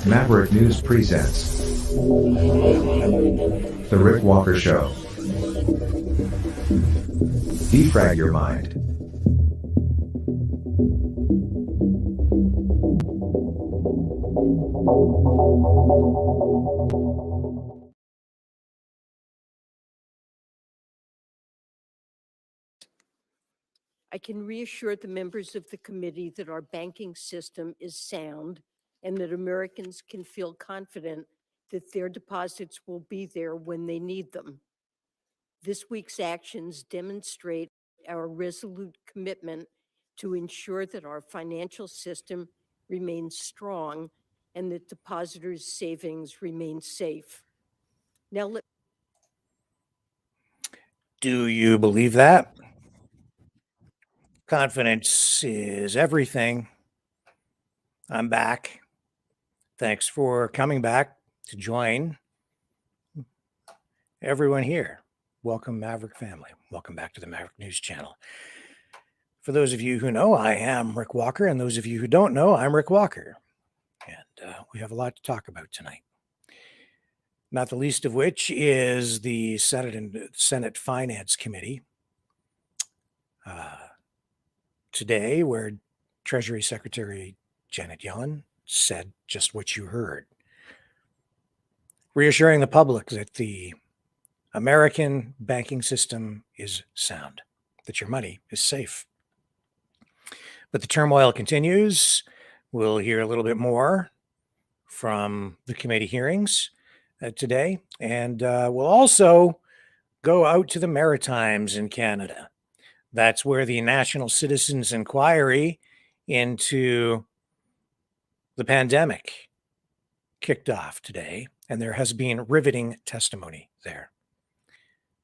Maverick News presents The Rick Walker Show. Defrag your mind. I can reassure the members of the committee that our banking system is sound and that Americans can feel confident that their deposits will be there when they need them. This week's actions demonstrate our resolute commitment to ensure that our financial system remains strong and that depositors' savings remain safe. Now, do you believe that? Confidence is everything. I'm back. Thanks for coming back to join everyone here. Welcome, Maverick family. Welcome back to the Maverick News Channel. For those of you who know, I am Rick Walker, and those of you who don't know, I'm Rick Walker. And we have a lot to talk about tonight. Not the least of which is the Senate Finance Committee. Today, where Treasury Secretary Janet Yellen said just what you heard, reassuring the public that the American banking system is sound, that your money is safe. But the turmoil continues. We'll hear a little bit more from the committee hearings today, and we'll also go out to the Maritimes in Canada. That's where the National Citizens Inquiry into the pandemic kicked off today, and there has been riveting testimony there.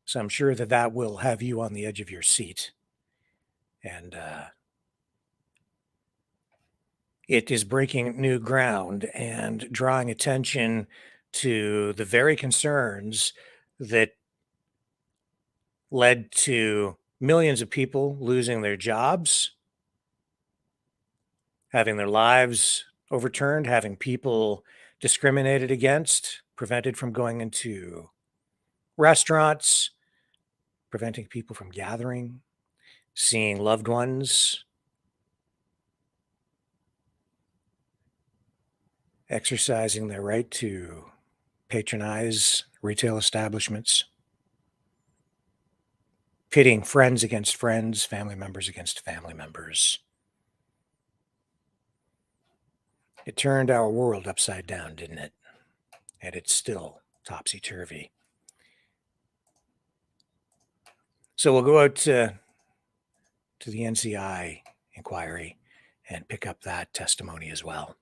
So I'm sure that that will have you on the edge of your seat. And it is breaking new ground and drawing attention to the very concerns that led to millions of people losing their jobs, having their lives overturned, having people discriminated against, prevented from going into restaurants, preventing people from gathering, seeing loved ones exercising their right to patronize retail establishments, pitting friends against friends, family members against family members. It turned our world upside down, didn't it? And it's still topsy-turvy. So we'll go out to the NCI inquiry and pick up that testimony as well.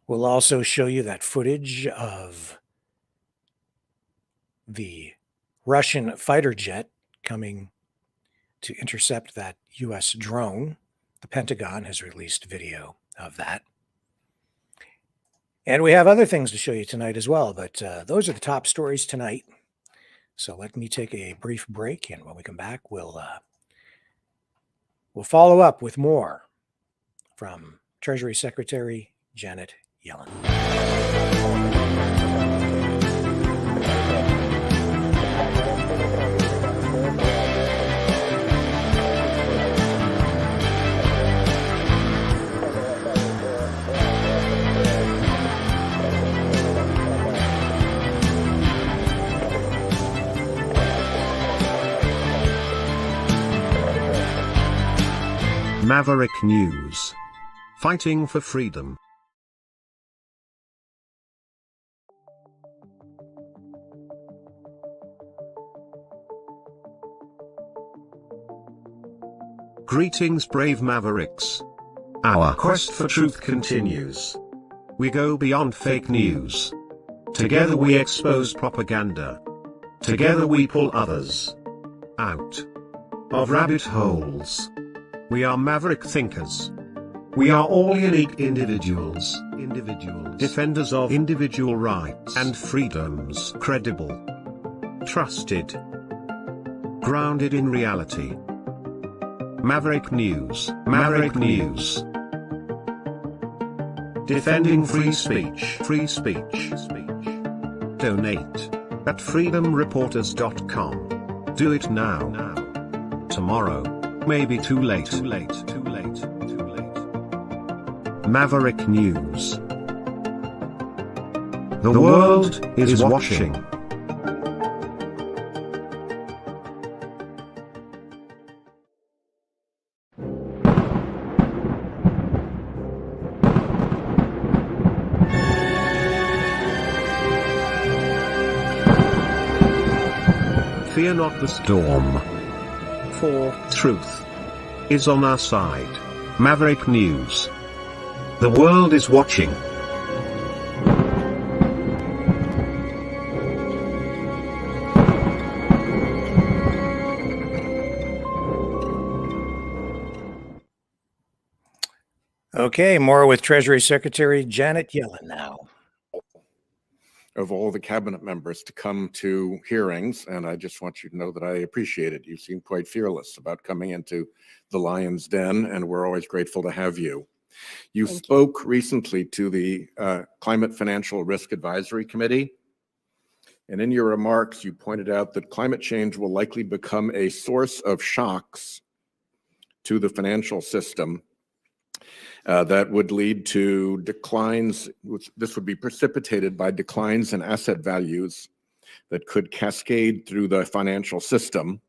We'll also show you that footage of the Russian fighter jet coming to intercept that U.S. drone. The Pentagon has released video of that. And we have other things to show you tonight as well, but those are the top stories tonight. So let me take a brief break, and when we come back, we'll follow up with more from Treasury Secretary Janet Yellen. Maverick News. Fighting for freedom. Greetings, brave Mavericks. Our quest for truth continues. We go beyond fake news. Together we expose propaganda. Together we pull others out of rabbit holes. We are maverick thinkers. We are all unique individuals, defenders of individual rights and freedoms, credible, trusted, grounded in reality. Maverick News. Maverick News. Defending free speech. Free speech. Donate at freedomreporters.com. Do it now. Tomorrow may be too late. Maverick News. The world is watching. Fear not the storm, for truth is on our side. Maverick News. The world is watching. Okay, more with Treasury Secretary Janet Yellen now. Of all the cabinet members to come to hearings, and I just want you to know that I appreciate it. You seem quite fearless about coming into the lion's den, and we're always grateful to have you. You spoke recently to the Climate Financial Risk Advisory Committee, and in your remarks, you pointed out that climate change will likely become a source of shocks to the financial system that would lead to declines. This would be precipitated by declines in asset values that could cascade through the financial system,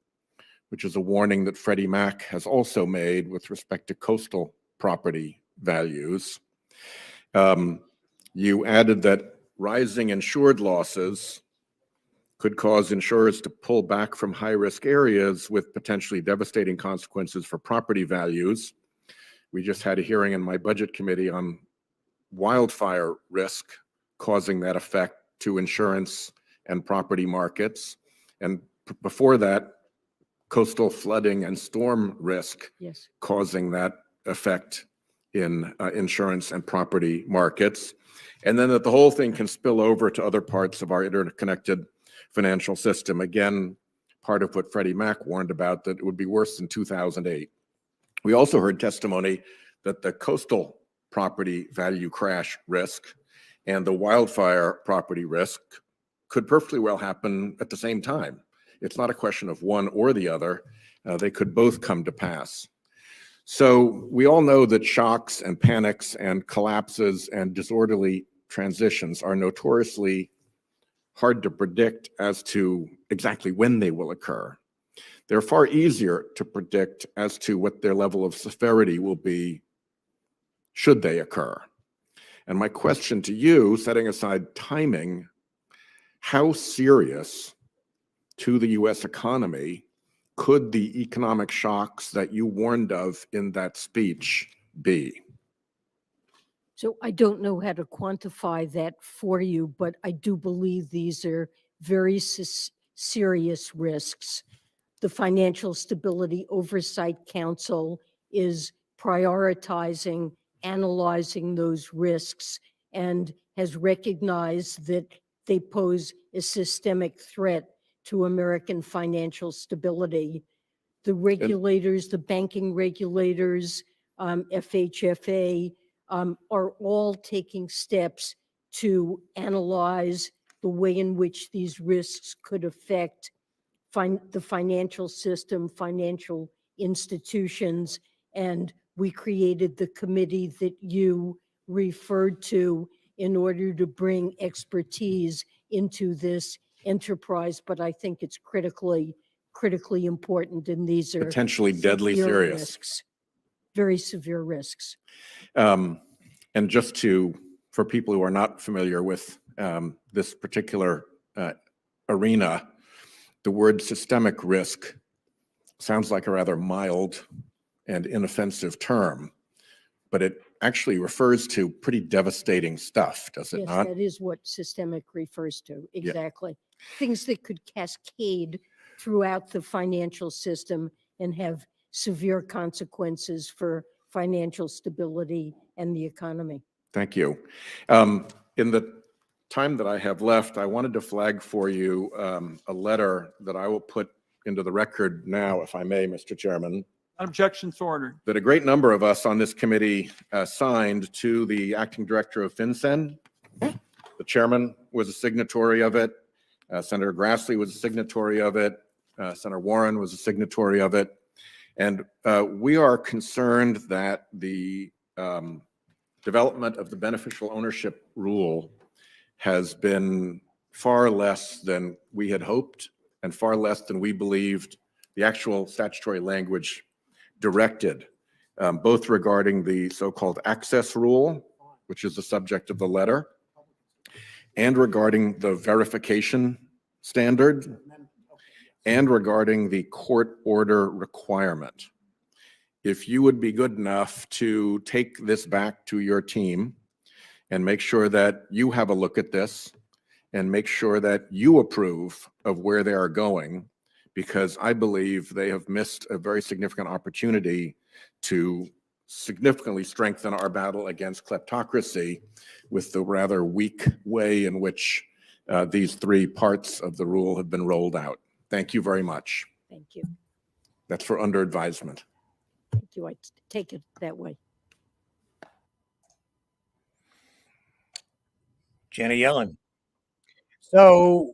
which is a warning that Freddie Mac has also made with respect to coastal property values. You added that rising insured losses could cause insurers to pull back from high-risk areas with potentially devastating consequences for property values. We just had a hearing in my budget committee on wildfire risk causing that effect to insurance and property markets. And before that, coastal flooding and storm risk causing that effect in insurance and property markets. And then that the whole thing can spill over to other parts of our interconnected financial system. Again, part of what Freddie Mac warned about, that it would be worse than 2008. We also heard testimony that the coastal property value crash risk and the wildfire property risk could perfectly well happen at the same time. It's not a question of one or the other. They could both come to pass. So we all know that shocks and panics and collapses and disorderly transitions are notoriously hard to predict as to exactly when they will occur. They're far easier to predict as to what their level of severity will be should they occur. And my question to you, setting aside timing, how serious to the US economy could the economic shocks that you warned of in that speech be? So I don't know how to quantify that for you, but I do believe these are very serious risks. The Financial Stability Oversight Council is prioritizing, analyzing those risks, and has recognized that they pose a systemic threat to American financial stability. The regulators, the banking regulators, FHFA, are all taking steps to analyze the way in which these risks could affect the financial system, financial institutions, and we created the committee that you referred to in order to bring expertise into this enterprise. But I think it's critically important, and these are Potentially deadly serious risks, very severe risks. And just for people who are not familiar with this particular arena, the word systemic risk sounds like a rather mild and inoffensive term, but it actually refers to pretty devastating stuff, does it not? Yes, that is what systemic refers to, exactly. Yeah. Things that could cascade throughout the financial system and have severe consequences for financial stability and the economy. Thank you. In the time that I have left, I wanted to flag for you a letter that I will put into the record now, if I may, Mr. Chairman. Objection so ordered. that a great number of us on this committee signed to the acting director of FinCEN. The chairman was a signatory of it. Senator Grassley was a signatory of it. Senator Warren was a signatory of it. And we are concerned that the development of the beneficial ownership rule has been far less than we had hoped and far less than we believed the actual statutory language directed, both regarding the so-called access rule, which is the subject of the letter, and regarding the verification standard, and regarding the court order requirement. If you would be good enough to take this back to your team and make sure that you have a look at this and make sure that you approve of where they are going, because I believe they have missed a very significant opportunity to significantly strengthen our battle against kleptocracy with the rather weak way in which these three parts of the rule have been rolled out. Thank you very much. Thank you. That's for under advisement. Thank you. I take it that way. Janet Yellen. So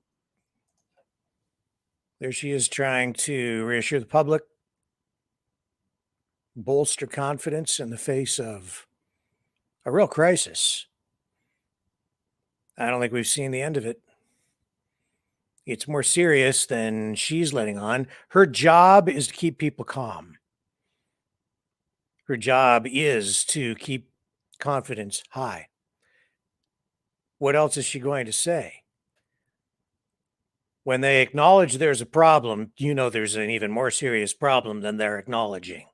there she is trying to reassure the public, bolster confidence in the face of a real crisis. I don't think we've seen the end of it. It's more serious than she's letting on. Her job is to keep people calm. Her job is to keep confidence high. What else is she going to say? When they acknowledge there's a problem, you know there's an even more serious problem than they're acknowledging.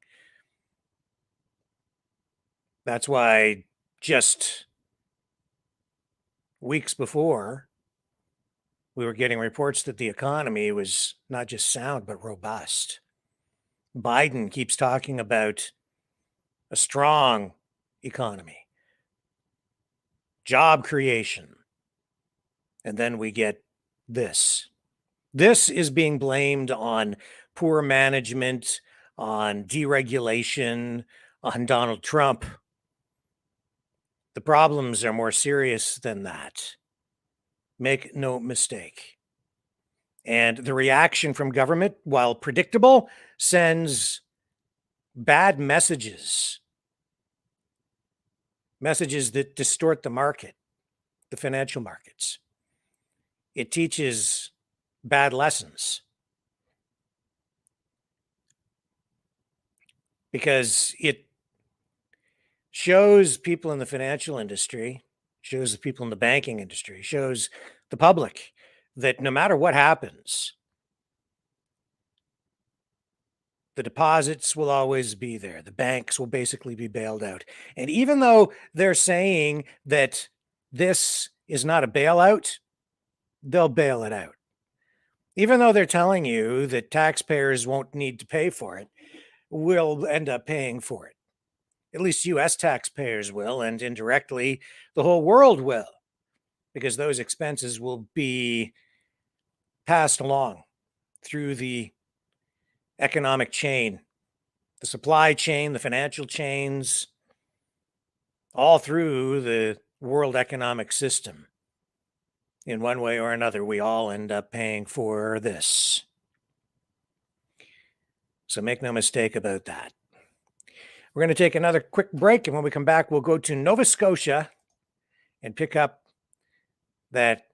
That's why just weeks before, we were getting reports that the economy was not just sound, but robust. Biden keeps talking about a strong economy, job creation. And then we get this. This is being blamed on poor management, on deregulation, on Donald Trump. The problems are more serious than that. Make no mistake. And the reaction from government, while predictable, sends bad messages. Messages that distort the market, the financial markets. It teaches bad lessons. Because it shows people in the financial industry, shows the people in the banking industry, shows the public that no matter what happens, the deposits will always be there. The banks will basically be bailed out. And even though they're saying that this is not a bailout, they'll bail it out. Even though they're telling you that taxpayers won't need to pay for it, we'll end up paying for it. At least U.S. taxpayers will, and indirectly, the whole world will, because those expenses will be passed along through the economic chain, the supply chain, the financial chains, all through the world economic system. In one way or another, we all end up paying for this. So make no mistake about that. We're going to take another quick break, and when we come back, we'll go to Nova Scotia and pick up that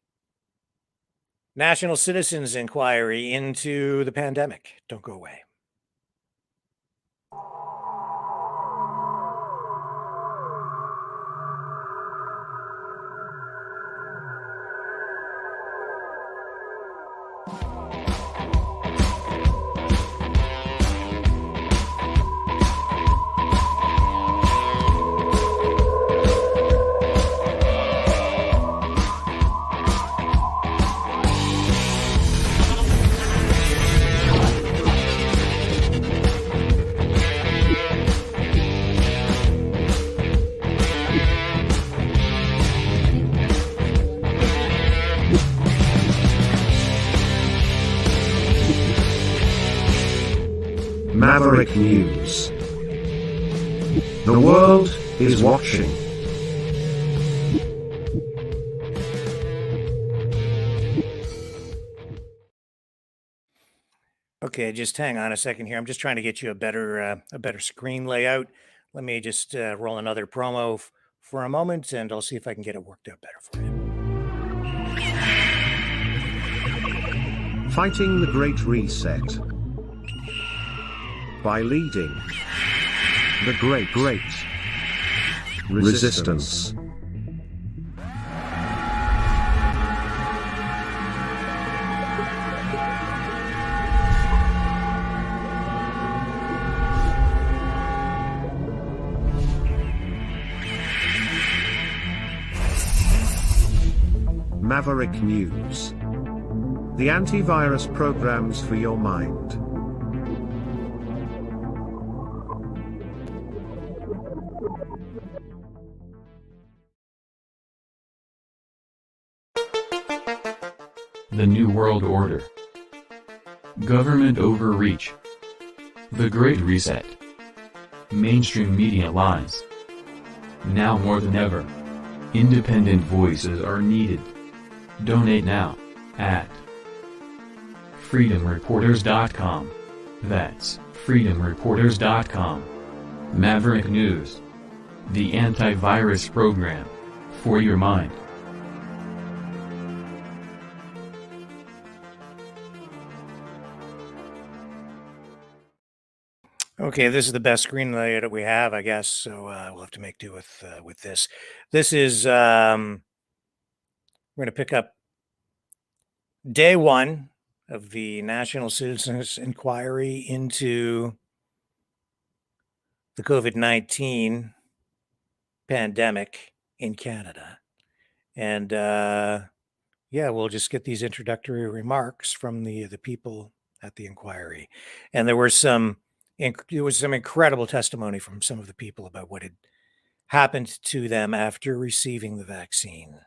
National Citizens Inquiry into the pandemic. Don't go away. Maverick News. The world is watching. Okay, just hang on a second here. I'm just trying to get you a better screen layout. Let me just roll another promo for a moment, and I'll see if I can get it worked out better for you. Fighting the Great Reset. By leading the Great Resistance. Maverick News. The antivirus programs for your mind. The New World Order. Government overreach. The Great Reset. Mainstream media lies. Now more than ever, independent voices are needed. Donate now at freedomreporters.com. That's freedomreporters.com. Maverick News. The antivirus program for your mind. Okay, this is the best screen layout that we have, I guess. So we'll have to make do with this. This is we're going to pick up day one of the National Citizens Inquiry into the COVID-19 pandemic in Canada, and yeah, we'll just get these introductory remarks from the people at the inquiry, and there was some incredible testimony from some of the people about what had happened to them after receiving the vaccine.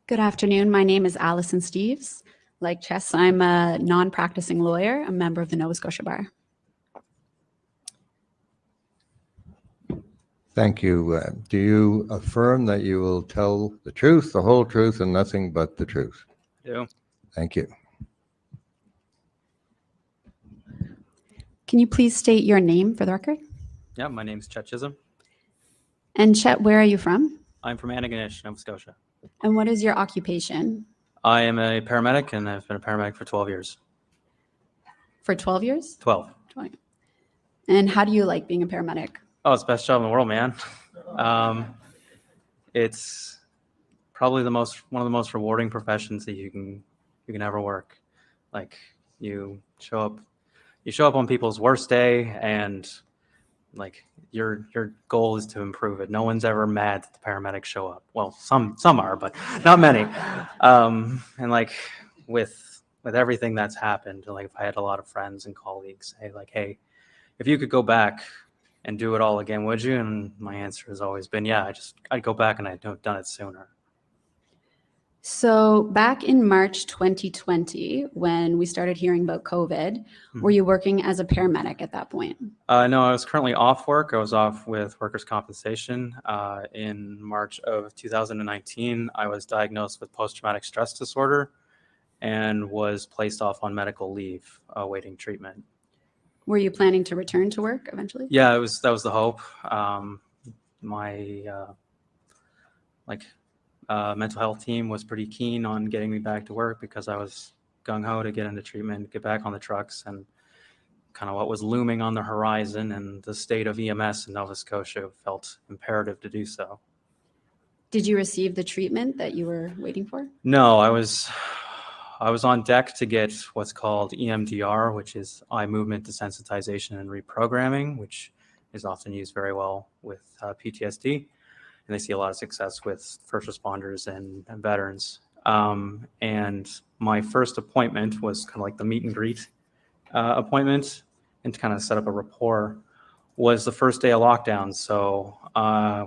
Good afternoon. My name is Allison Steves. Like Chess, I'm a non-practicing lawyer, a member of the Nova Scotia Bar. Thank you. Do you affirm that you will tell the truth, the whole truth, and nothing but the truth? I do. Thank you. Can you please state your name for the record? Yeah, my name's Chet Chisholm. And Chet, where are you from? I'm from Antigonish, Nova Scotia. And what is your occupation? I am a paramedic, and I've been a paramedic for 12 years. For 12 years? 12. 20. And how do you like being a paramedic? Oh, it's the best job in the world, man. It's probably one of the most rewarding professions that you can ever work. Like you show up on people's worst day, and like your goal is to improve it. No one's ever mad that the paramedics show up. Well, some are, but not many. And like with everything that's happened, like if I had a lot of friends and colleagues say like, hey, if you could go back and do it all again, would you? And my answer has always been, yeah, I'd go back, and I'd have done it sooner. So back in March 2020, when we started hearing about COVID, were you working as a paramedic at that point? No, I was currently off work. I was off with workers' compensation. In March of 2019, I was diagnosed with post-traumatic stress disorder and was placed off on medical leave awaiting treatment. Were you planning to return to work eventually? Yeah, that was the hope. My mental health team was pretty keen on getting me back to work because I was gung-ho to get into treatment, get back on the trucks, and kind of what was looming on the horizon, and the state of EMS in Nova Scotia felt imperative to do so. Did you receive the treatment that you were waiting for? No, I was on deck to get what's called EMDR, which is eye movement desensitization and reprogramming, which is often used very well with PTSD, and they see a lot of success with first responders and veterans. And my first appointment was kind of like the meet and greet appointment, and to kind of set up a rapport, was the first day of lockdown. So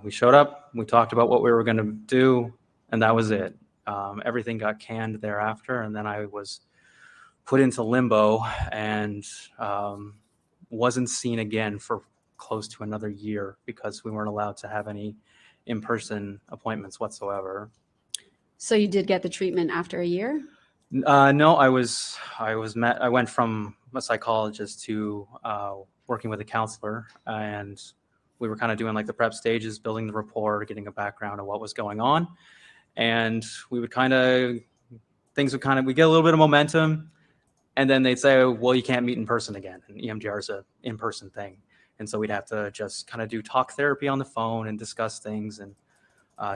we showed up, we talked about what we were going to do, and that was it. Everything got canned thereafter, and then I was put into limbo and wasn't seen again for close to another year because we weren't allowed to have any in-person appointments whatsoever. So you did get the treatment after a year? No, I went from a psychologist to working with a counselor, and we were kind of doing like the prep stages, building the rapport, getting a background of what was going on. And we'd get a little bit of momentum, and then they'd say, well, you can't meet in person again. And EMDR is an in-person thing. And so we'd have to just kind of do talk therapy on the phone and discuss things and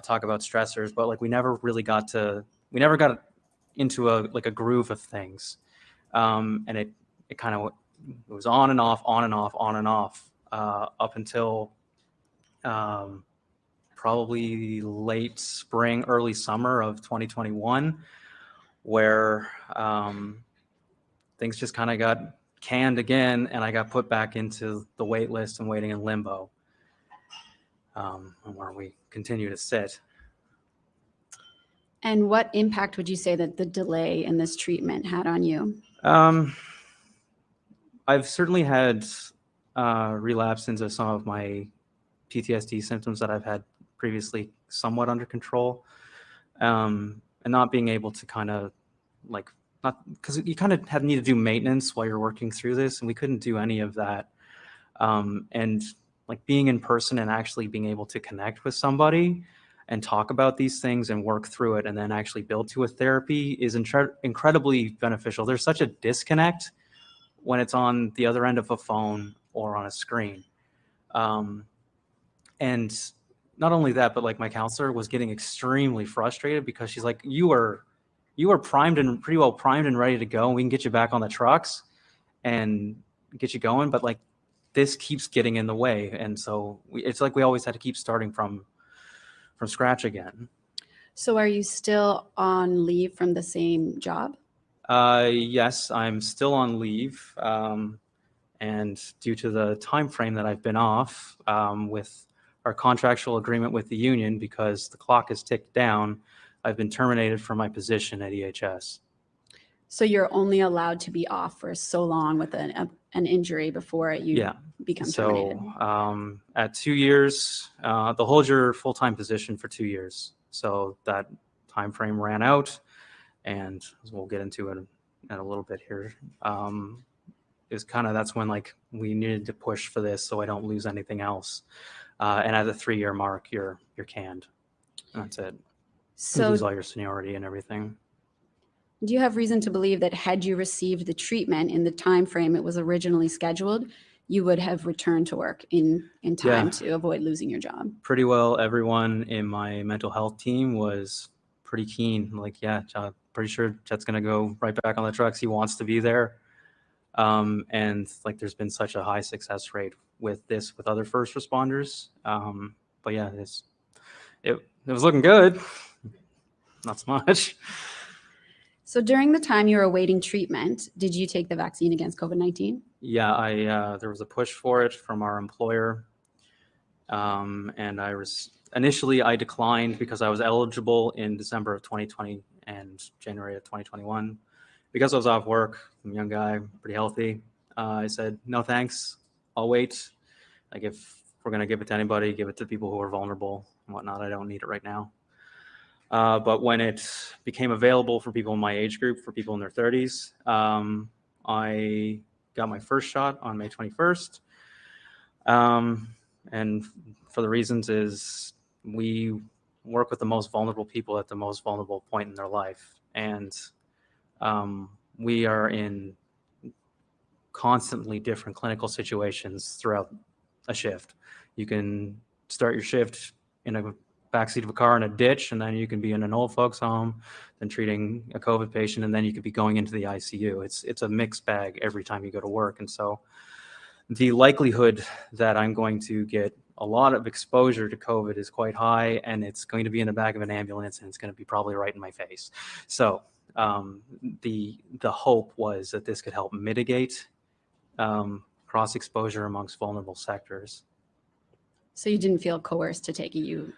talk about stressors. But like we never got into a groove of things. And it was on and off, up until probably late spring, early summer of 2021, where things just kind of got canned again, and I got put back into the wait list and waiting in limbo, where we continue to sit. And what impact would you say that the delay in this treatment had on you? I've certainly had relapse into some of my PTSD symptoms that I've had previously somewhat under control, and not being able to kind of like, not because you kind of need to do maintenance while you're working through this, and we couldn't do any of that. And like being in person and actually being able to connect with somebody and talk about these things and work through it and then actually build to a therapy is incredibly beneficial. There's such a disconnect when it's on the other end of a phone or on a screen. And not only that, but like my counselor was getting extremely frustrated because she's like, you are primed and pretty well primed and ready to go. And we can get you back on the trucks and get you going. But like this keeps getting in the way. And so it's like we always had to keep starting from scratch again. So are you still on leave from the same job? Yes, I'm still on leave. And due to the time frame that I've been off with our contractual agreement with the union, because the clock has ticked down, I've been terminated from my position at EHS. So you're only allowed to be off for so long with an injury before you become terminated? So at 2 years, they'll hold your full-time position for 2 years. So that time frame ran out, and as we'll get into it in a little bit here. That's when like we needed to push for this so I don't lose anything else. And at the 3-year mark, you're canned. And that's it. So you lose all your seniority and everything. Do you have reason to believe that had you received the treatment in the time frame it was originally scheduled, you would have returned to work in time to avoid losing your job? Pretty well everyone in my mental health team was pretty keen. Like, yeah, pretty sure Chet's going to go right back on the trucks. He wants to be there. And like there's been such a high success rate with this with other first responders. But yeah, it was looking good. Not so much. So during the time you were awaiting treatment, did you take the vaccine against COVID-19? Yeah, there was a push for it from our employer. And initially I declined because I was eligible in December of 2020 and January of 2021. Because I was off work, I'm a young guy, pretty healthy. I said, no, thanks. I'll wait. Like if we're going to give it to anybody, give it to people who are vulnerable and whatnot. I don't need it right now. But when it became available for people in my age group, for people in their 30s, I got my first shot on May 21st. And for the reasons is we work with the most vulnerable people at the most vulnerable point in their life. And we are in constantly different clinical situations throughout a shift. You can start your shift in a backseat of a car in a ditch, and then you can be in an old folks home, then treating a COVID patient, and then you could be going into the ICU. It's a mixed bag every time you go to work. And so the likelihood that I'm going to get a lot of exposure to COVID is quite high, and it's going to be in the back of an ambulance, and it's going to be probably right in my face. So the hope was that this could help mitigate cross exposure amongst vulnerable sectors. So you didn't feel coerced to take it?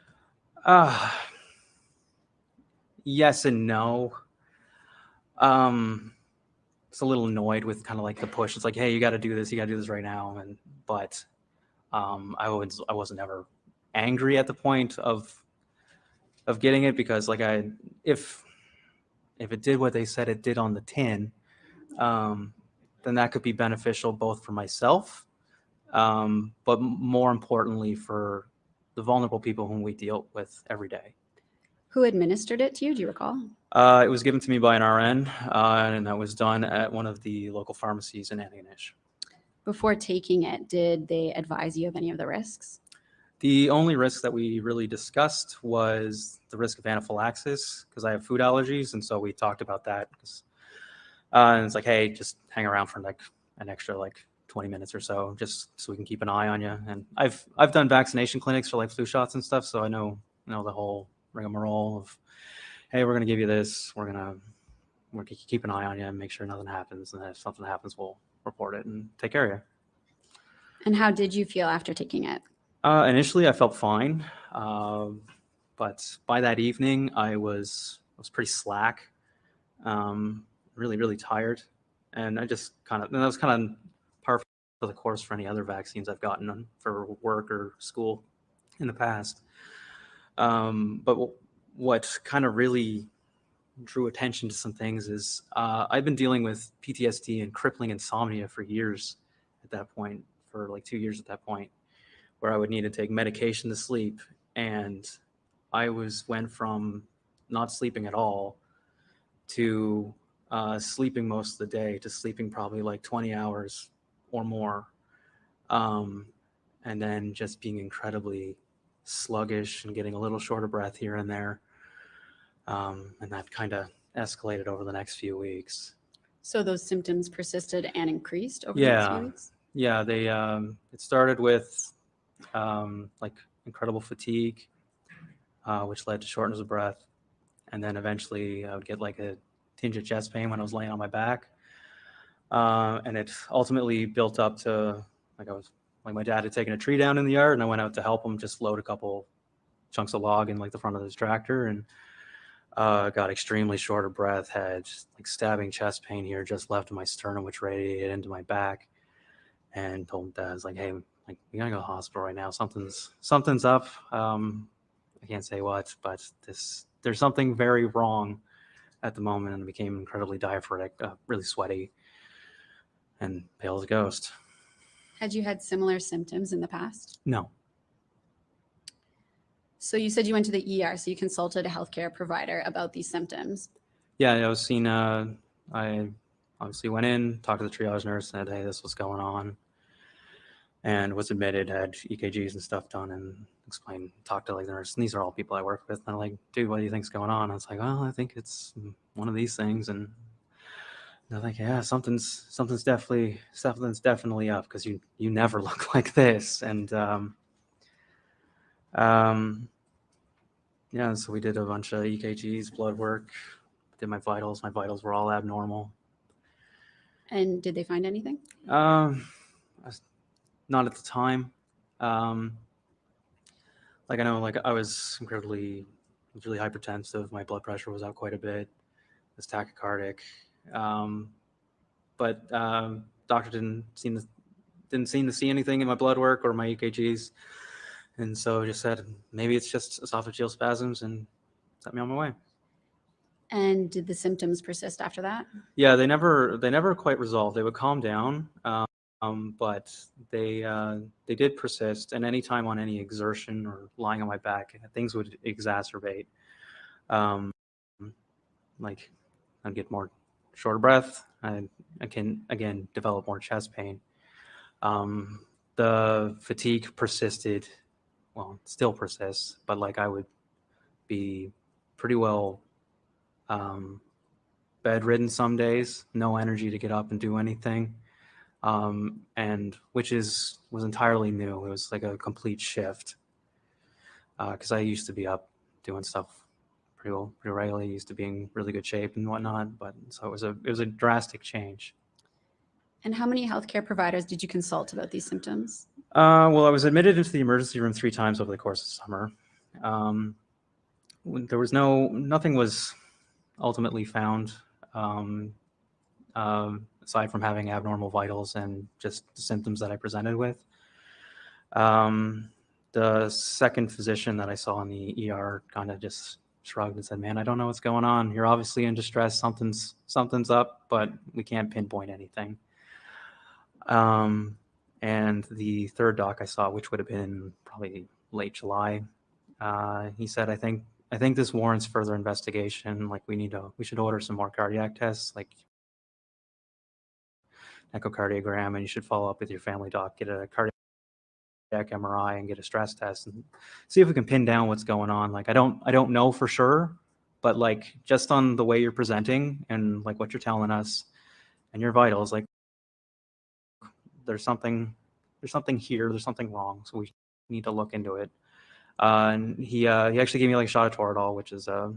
Yes and no. It's a little annoyed with kind of like the push. It's like, hey, you got to do this. You got to do this right now. But I wasn't ever angry at the point of getting it, because like if it did what they said it did on the tin, then that could be beneficial both for myself, but more importantly for the vulnerable people whom we deal with every day. Who administered it to you? Do you recall? It was given to me by an RN, and that was done at one of the local pharmacies in Antigonish. Before taking it, did they advise you of any of the risks? The only risk that we really discussed was the risk of anaphylaxis, because I have food allergies, and so we talked about that. And it's like, hey, just hang around for like an extra 20 minutes or so, just so we can keep an eye on you. And I've done vaccination clinics for like flu shots and stuff, so I know the whole rigmarole of, hey, we're gonna give you this, we're gonna keep an eye on you and make sure nothing happens, and then if something happens, we'll report it and take care of you. And how did you feel after taking it? Initially, I felt fine, but by that evening, I was pretty slack, really, really tired, and that was kind of par for the course for any other vaccines I've gotten for work or school in the past. But what kind of really drew attention to some things is I've been dealing with PTSD and crippling insomnia for years at that point, for like 2 years at that point, where I would need to take medication to sleep. And I went from not sleeping at all to sleeping most of the day, to sleeping probably like 20 hours or more. And then just being incredibly sluggish and getting a little short of breath here and there. And that kind of escalated over the next few weeks. So those symptoms persisted and increased over the next few weeks? Yeah, they it started with like incredible fatigue, which led to shortness of breath. And then eventually I would get like a tinge of chest pain when I was laying on my back. And it ultimately built up to my dad had taken a tree down in the yard, and I went out to help him just load a couple chunks of log in like the front of his tractor, and got extremely short of breath, had just like stabbing chest pain here just left of my sternum, which radiated into my back, and told Dad, I was like, hey, like, we gotta go to the hospital right now. Something's up. I can't say what, but there's something very wrong at the moment. And I became incredibly diaphoretic, really sweaty, and pale as a ghost. Had you had similar symptoms in the past? No. So you said you went to the ER, so you consulted a healthcare provider about these symptoms. Yeah, I was seen. I obviously went in, talked to the triage nurse, said, hey, this was going on, and was admitted, had EKGs and stuff done, and talked to like the nurse. And these are all people I work with. And they're like, dude, what do you think's going on? I was like, well, I think it's one of these things. And they're like, yeah, something's definitely up, because you never look like this. And yeah, so we did a bunch of EKGs, blood work, did my vitals. My vitals were all abnormal. And did they find anything? Not at the time. Like I know, like I was really hypertensive. My blood pressure was up quite a bit. I was tachycardic. But doctor didn't seem to see anything in my blood work or my EKGs. And so just said, maybe it's just esophageal spasms, and set me on my way. And did the symptoms persist after that? Yeah, they never quite resolved. They would calm down, but they did persist. And anytime on any exertion or lying on my back, things would exacerbate. Like I'd get more short of breath. I can, again, develop more chest pain. The fatigue persisted, well, it still persists, but like I would be pretty well bedridden some days, no energy to get up and do anything. And which was entirely new. It was like a complete shift. Because I used to be up doing stuff pretty regularly, used to be in really good shape and whatnot. But so it was a drastic change. And how many healthcare providers did you consult about these symptoms? Well, I was admitted into the emergency room 3 times over the course of summer. There was nothing was ultimately found, aside from having abnormal vitals and just the symptoms that I presented with. The second physician that I saw in the ER kind of just shrugged and said, "Man, I don't know what's going on. You're obviously in distress. Something's up, but we can't pinpoint anything." And the third doc I saw, which would have been probably late July, he said, "I think this warrants further investigation. Like we should order some more cardiac tests, like echocardiogram, and you should follow up with your family doc, get a cardiac MRI and get a stress test and see if we can pin down what's going on." Like I don't know for sure, but like just on the way you're presenting and like what you're telling us and your vitals, like there's something here, there's something wrong, so we need to look into it. And he actually gave me like a shot of Toradol, which is a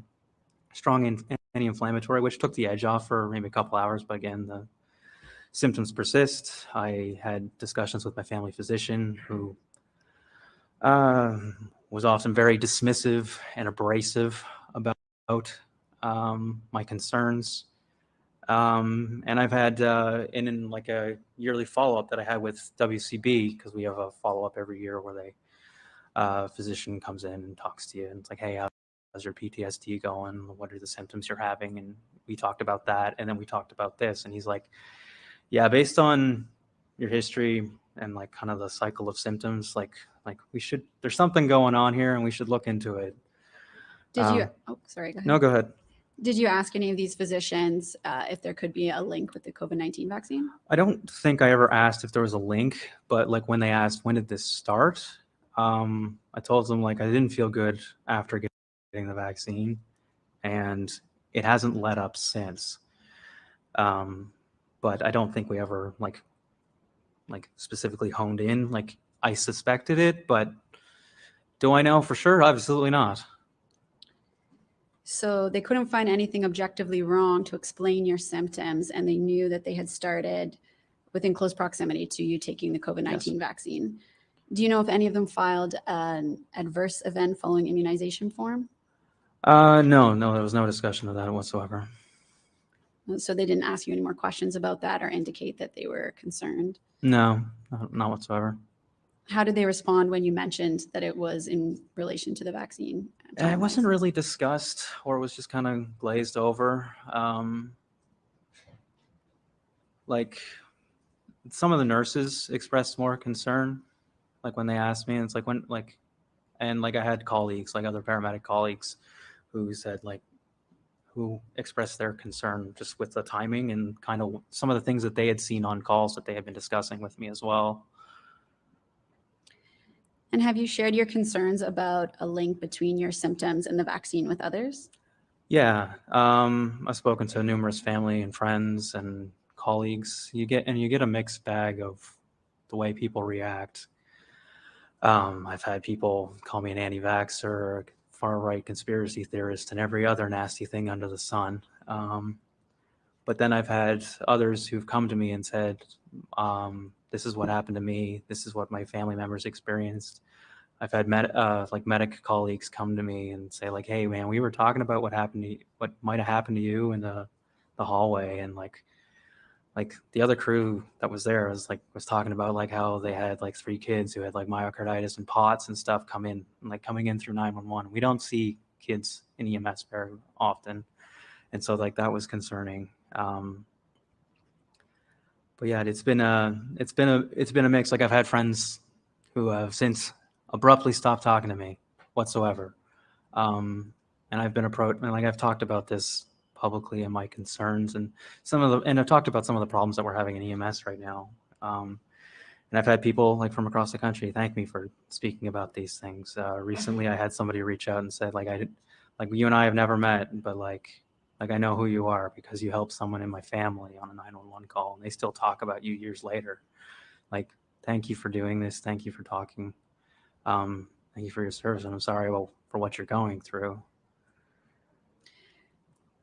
strong anti-inflammatory, which took the edge off for maybe a couple hours, but again, the symptoms persist. I had discussions with my family physician, who was often very dismissive and abrasive about my concerns. And I've had in like a yearly follow-up that I had with WCB, because we have a follow-up every year where physician comes in and talks to you, and it's like, "Hey, how's your PTSD going? What are the symptoms you're having?" And we talked about that, and then we talked about this, and he's like, "Yeah, based on your history and like kind of the cycle of symptoms, like there's something going on here, and we should look into it." Did you, sorry, go ahead. No, go ahead. Did you ask any of these physicians if there could be a link with the COVID-19 vaccine? I don't think I ever asked if there was a link, but like when they asked, "When did this start?" I told them like I didn't feel good after getting the vaccine, and it hasn't let up since. But I don't think we ever like specifically honed in. Like I suspected it, but do I know for sure? Absolutely not. So they couldn't find anything objectively wrong to explain your symptoms, and they knew that they had started within close proximity to you taking the COVID-19 vaccine. Do you know if any of them filed an adverse event following immunization form? No, there was no discussion of that whatsoever. So they didn't ask you any more questions about that or indicate that they were concerned? No, not whatsoever. How did they respond when you mentioned that it was in relation to the vaccine? It wasn't really discussed, or it was just kind of glazed over. Like some of the nurses expressed more concern, like when they asked me, and it's like I had colleagues, like other paramedic colleagues, who said who expressed their concern just with the timing and kind of some of the things that they had seen on calls that they had been discussing with me as well. And have you shared your concerns about a link between your symptoms and the vaccine with others? Yeah, I've spoken to numerous family and friends and colleagues. You get a mixed bag of the way people react. I've had people call me an anti-vaxxer, far-right conspiracy theorist, and every other nasty thing under the sun. But then I've had others who've come to me and said, "This is what happened to me. This is what my family members experienced." I've had medic colleagues come to me and say like, "Hey man, we were talking about what might have happened to you in the hallway," and like the other crew that was there was talking about like how they had like 3 kids who had like myocarditis and POTS and stuff coming in through 911. We don't see kids in EMS very often, and so like that was concerning. But yeah, it's been a mix. Like I've had friends who have since abruptly stopped talking to me whatsoever, and I've been approached, and like I've talked about this publicly and my concerns and and I've talked about some of the problems that we're having in EMS right now. And I've had people like from across the country thank me for speaking about these things. Recently, I had somebody reach out and said, like you and I have never met, but like I know who you are because you helped someone in my family on a 911 call, and they still talk about you years later. Like, thank you for doing this. Thank you for talking. Thank you for your service, and I'm sorry for what you're going through.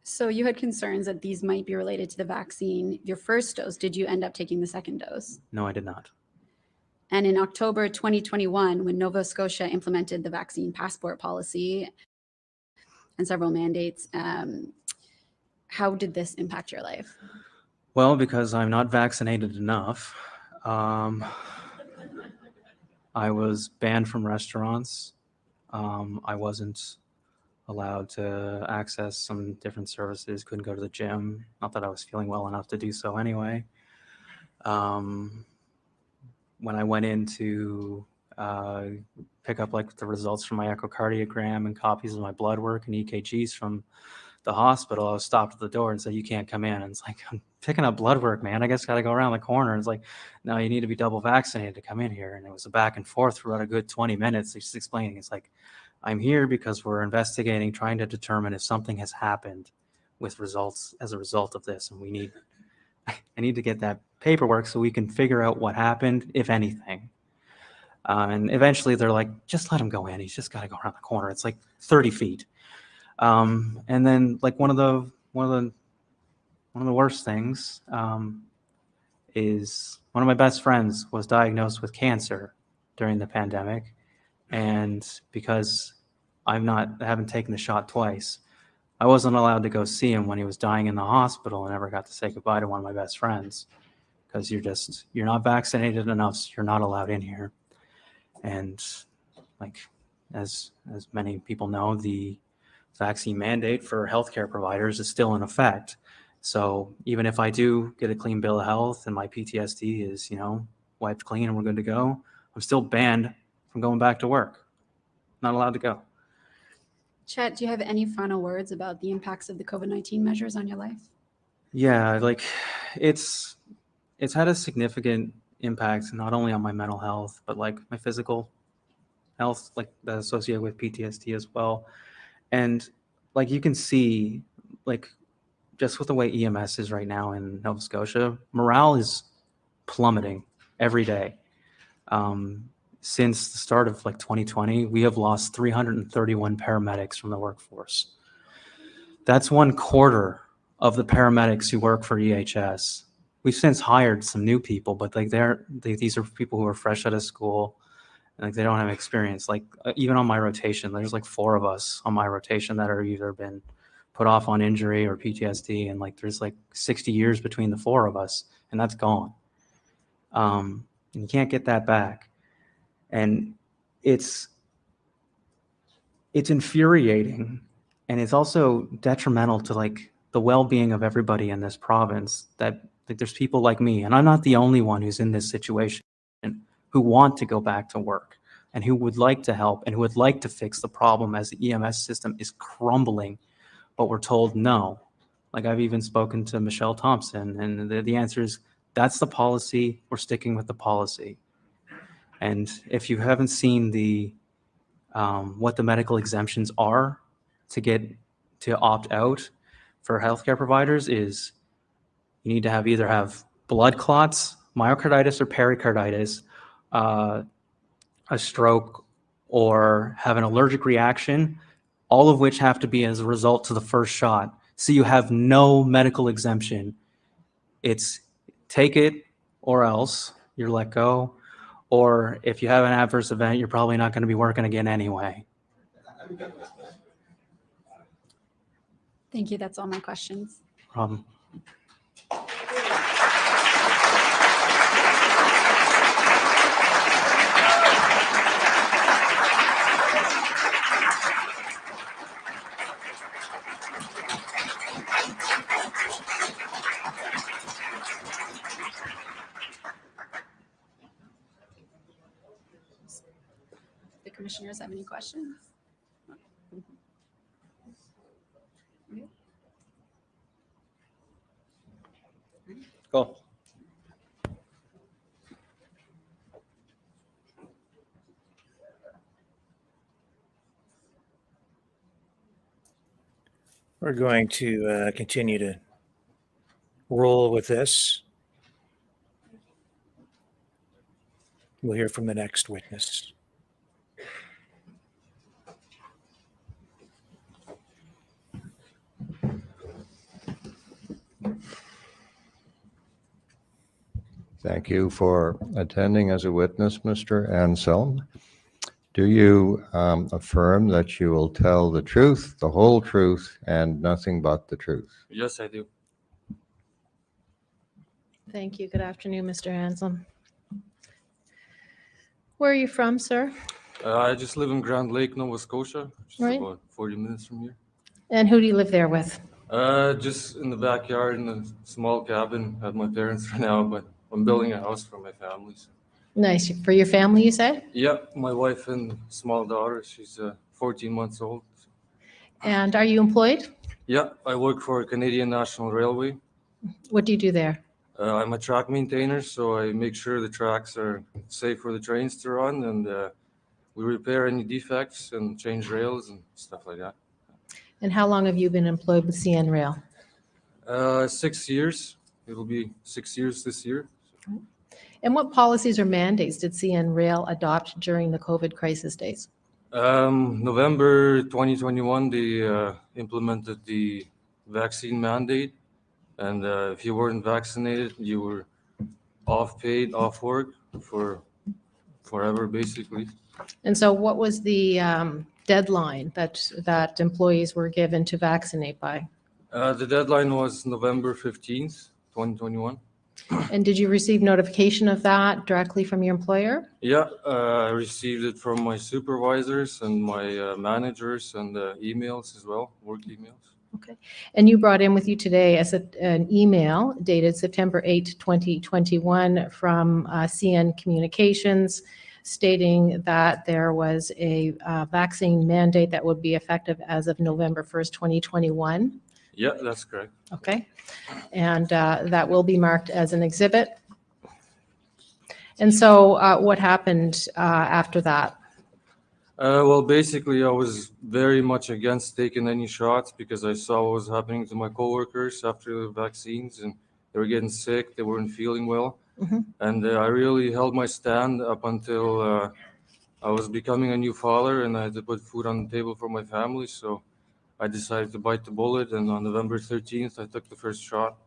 So you had concerns that these might be related to the vaccine. Your first dose, did you end up taking the second dose? No, I did not. And in October 2021, when Nova Scotia implemented the vaccine passport policy and several mandates, how did this impact your life? Well, because I'm not vaccinated enough. I was banned from restaurants. I wasn't allowed to access some different services, couldn't go to the gym. Not that I was feeling well enough to do so anyway. When I went in to pick up like the results from my echocardiogram and copies of my blood work and EKGs from the hospital, I was stopped at the door and said, "You can't come in." And it's like, I'm picking up blood work, man. I guess got to go around the corner. And it's like, no, you need to be double vaccinated to come in here. And it was a back and forth for about a good 20 minutes. Just explaining, it's like, I'm here because we're investigating, trying to determine if something has happened with results as a result of this. And I need to get that paperwork so we can figure out what happened, if anything. And eventually they're like, just let him go in. He's just got to go around the corner. It's like 30 feet. And then like one of the worst things is one of my best friends was diagnosed with cancer during the pandemic. And because I haven't taken the shot twice, I wasn't allowed to go see him when he was dying in the hospital, and never got to say goodbye to one of my best friends because you're not vaccinated enough, so you're not allowed in here. And like, as many people know, the vaccine mandate for healthcare providers is still in effect. So even if I do get a clean bill of health and my PTSD is, wiped clean and we're good to go, I'm still banned from going back to work. Not allowed to go. Chet, do you have any final words about the impacts of the COVID-19 measures on your life? Yeah, like it's had a significant impact, not only on my mental health, but like my physical health, like that's associated with PTSD as well. And like you can see, like just with the way EMS is right now in Nova Scotia, morale is plummeting every day. Since the start of like 2020, we have lost 331 paramedics from the workforce. That's 1/4 of the paramedics who work for EHS. We've since hired some new people, but like these are people who are fresh out of school, and like they don't have experience. Like even on my rotation, there's like 4 of us on my rotation that are either been put off on injury or PTSD, and like there's like 60 years between the 4 of us, and that's gone. And you can't get that back. And it's infuriating, and it's also detrimental to like the well-being of everybody in this province, that like, there's people like me, and I'm not the only one who's in this situation, who want to go back to work and who would like to help and who would like to fix the problem as the EMS system is crumbling, but we're told no. Like I've even spoken to Michelle Thompson, and the answer is, that's the policy, we're sticking with the policy. And if you haven't seen what the medical exemptions are to opt out for healthcare providers, is you need to either have blood clots, myocarditis or pericarditis, a stroke, or have an allergic reaction, all of which have to be as a result to the first shot. So you have no medical exemption. It's take it or else you're let go. Or if you have an adverse event, you're probably not going to be working again anyway. Thank you. That's all my questions. Problem. The commissioners have any questions? Okay. Go. We're going to continue to roll with this. We'll hear from the next witness. Thank you for attending as a witness, Mr. Outsell. Do you affirm that you will tell the truth, the whole truth, and nothing but the truth? Yes, I do. Thank you. Good afternoon, Mr. Outsell. Where are you from, sir? I just live in Grand Lake, Nova Scotia, which is Right. about 40 minutes from here. And who do you live there with? Just in the backyard in a small cabin at my parents for now, but I'm building a house for my family. So. Nice. For your family, you said? Yep, my wife and small daughter. She's 14 months old. And are you employed? Yeah, I work for Canadian National Railway. What do you do there? I'm a track maintainer, so I make sure the tracks are safe for the trains to run, and we repair any defects and change rails and stuff like that. And how long have you been employed with CN Rail? 6 years. It'll be 6 years this year. And what policies or mandates did CN Rail adopt during the COVID crisis days? November 2021, they implemented the vaccine mandate. And if you weren't vaccinated, you were off paid, off work for forever, basically. And so what was the deadline that employees were given to vaccinate by? The deadline was November 15th, 2021. And did you receive notification of that directly from your employer? Yeah, I received it from my supervisors and my managers and emails as well, work emails. Okay. And you brought in with you today as an email dated September 8, 2021 from CN Communications stating that there was a vaccine mandate that would be effective as of November 1st, 2021. Yeah, that's correct. Okay. And that will be marked as an exhibit. And so what happened after that? Well, basically, I was very much against taking any shots because I saw what was happening to my coworkers after the vaccines, and they were getting sick. They weren't feeling well. Mm-hmm. And I really held my stand up until I was becoming a new father, and I had to put food on the table for my family. So I decided to bite the bullet, and on November 13th, I took the first shot.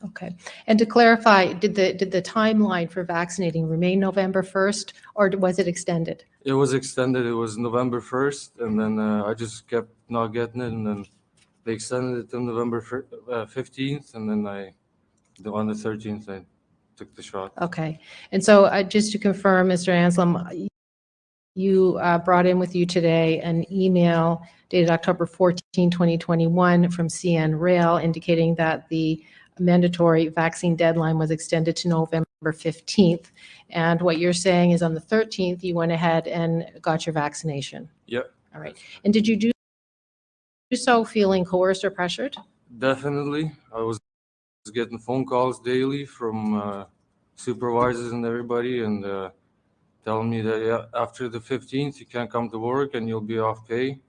Okay. And to clarify, did the timeline for vaccinating remain November 1st, or was it extended? It was extended. It was November 1st, and then I just kept not getting it, and then they extended it to November 15th, and then on the 13th, I took the shot. Okay. And so just to confirm, Mr. Outsell, you brought in with you today an email dated October 14, 2021 from CN Rail indicating that the mandatory vaccine deadline was extended to November 15th. And what you're saying is on the 13th, you went ahead and got your vaccination. Yep. All right. And did you do so feeling coerced or pressured? Definitely. I was getting phone calls daily from supervisors and everybody, and telling me that after the 15th, you can't come to work and you'll be off pay.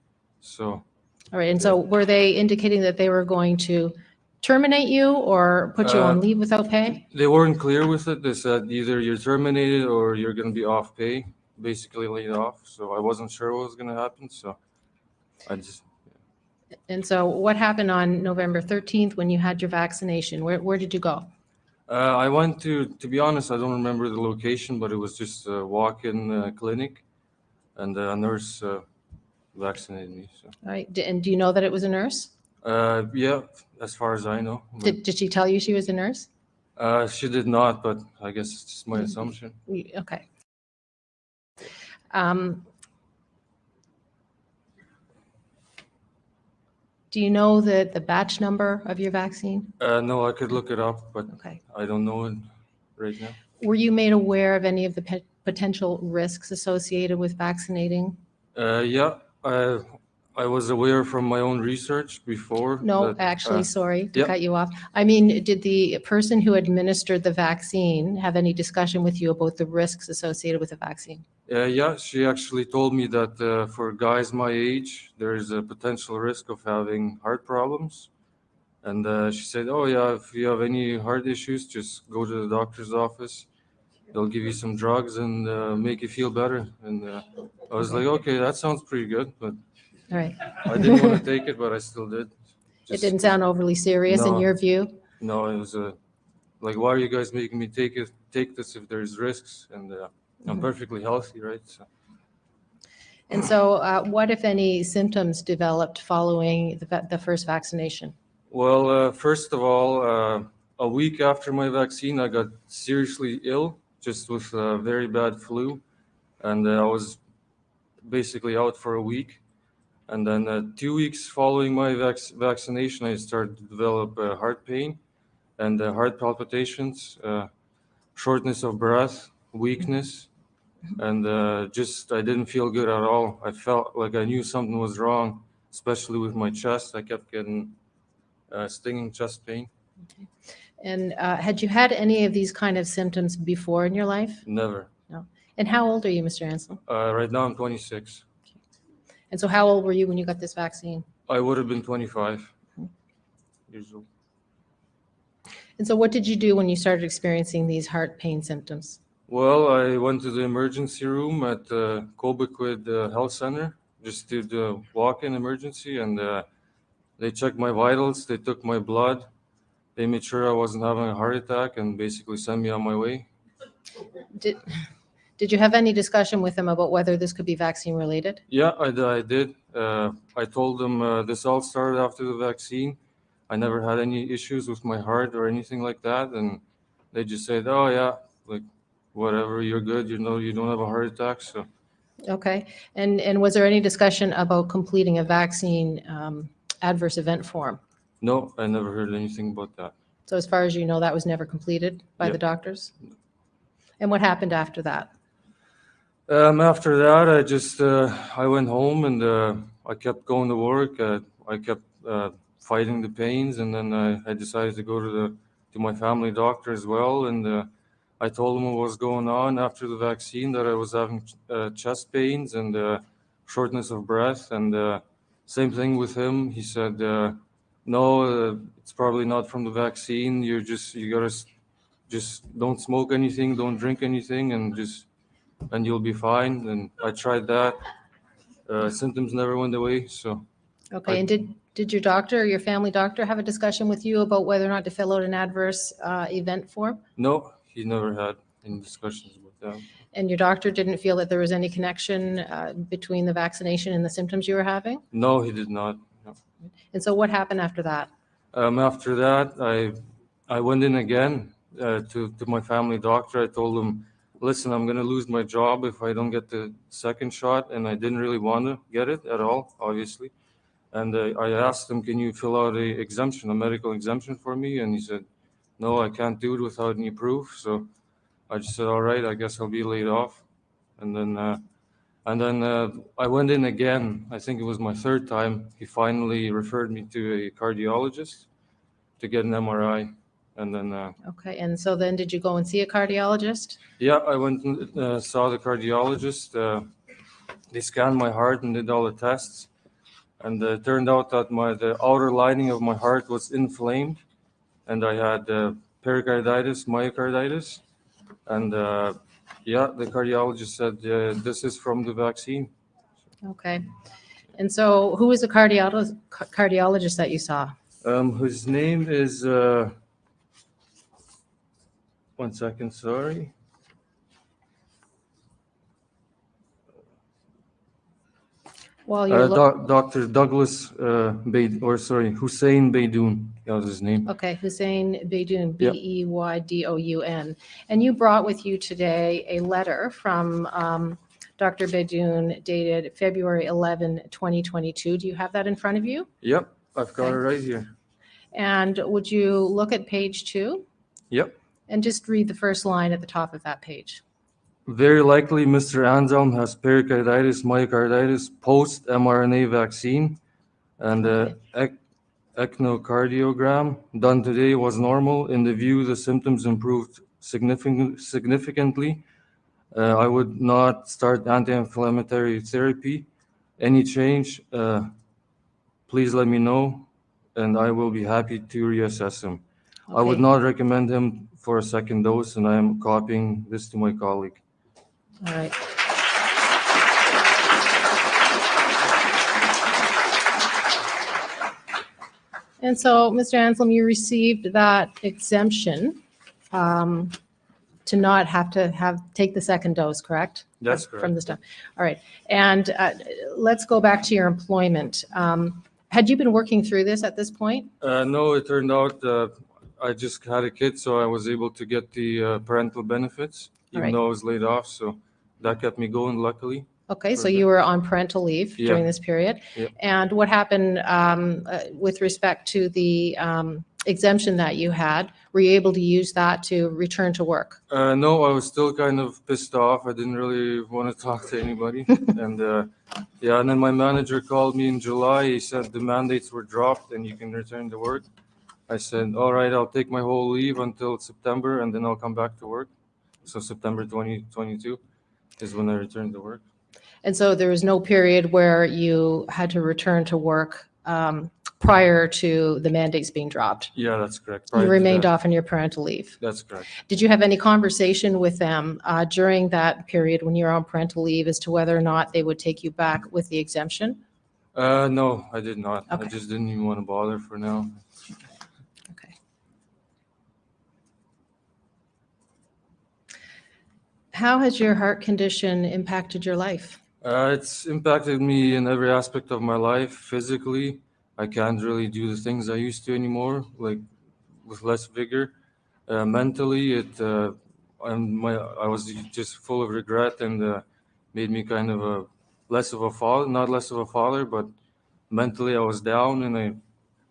So. All right. And so were they indicating that they were going to terminate you or put you on leave without pay? They weren't clear with it. They said either you're terminated or you're going to be off pay, basically laid off. So I wasn't sure what was going to happen. So I just. And so what happened on November 13th when you had your vaccination? Where did you go? I went to be honest, I don't remember the location, but it was just a walk-in clinic, and a nurse vaccinated me. So. All right. And do you know that it was a nurse? Yeah, as far as I know. Did she tell you she was a nurse? She did not, but I guess it's just my assumption. Okay. Do you know the batch number of your vaccine? No, I could look it up, but okay. I don't know it right now. Were you made aware of any of the potential risks associated with vaccinating? Yeah, I was aware from my own research before. No, that, actually, sorry to yeah. cut you off. I mean, did the person who administered the vaccine have any discussion with you about the risks associated with the vaccine? Yeah, she actually told me that for guys my age, there is a potential risk of having heart problems. And she said, oh yeah, if you have any heart issues, just go to the doctor's office. They'll give you some drugs and make you feel better. And I was like, okay, that sounds pretty good. But All right. I didn't want to take it, but I still did. It didn't sound overly serious in No. your view? No, it was like, why are you guys making me take this if there's risks? And I'm perfectly healthy, right? So. And so what, if any, symptoms developed following the first vaccination? Well, first of all, a week after my vaccine, I got seriously ill, just with a very bad flu. And I was basically out for a week. And then 2 weeks following my vaccination, I started to develop heart pain and heart palpitations, shortness of breath, weakness, and I didn't feel good at all. I felt like I knew something was wrong, especially with my chest. I kept getting stinging chest pain. Okay. And had you had any of these kind of symptoms before in your life? Never. No. And how old are you, Mr. Ansel? Right now I'm 26. And so how old were you when you got this vaccine? I would have been 25 years old. And so what did you do when you started experiencing these heart pain symptoms? Well, I went to the emergency room at Cobequid Health Center, just did a walk-in emergency, and they checked my vitals, they took my blood, they made sure I wasn't having a heart attack, and basically sent me on my way. Did you have any discussion with them about whether this could be vaccine related? Yeah, I did. I told them this all started after the vaccine. I never had any issues with my heart or anything like that, and they just said, "Oh yeah, like whatever, you're good. You know, you don't have a heart attack." So. Okay. And was there any discussion about completing a vaccine adverse event form? No, I never heard anything about that. So as far as you know, that was never completed by the doctors? And what happened after that? After that, I just I went home and I kept going to work. I kept fighting the pains, and then I decided to go to my family doctor as well. And I told him what was going on after the vaccine, that I was having chest pains and shortness of breath. And same thing with him. He said, no, it's probably not from the vaccine. You gotta just don't smoke anything, don't drink anything, and you'll be fine. And I tried that. Symptoms never went away. So. Okay. And did your doctor or your family doctor have a discussion with you about whether or not to fill out an adverse event form? No, he never had any discussions about that. And your doctor didn't feel that there was any connection between the vaccination and the symptoms you were having? No, he did not. No. And so what happened after that? After that, I went in again to my family doctor. I told him, listen, I'm going to lose my job if I don't get the second shot. And I didn't really want to get it at all, obviously. And I asked him, can you fill out a medical exemption for me? And he said, no, I can't do it without any proof. So I just said, all right, I guess I'll be laid off. And then I went in again. I think it was my third time. He finally referred me to a cardiologist to get an MRI. And then. Okay. And so then did you go and see a cardiologist? Yeah, I went and saw the cardiologist. They scanned my heart and did all the tests. And it turned out that the outer lining of my heart was inflamed, and I had pericarditis, myocarditis. And the cardiologist said, this is from the vaccine. Okay. And so who was the cardiologist that you saw? His name is, 1 second, sorry. Well, you're Dr. Douglas Hussein Beydoun, that was his name. Okay, Hussein Beydoun, Beydoun. And you brought with you today a letter from Dr. Beydoun dated February 11, 2022. Do you have that in front of you? Yep, I've got it right here. And would you look at page 2? Yep. And just read the first line at the top of that page. very likely Mr. Anselm has pericarditis, myocarditis, post-mRNA vaccine, and the echocardiogram done today was normal. In the view, the symptoms improved significantly. I would not start anti-inflammatory therapy. Any change, please let me know, and I will be happy to reassess him. I would Okay. not recommend him for a second dose, and I am copying this to my colleague. All right. And so, Mr. Anselm, you received that exemption to not have to take the second dose, correct? That's From correct. the stuff. All right. And let's go back to your employment. Had you been working through this at this point? No, it turned out I just had a kid, so I was able to get the parental benefits, All even right. though I was laid off. So that kept me going, luckily. Okay, for so a you bit. were on parental leave Yeah. during this period. Yeah. And what happened with respect to the exemption that you had? Were you able to use that to return to work? No, I was still kind of pissed off. I didn't really want to talk to anybody. And yeah, and then my manager called me in July. He said the mandates were dropped and you can return to work. I said, all right, I'll take my whole leave until September and then I'll come back to work. So September 2022 is when I returned to work. And so there was no period where you had to return to work prior to the mandates being dropped? Yeah, that's correct. You Prior to remained that. off on your parental leave? That's correct. Did you have any conversation with them during that period when you were on parental leave as to whether or not they would take you back with the exemption? No, I did not. Okay. I just didn't even want to bother for now. Okay. How has your heart condition impacted your life? It's impacted me in every aspect of my life. Physically, I can't really do the things I used to anymore, like with less vigor. Mentally, I was just full of regret and made me kind of a less of a father, not less of a father, but mentally I was down and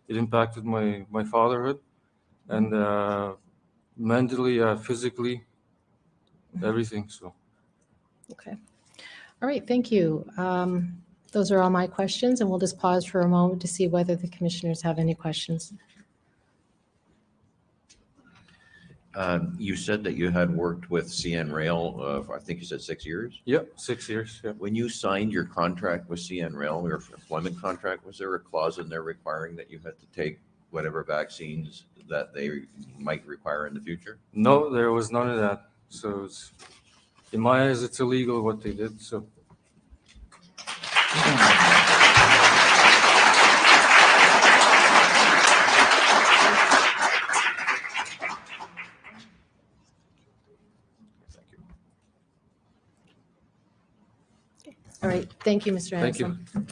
it impacted my fatherhood. And mentally, physically, everything. So. Okay. All right, thank you. Those are all my questions, and we'll just pause for a moment to see whether the commissioners have any questions. You said that you had worked with CN Rail, I think you said 6 years? Yep, 6 years. Yeah. When you signed your contract with CN Rail, your employment contract, was there a clause in there requiring that you had to take whatever vaccines that they might require in the future? No, there was none of that. So in my eyes, it's illegal what they did. So. All right, thank you, Mr. Thank you. Anselm.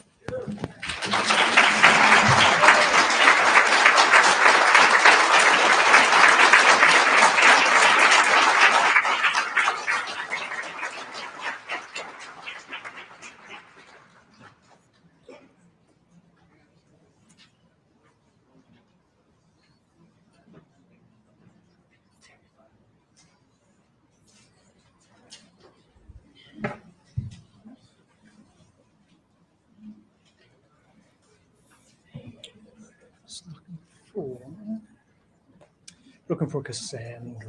Looking for Cassandra.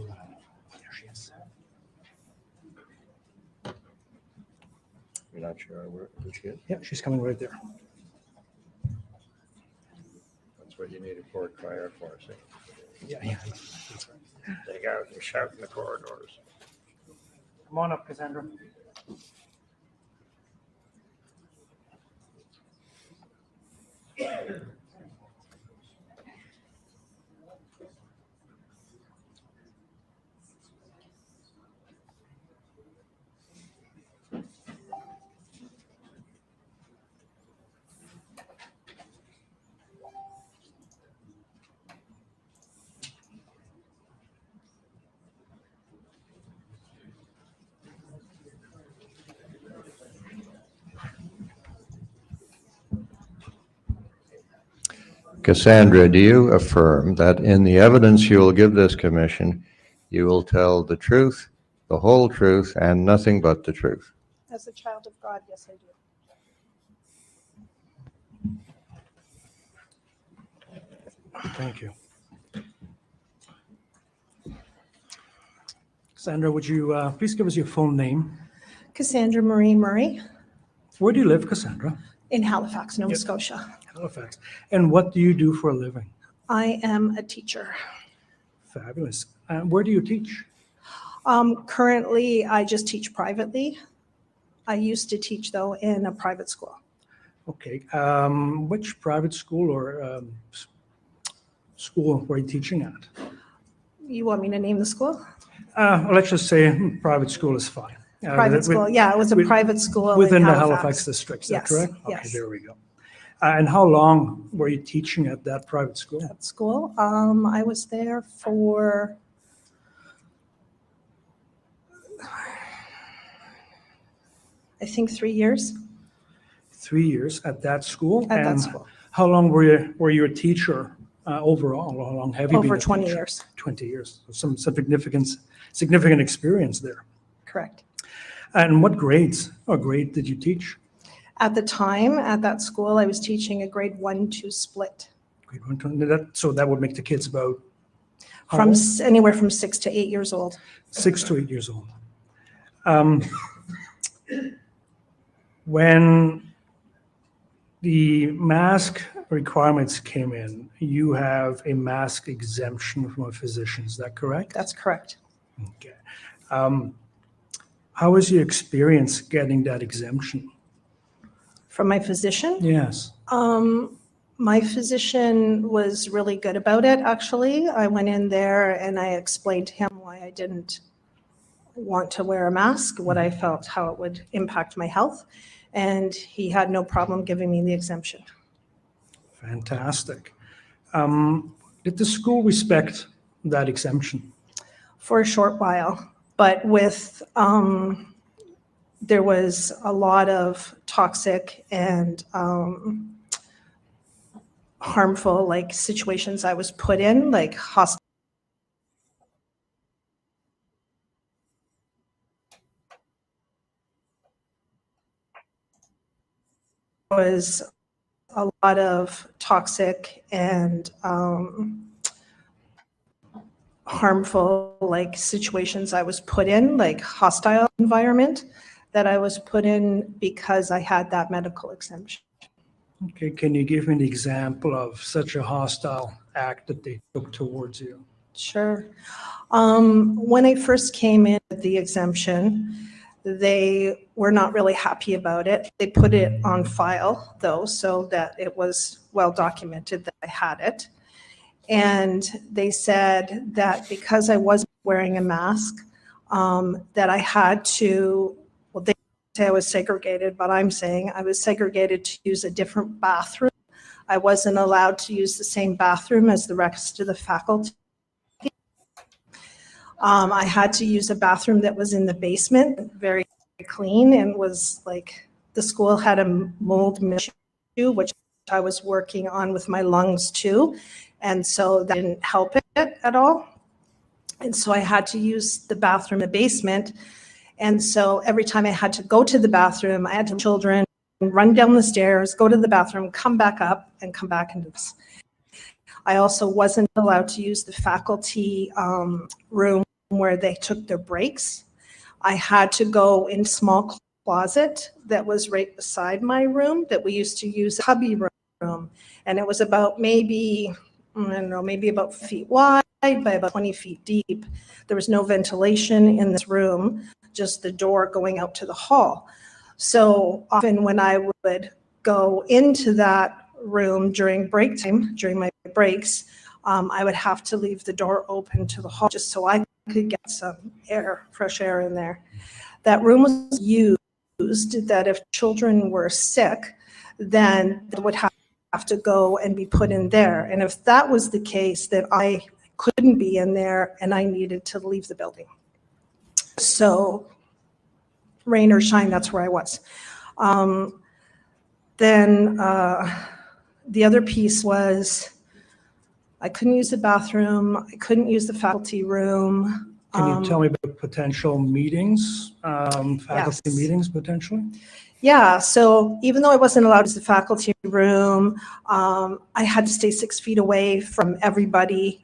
There she is. You're not sure who she is? Yep, she's coming right there. That's what you need a court crier for, see? Yeah. That's right. They go out and shout in the corridors. Come on up, Cassandra. Cassandra, do you affirm that in the evidence you will give this commission, you will tell the truth the whole truth, and nothing but the truth? As a child of God, yes, I do. Thank you. Cassandra, would you please give us your full name? Cassandra Marie Murray Where do you live, Cassandra? in Halifax, Nova Yep. Scotia. Halifax. And what do you do for a living? I am a teacher. Fabulous. Where do you teach? Currently, I just teach privately. I used to teach, though, in a private school. Okay. Which private school or school were you teaching at? You want me to name the school? Well, let's just say private school is fine. Private school, yeah, it was a private school Within in the Halifax. Halifax district, is that Yes, correct? Okay, yes. there we go. And how long were you teaching at that private school? That school, I was there for I think 3 years 3 years at that school? at that And school. how long were you a teacher overall? How long have you been Over a 20 teacher? years. 20 years. So some significant experience there. Correct. And what grades or grade did you teach? At the time, at that school, I was teaching a grade 1-2 split Grade 1 to so that would make the kids about how from old? anywhere from 6 to 8 years old. 6 to 8 years old. When the mask requirements came in, you have a mask exemption from a physician, is that correct? That's correct. Okay. How was your experience getting that exemption? From my physician? Yes. My physician was really good about it, actually. I went in there and I explained to him why I didn't want to wear a mask, what I felt, how it would impact my health, and he had no problem giving me the exemption. Fantastic. Did the school respect that exemption? For a short while, but with there was a lot of toxic and harmful like situations I was put in, like hostile. Was a lot of toxic and harmful like situations I was put in, like hostile environment that I was put in because I had that medical exemption. Okay, can you give me an example of such a hostile act that they took towards you? Sure. When I first came in with the exemption, they were not really happy about it. They put it on file, though, so that it was well documented that I had it. And they said that because I wasn't wearing a mask, that I had to, well, they say I was segregated, but I'm saying I was segregated to use a different bathroom. I wasn't allowed to use the same bathroom as the rest of the faculty. I had to use a bathroom that was in the basement, very clean, and was like, the school had a mold issue, which I was working on with my lungs too. And so that didn't help it at all. And so I had to use the bathroom in the basement. And so every time I had to go to the bathroom, I had to children run down the stairs, go to the bathroom, come back up, and come back into this. I also wasn't allowed to use the faculty room where they took their breaks. I had to go in a small closet that was right beside my room that we used to use, a hubby room. And it was about maybe, I don't know, maybe about feet wide by about 20 feet deep. There was no ventilation in this room, just the door going out to the hall. So often when I would go into that room during break time, during my breaks, I would have to leave the door open to the hall just so I could get some air, fresh air in there. That room was used that if children were sick, then they would have to go and be put in there. And if that was the case, then I couldn't be in there and I needed to leave the building. So rain or shine, that's where I was. Then the other piece was I couldn't use the bathroom. I couldn't use the faculty room. Can you tell me about potential meetings, faculty Yes. meetings potentially? Yeah, so even though I wasn't allowed to use the faculty room, I had to stay 6 feet away from everybody.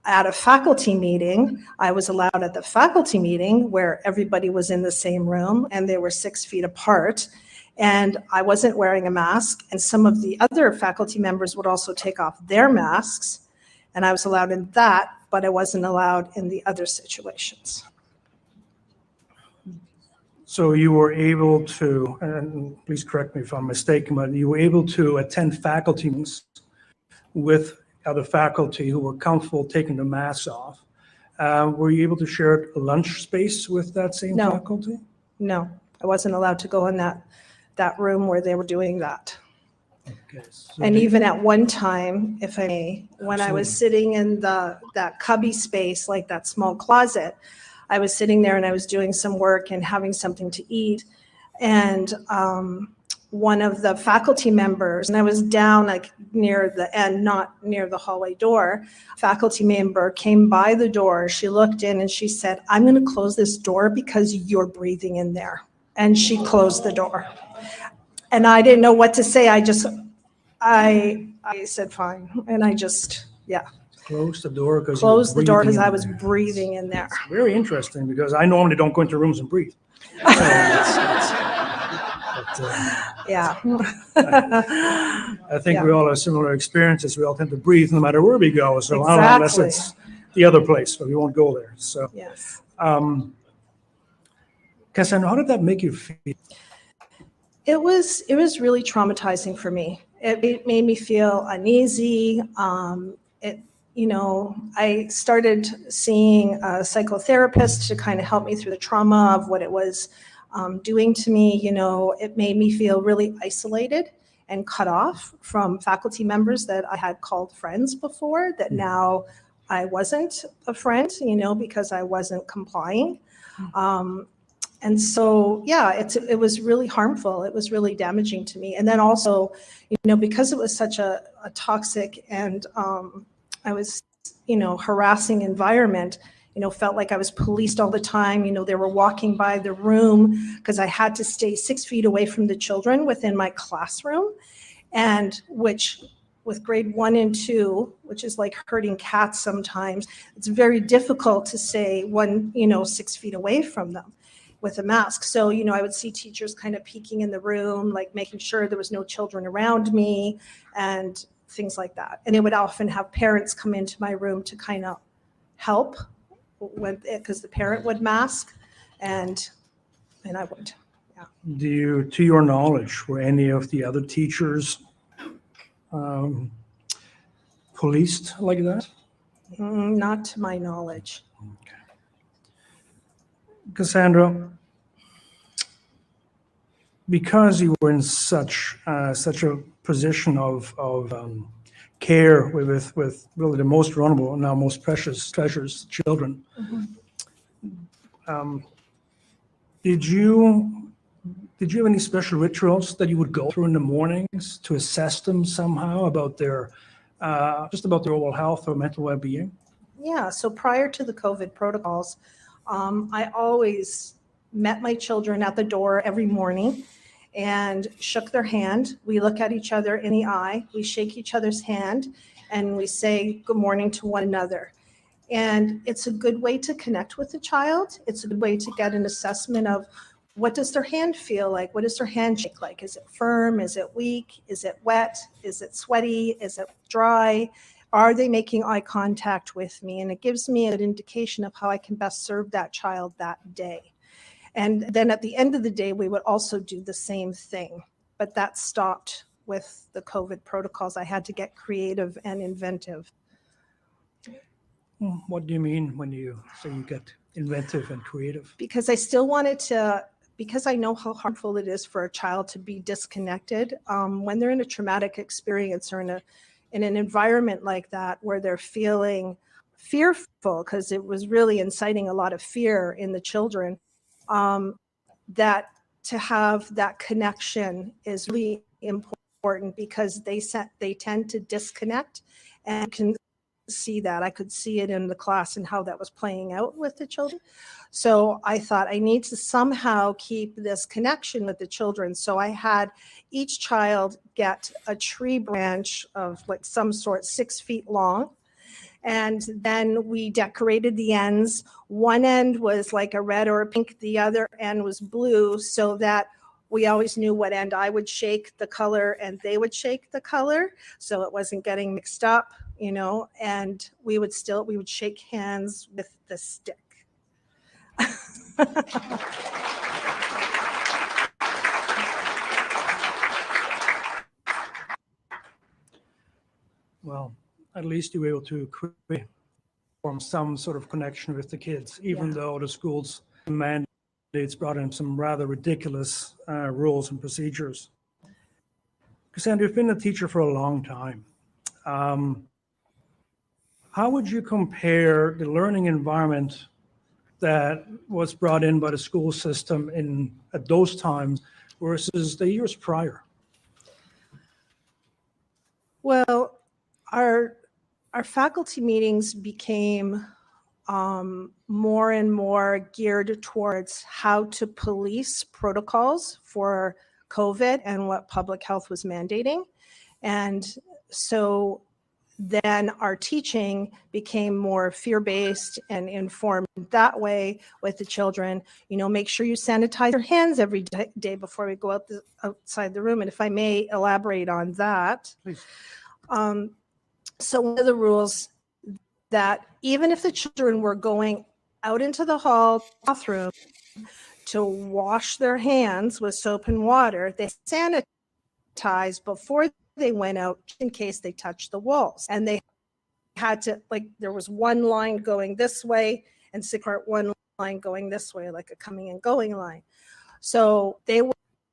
At a faculty meeting, I was allowed at the faculty meeting where everybody was in the same room and they were 6 feet apart. And I wasn't wearing a mask, and some of the other faculty members would also take off their masks. And I was allowed in that, but I wasn't allowed in the other situations. So you were able to, and please correct me if I'm mistaken, but you were able to attend faculty meetings with other faculty who were comfortable taking the masks off. Were you able to share a lunch space with that same No. faculty? No, I wasn't allowed to go in that room where they were doing that. Okay. So And even at one time, if I may, when I was sitting in that cubby space, like that small closet, I was sitting there and I was doing some work and having something to eat. And one of the faculty members, and I was down like near the end, not near the hallway door, faculty member came by the door. She looked in and she said, "I'm going to close this door because you're breathing in there." And she closed the door. And I didn't know what to say. I said, fine. And I just, close the door because closed the door because I was breathing in there. It's very interesting because I normally don't go into rooms and breathe. Yeah. I think we all have similar experiences. We all tend to breathe no matter where we go. So I don't know, unless Exactly. it's the other place, but we won't go there. So, Yes. Cassandra, how did that make you feel? It was really traumatizing for me. It made me feel uneasy. I started seeing a psychotherapist to kind of help me through the trauma of what it was doing to me. It made me feel really isolated and cut off from faculty members that I had called friends before, that now I wasn't a friend, because I wasn't complying. And so, it was really harmful. It was really damaging to me. And then also, because it was such a toxic and I was, harassing environment, felt like I was policed all the time. They were walking by the room because I had to stay 6 feet away from the children within my classroom. And which with grade 1 and 2, which is like herding cats sometimes, it's very difficult to stay 6 feet away from them with a mask. So, I would see teachers kind of peeking in the room, like making sure there was no children around me and things like that. And it would often have parents come into my room to kind of help because the parent would mask and I would. Yeah. To your knowledge, were any of the other teachers policed like that? Not to my knowledge. Cassandra, because you were in such a position of care with really the most vulnerable and now most precious treasures, children, did you have any special rituals that you would go through in the mornings to assess them somehow about their just about their overall health or mental well-being? Yeah, so prior to the COVID protocols, I always met my children at the door every morning and shook their hand. We look at each other in the eye, we shake each other's hand, and we say good morning to one another. And it's a good way to connect with the child. It's a good way to get an assessment of what does their hand feel like? What does their handshake like? Is it firm? Is it weak? Is it wet? Is it sweaty? Is it dry? Are they making eye contact with me? And it gives me an indication of how I can best serve that child that day. And then at the end of the day, we would also do the same thing. But that stopped with the COVID protocols. I had to get creative and inventive. What do you mean when you say you get inventive and creative? Because I still wanted to, because I know how harmful it is for a child to be disconnected when they're in a traumatic experience or in an environment like that where they're feeling fearful, because it was really inciting a lot of fear in the children, that to have that connection is really important because they tend to disconnect and can see that. I could see it in the class and how that was playing out with the children. So I thought I need to somehow keep this connection with the children. So I had each child get a tree branch of like some sort 6 feet long. And then we decorated the ends. One end was like a red or a pink, the other end was blue, so that we always knew what end I would shake the color and they would shake the color, so it wasn't getting mixed up, you know, and we would shake hands with the stick. Well, at least you were able to form some sort of connection with the kids, even though the school's mandates brought in some rather ridiculous rules and procedures. Cassandra, you've been a teacher for a long time. How would you compare the learning environment that was brought in by the school system at those times versus the years prior? Well, our faculty meetings became more and more geared towards how to police protocols for COVID and what public health was mandating. And so then our teaching became more fear-based and informed that way with the children. You know, make sure you sanitize your hands every day before we go outside the room. And if I may elaborate on that. Please. So one of the rules that even if the children were going out into the hall bathroom to wash their hands with soap and water, they sanitized before they went out in case they touched the walls. And they had to, like, there was one line going this way and one line going this way, like a coming and going line. So they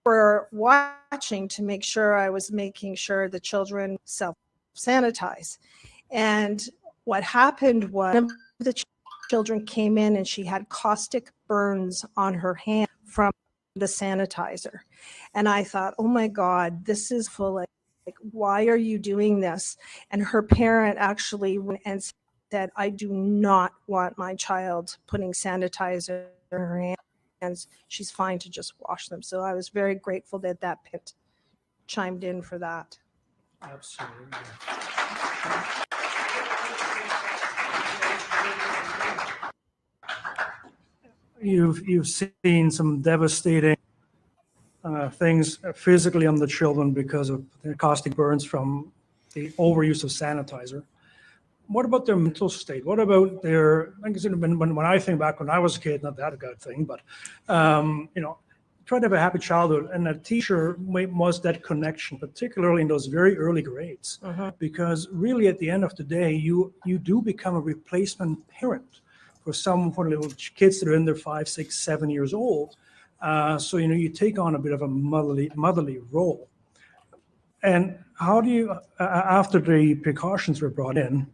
were watching to make sure I was making sure the children self-sanitize. And what happened was one of the children came in and she had caustic burns on her hand from the sanitizer. And I thought, oh my God, this is full. Like, why are you doing this? And her parent actually went and said, I do not want my child putting sanitizer in her hands. She's fine to just wash them. So I was very grateful that that parent chimed in for that. Absolutely. You've seen some devastating things physically on the children because of the caustic burns from the overuse of sanitizer. What about their mental state? What about their, I guess when I think back when I was a kid, not that a good thing, but you know, try to have a happy childhood, and a teacher was that connection, particularly in those very early grades, because really at the end of the day, you do become a replacement parent for little kids that are in their 5, 6, 7 years old. So, you know, you take on a bit of a motherly role. And how do you, after the precautions were brought in,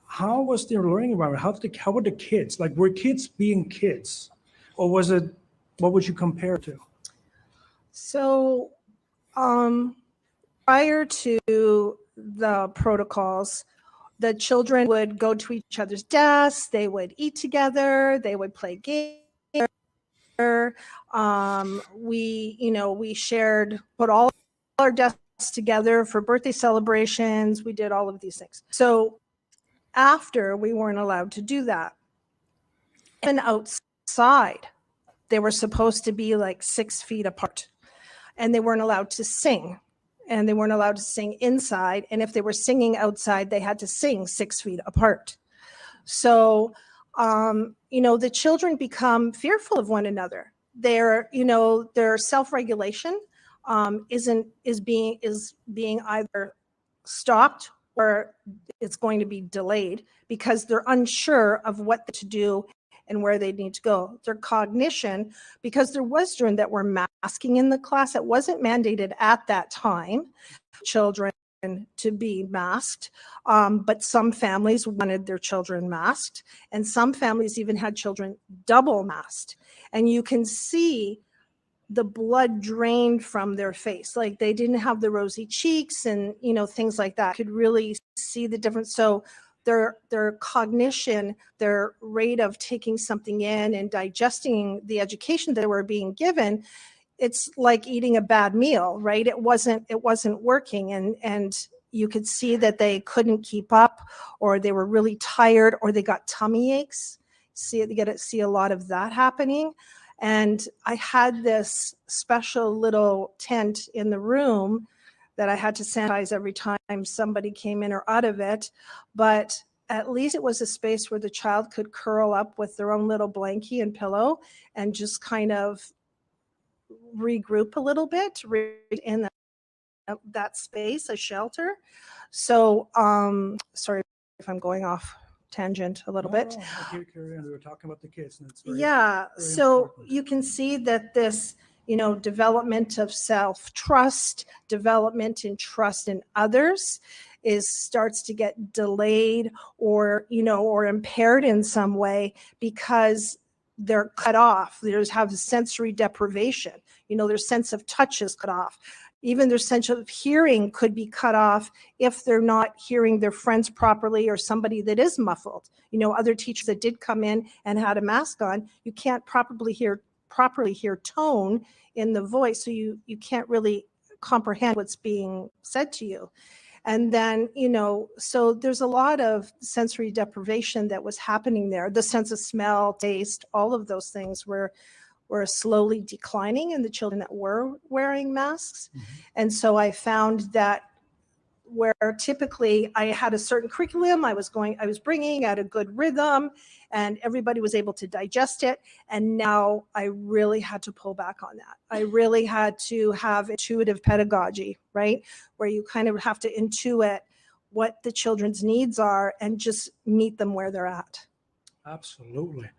how was their learning environment? How were the kids? Like, were kids being kids? Or was it, what would you compare it to? So, prior to the protocols, the children would go to each other's desks, they would eat together, they would play games. We shared, put all our desks together for birthday celebrations. We did all of these things. So after, we weren't allowed to do that. And outside, they were supposed to be like 6 feet apart, and they weren't allowed to sing. And they weren't allowed to sing inside. And if they were singing outside, they had to sing 6 feet apart. So, the children become fearful of one another. Their self-regulation is being either stopped or it's going to be delayed because they're unsure of what to do and where they need to go. Their cognition, because there was children that were masking in the class, it wasn't mandated at that time, children to be masked, but some families wanted their children masked, and some families even had children double masked. And you can see the blood drained from their face. Like they didn't have the rosy cheeks and, you know, things like that. Could really see the difference. So their cognition, their rate of taking something in and digesting the education that they were being given, it's like eating a bad meal, right? It wasn't working. And you could see that they couldn't keep up, or they were really tired, or they got tummy aches. See a lot of that happening. And I had this special little tent in the room that I had to sanitize every time somebody came in or out of it. But at least it was a space where the child could curl up with their own little blankie and pillow and just kind of regroup a little bit in that space, a shelter. So, sorry if I'm going off tangent a little bit. We were talking about the kids. And it's very, Yeah, very so important. you can see that this, you know, development of self-trust, development in trust in others starts to get delayed or, you know, or impaired in some way because they're cut off. There's have sensory deprivation. You know, their sense of touch is cut off. Even their sense of hearing could be cut off if they're not hearing their friends properly or somebody that is muffled. You know, other teachers that did come in and had a mask on, you can't properly hear tone in the voice, so you can't really comprehend what's being said to you. And then, you know, so there's a lot of sensory deprivation that was happening there. The sense of smell, taste, all of those things were slowly declining in the children that were wearing masks. And so I found that where typically I had a certain curriculum I was bringing at a good rhythm and everybody was able to digest it. And now I really had to pull back on that. I really had to have intuitive pedagogy, right? Where you kind of have to intuit what the children's needs are and just meet them where they're at. Absolutely.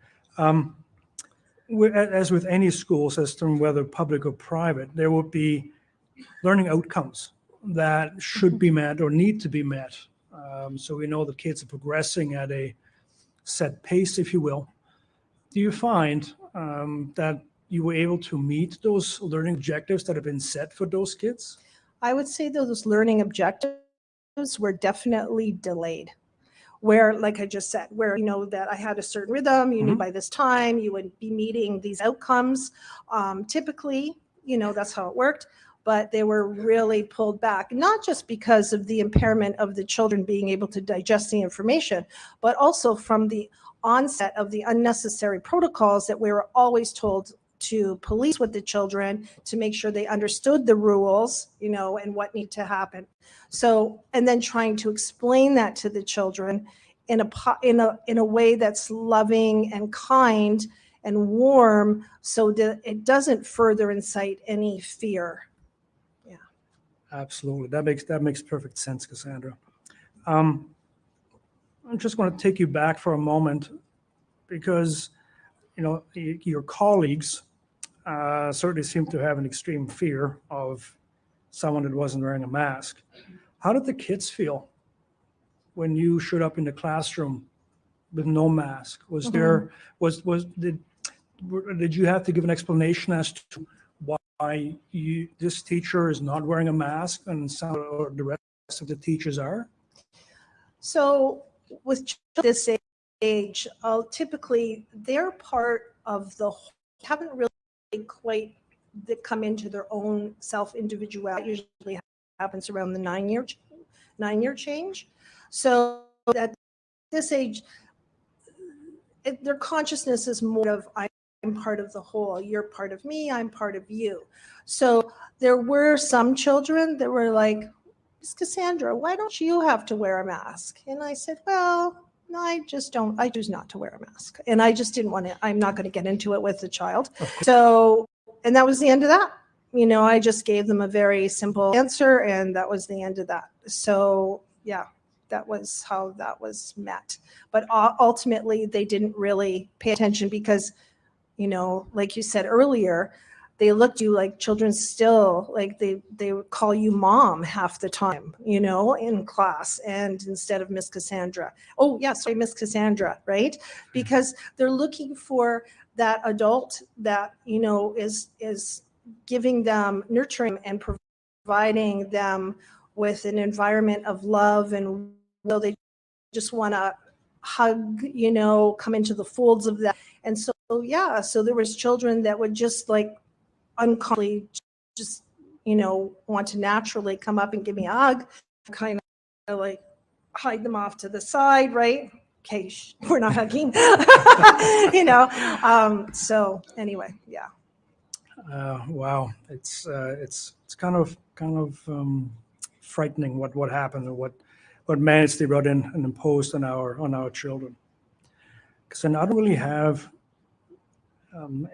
As with any school system, whether public or private, there will be learning outcomes that should be met or need to be met. So we know the kids are progressing at a set pace, if you will. Do you find that you were able to meet those learning objectives that have been set for those kids? I would say those learning objectives were definitely delayed. Where, like I just said, where you know that I had a certain rhythm, you knew by this time you would be meeting these outcomes. Typically, you know, that's how it worked, but they were really pulled back, not just because of the impairment of the children being able to digest the information, but also from the onset of the unnecessary protocols that we were always told to police with the children to make sure they understood the rules, you know, and what needed to happen. So, and then trying to explain that to the children in a way that's loving and kind and warm, so that it doesn't further incite any fear. Yeah. Absolutely. That makes perfect sense, Cassandra. I'm just going to take you back for a moment because, you know, your colleagues certainly seem to have an extreme fear of someone that wasn't wearing a mask. How did the kids feel when you showed up in the classroom with no mask? Was there did you have to give an explanation as to why this teacher is not wearing a mask and some or the rest of the teachers are? So with this age, typically they're part of the whole, haven't really quite come into their own self-individuality. Usually happens around the 9-year change. So at this age, their consciousness is more of I'm part of the whole. You're part of me. I'm part of you. So there were some children that were like, Miss Cassandra, why don't you have to wear a mask? And I said, well, no, I just don't. I choose not to wear a mask. And I just didn't want to. I'm not going to get into it with the child. So, and that was the end of that. You know, I just gave them a very simple answer, and that was the end of that. So, yeah, that was how that was met. But ultimately, they didn't really pay attention because, you know, like you said earlier, they looked at you like children still, like they would call you mom half the time, you know, in class, and instead of Miss Cassandra. Oh, yeah, sorry, Miss Cassandra, right? Because they're looking for that adult that, you know, is giving them, nurturing and providing them with an environment of love, and they just want to hug, come into the folds of that. And so, yeah, so there was children that would just like unconsciously just, want to naturally come up and give me a hug, kind of like hide them off to the side, right? Okay, we're not hugging, so anyway, yeah. Wow, it's kind of frightening what happened and what mandates they brought in and imposed on our children. Because I don't really have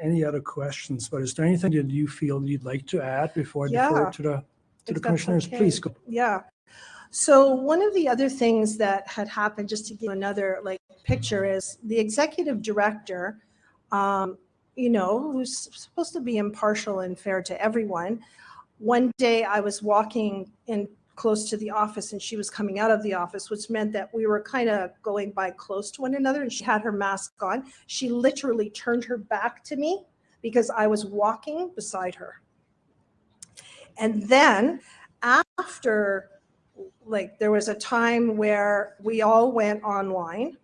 any other questions, but is there anything that you feel you'd like to add before I defer to the commissioners? Okay. Please go. Yeah. So one of the other things that had happened, just to give another picture, is the executive director, who's supposed to be impartial and fair to everyone. One day I was walking in close to the office and she was coming out of the office, which meant that we were kind of going by close to one another, and she had her mask on. She literally turned her back to me because I was walking beside her. And then after, there was a time where we all went online,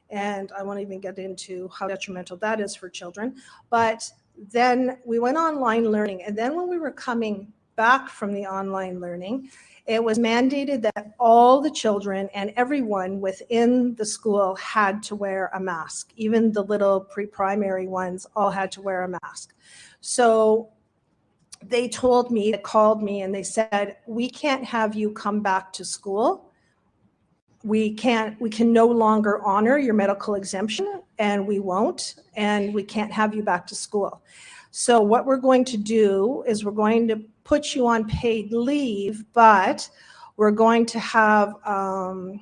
and I won't even get into how detrimental that is for children, but then we went online learning. And then when we were coming back from the online learning, it was mandated that all the children and everyone within the school had to wear a mask. Even the little pre-primary ones all had to wear a mask. So they called me and they said, we can't have you come back to school. We can no longer honor your medical exemption, and we won't, and we can't have you back to school. So what we're going to do is we're going to put you on paid leave, but we're going to have a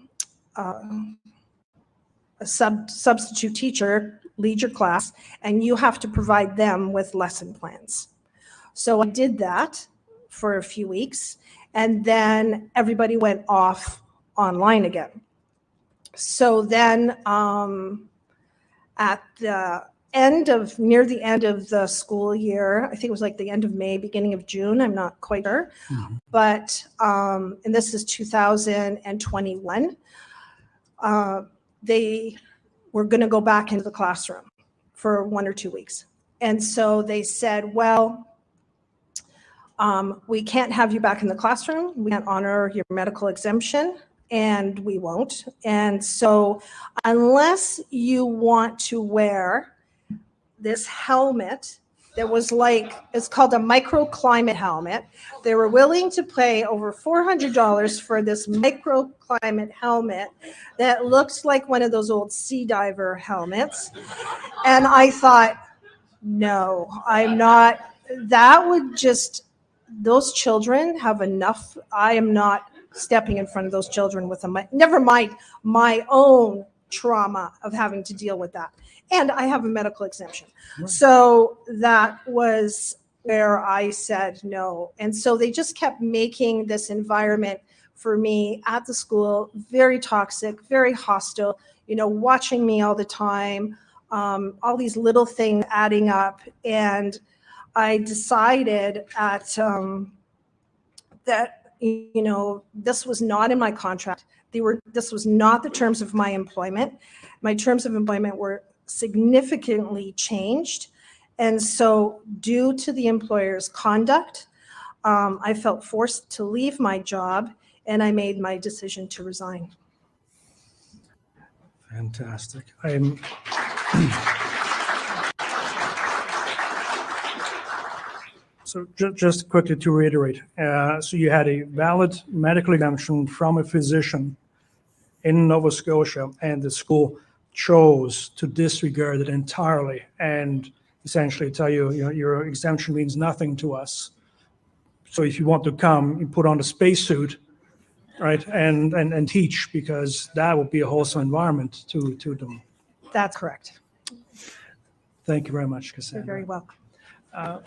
substitute teacher lead your class, and you have to provide them with lesson plans. So I did that for a few weeks, and then everybody went off online again. So then at the near the end of the school year, I think it was the end of May, beginning of June, I'm not quite sure, but, and this is 2021, they were going to go back into the classroom for 1 or 2 weeks. And so they said, well, we can't have you back in the classroom. We can't honor your medical exemption, and we won't. And so unless you want to wear this helmet that was it's called a microclimate helmet. They were willing to pay over $400 for this microclimate helmet that looks like one of those old sea diver helmets. And I thought, no, I'm not. That would just, those children have enough. I am not stepping in front of those children with never mind my own trauma of having to deal with that. And I have a medical exemption. Right. So that was where I said no. And so they just kept making this environment for me at the school very toxic, very hostile, watching me all the time, all these little things adding up. And I decided that this was not in my contract. This was not the terms of my employment. My terms of employment were significantly changed. And so due to the employer's conduct, I felt forced to leave my job, and I made my decision to resign. Fantastic. So just quickly to reiterate, so you had a valid medical exemption from a physician in Nova Scotia, and the school chose to disregard it entirely and essentially tell you, your exemption means nothing to us. So if you want to come, you put on a spacesuit, right, and teach, because that would be a wholesome environment to them. That's correct. Thank you very much, Cassandra. You're very welcome. I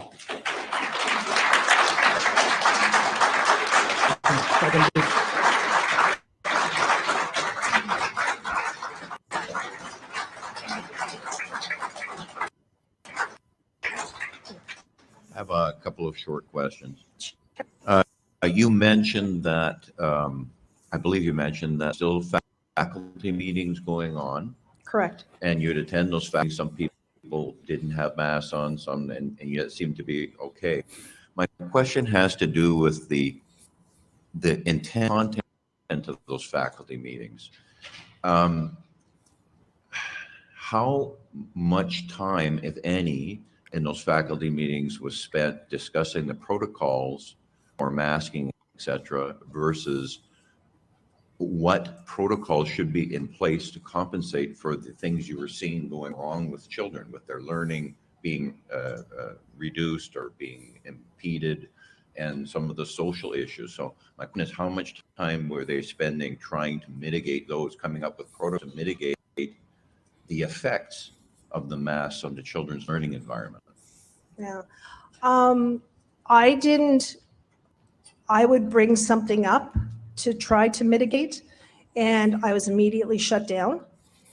have a couple of short questions. You mentioned that, I believe you mentioned that still faculty meetings going on, Correct. and you'd attend those faculty. Some people didn't have masks on, some, and yet seemed to be okay. My question has to do with the intent content of those faculty meetings. How much time, if any, in those faculty meetings was spent discussing the protocols or masking, etc., versus what protocols should be in place to compensate for the things you were seeing going wrong with children, with their learning being reduced or being impeded, and some of the social issues. So my question is, how much time were they spending trying to mitigate those, coming up with protocols to mitigate the effects of the masks on the children's learning environment? Yeah. I would bring something up to try to mitigate, and I was immediately shut down.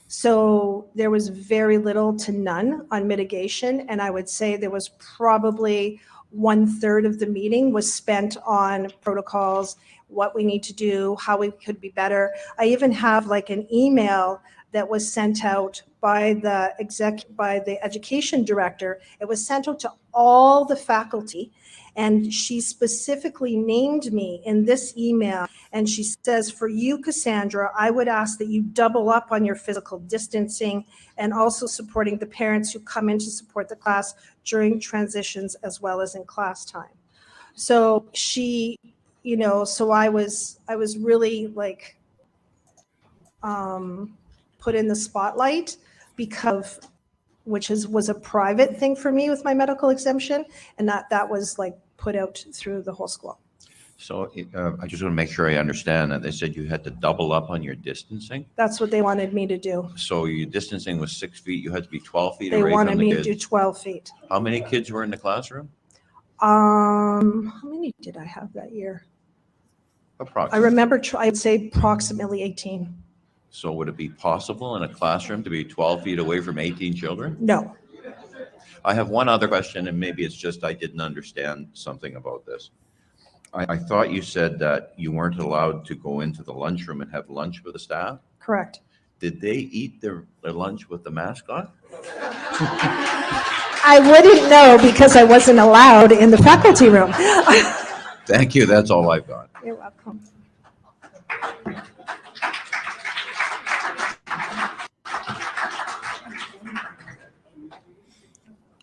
So there was very little to none on mitigation, and I would say there was probably 1/3 of the meeting was spent on protocols, what we need to do, how we could be better. I even have like an email that was sent out by the education director. It was sent out to all the faculty, and she specifically named me in this email. And she says, for you, Cassandra, I would ask that you double up on your physical distancing and also supporting the parents who come in to support the class during transitions as well as in class time. So she, so I was really like, put in the spotlight because was a private thing for me with my medical exemption, and that was like put out through the whole school. So I just want to make sure I understand that. They said you had to double up on your distancing. That's what they wanted me to do. So your distancing was 6 feet. You had to be 12 feet They away wanted from the me kids. to do 12 feet. How many kids were in the classroom? How many did I have that year? Approximately. I remember, I'd say approximately 18. So would it be possible in a classroom to be 12 feet away from 18 children? No. I have one other question, and maybe it's just I didn't understand something about this. I thought you said that you weren't allowed to go into the lunchroom and have lunch with the staff. Correct. Did they eat their lunch with the mask on? I wouldn't know because I wasn't allowed in the faculty room. Thank you. That's all I've got. You're welcome.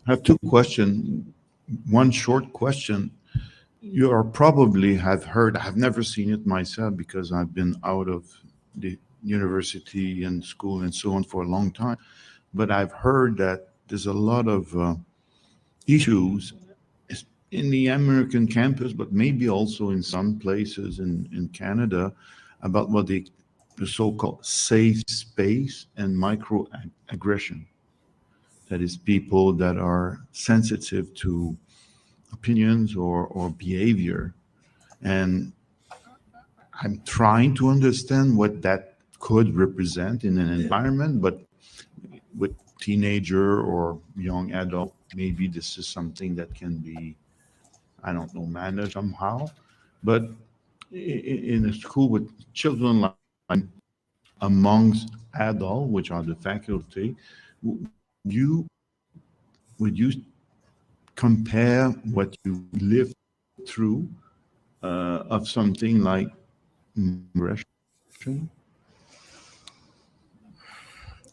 I have two questions. One short question. You are probably have heard, I've never seen it myself because I've been out of the university and school and so on for a long time, but I've heard that there's a lot of issues in the American campus, but maybe also in some places in Canada about what the so-called safe space and microaggression. That is, people that are sensitive to opinions or behavior. And I'm trying to understand what that could represent in an environment, but with teenager or young adult, maybe this is something that can be, I don't know, managed somehow. But in a school with children like amongst adults, which are the faculty, would you compare what you lived through of something like aggression?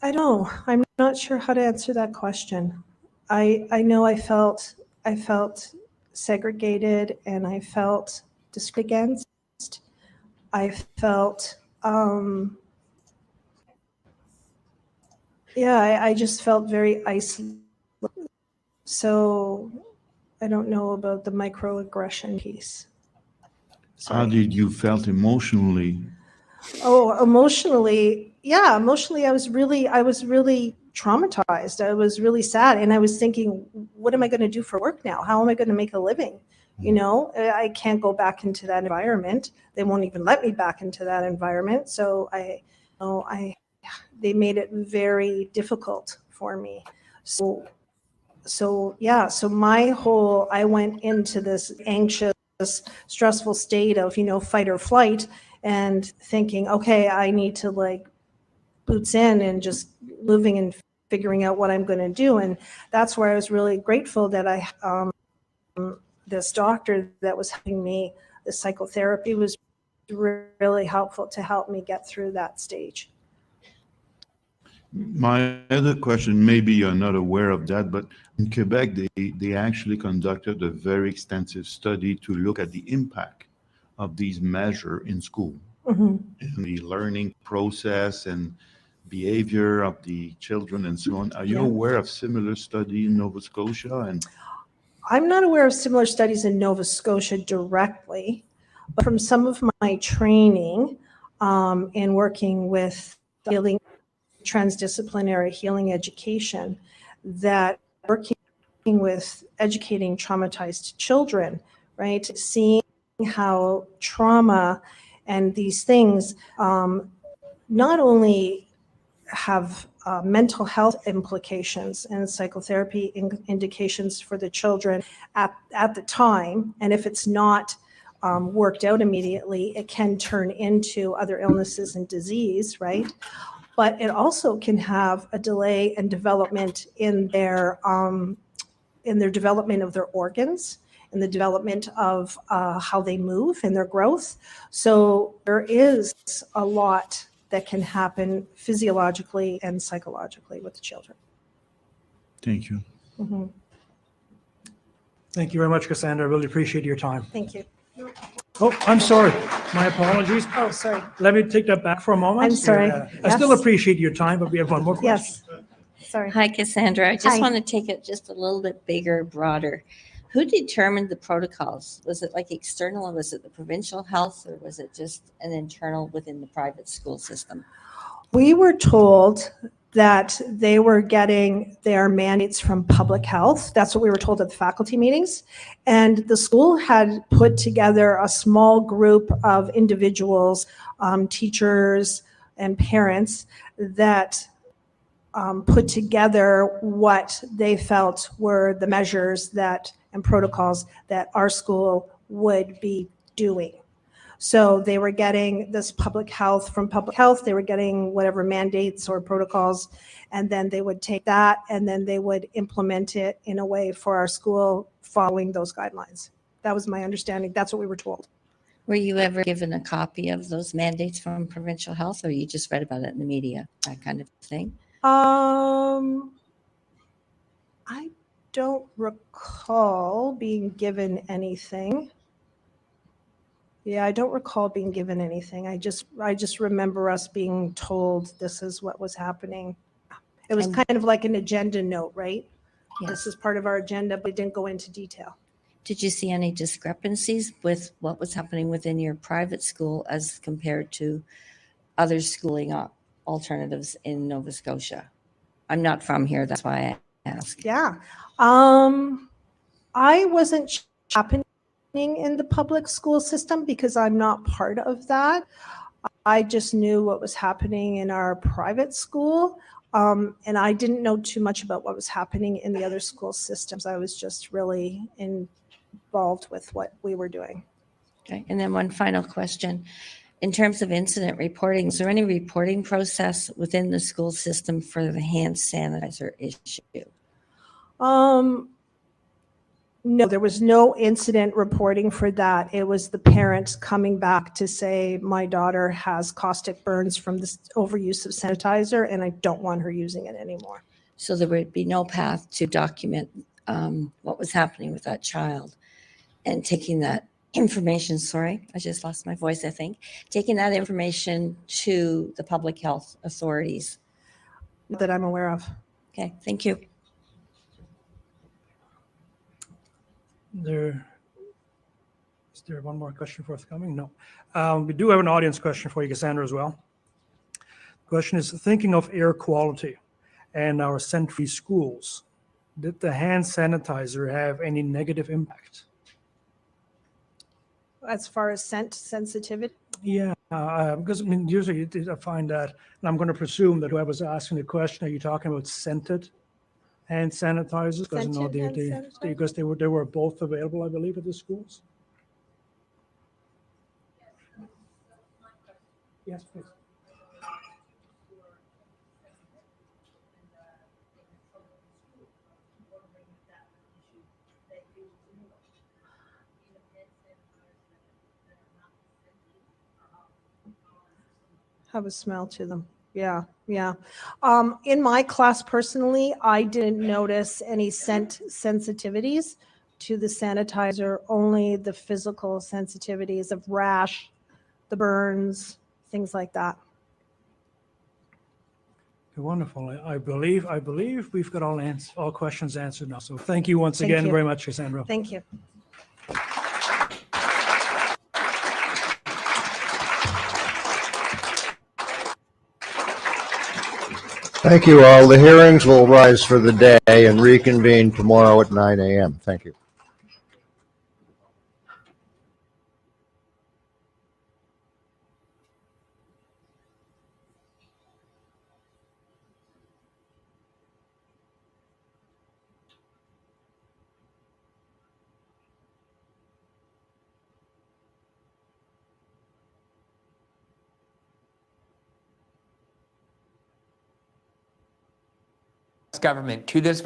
I know. I'm not sure how to answer that question. I know I felt segregated and I felt discriminated against. I felt, I just felt very isolated. So I don't know about the microaggression piece. How did you felt emotionally? Oh, emotionally, yeah, emotionally, I was really traumatized. I was really sad. And I was thinking, what am I going to do for work now? How am I going to make a living? I can't go back into that environment. They won't even let me back into that environment. So they made it very difficult for me. So so yeah, so I went into this anxious, stressful state of, fight or flight, and thinking, okay, I need to like boots in and just moving and figuring out what I'm going to do. And that's where I was really grateful that I, this doctor that was helping me, the psychotherapy was really helpful to help me get through that stage. My other question, maybe you're not aware of that, but in Quebec, they actually conducted a very extensive study to look at the impact of these measures in school, in the learning process and behavior of the children and so on. Are you aware of similar study in Nova Scotia? And I'm not aware of similar studies in Nova Scotia directly, but from some of my training in working with healing, transdisciplinary healing education, that working with educating traumatized children, right? Seeing how trauma and these things not only have mental health implications and psychotherapy indications for the children at the time, and if it's not worked out immediately, it can turn into other illnesses and disease, right? But it also can have a delay in development in their development of their organs, in the development of how they move and their growth. So there is a lot that can happen physiologically and psychologically with the children. thank you. Mm-hmm. Thank you very much, Cassandra. I really appreciate your time. Thank you. Oh, I'm sorry. My apologies. Oh, sorry. Let me take that back for a moment. I'm sorry. I still Yes. appreciate your time, but we have one more question. Yes. Sorry. Hi, Cassandra. I Hi. just want to take it just a little bit bigger, broader. Who determined the protocols? Was it like external, or was it the provincial health, or was it just an internal within the private school system? We were told that they were getting their mandates from public health. That's what we were told at the faculty meetings. And the school had put together a small group of individuals, teachers and parents, that put together what they felt were the measures and protocols that our school would be doing. So they were getting this public health from public health, they were getting whatever mandates or protocols, and then they would take that and then they would implement it in a way for our school following those guidelines. That was my understanding. That's what we were told. Were you ever given a copy of those mandates from provincial health, or you just read about it in the media, that kind of thing? I don't recall being given anything. Yeah, I don't recall being given anything. I just remember us being told this is what was happening. It was kind of like an agenda note, right? Yes. This is part of our agenda, but it didn't go into detail. Did you see any discrepancies with what was happening within your private school as compared to other schooling alternatives in Nova Scotia? I'm not from here, that's why I ask. Yeah. I wasn't happening in the public school system because I'm not part of that. I just knew what was happening in our private school. And I didn't know too much about what was happening in the other school systems. I was just really involved with what we were doing. Okay, and then one final question. In terms of incident reporting, is there any reporting process within the school system for the hand sanitizer issue? No, there was no incident reporting for that. It was the parents coming back to say, my daughter has caustic burns from this overuse of sanitizer and I don't want her using it anymore. So there would be no path to document what was happening with that child and taking that information, sorry, I just lost my voice, I think, taking that information to the public health authorities. That I'm aware of. Okay, thank you. Is there one more question forthcoming? No. We do have an audience question for you, Cassandra, as well. The question is, thinking of air quality and our scent-free schools, did the hand sanitizer have any negative impact? As far as scent sensitivity? Yeah, because I mean, usually I find that, and I'm going to presume that whoever's asking the question, are you talking about scented hand sanitizers? Because no, Sentient hand sanitizer? because they were both available, I believe, at the schools. Yes, please. Have a smell to them. Yeah, yeah. In my class personally, I didn't notice any scent sensitivities to the sanitizer, only the physical sensitivities of rash, the burns, things like that. Wonderful. I believe we've got all questions answered now. So thank you once again very much, Cassandra. Thank you. Thank you all. The hearings will rise for the day and reconvene tomorrow at 9 a.m. Thank you. Government to this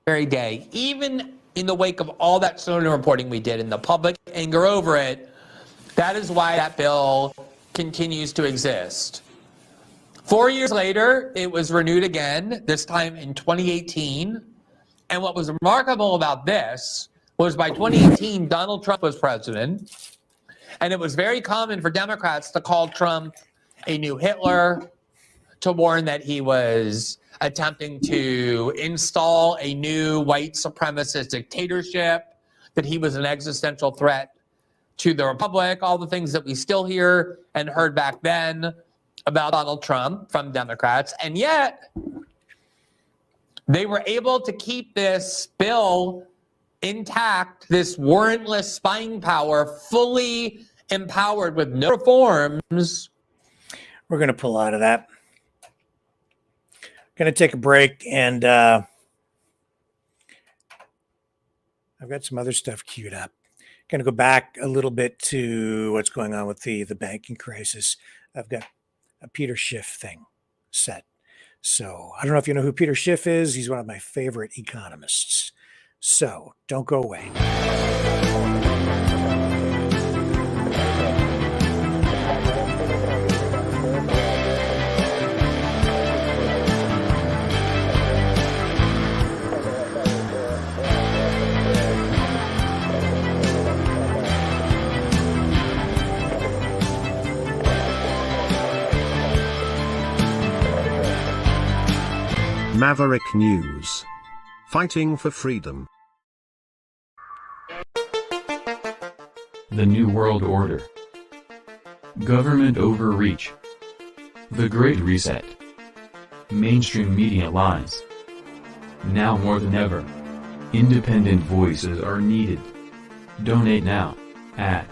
very day, even in the wake of all that Snowden reporting we did and the public anger over it. That is why that bill continues to exist. 4 years later, it was renewed again, this time in 2018. And what was remarkable about this was by 2018, Donald Trump was president. And it was very common for Democrats to call Trump a new Hitler, to warn that he was attempting to install a new white supremacist dictatorship, that he was an existential threat to the republic, all the things that we still hear and heard back then about Donald Trump from Democrats. And yet, they were able to keep this bill intact, this warrantless spying power, fully empowered with no reforms. We're going to pull out of that. Going to take a break, and I've got some other stuff queued up. Going to go back a little bit to what's going on with the banking crisis. I've got a Peter Schiff thing set. So I don't know if you know who Peter Schiff is. He's one of my favorite economists. So don't go away. Maverick News. Fighting for freedom. The New World Order. Government overreach. The Great Reset. Mainstream media lies. Now more than ever, independent voices are needed. Donate now at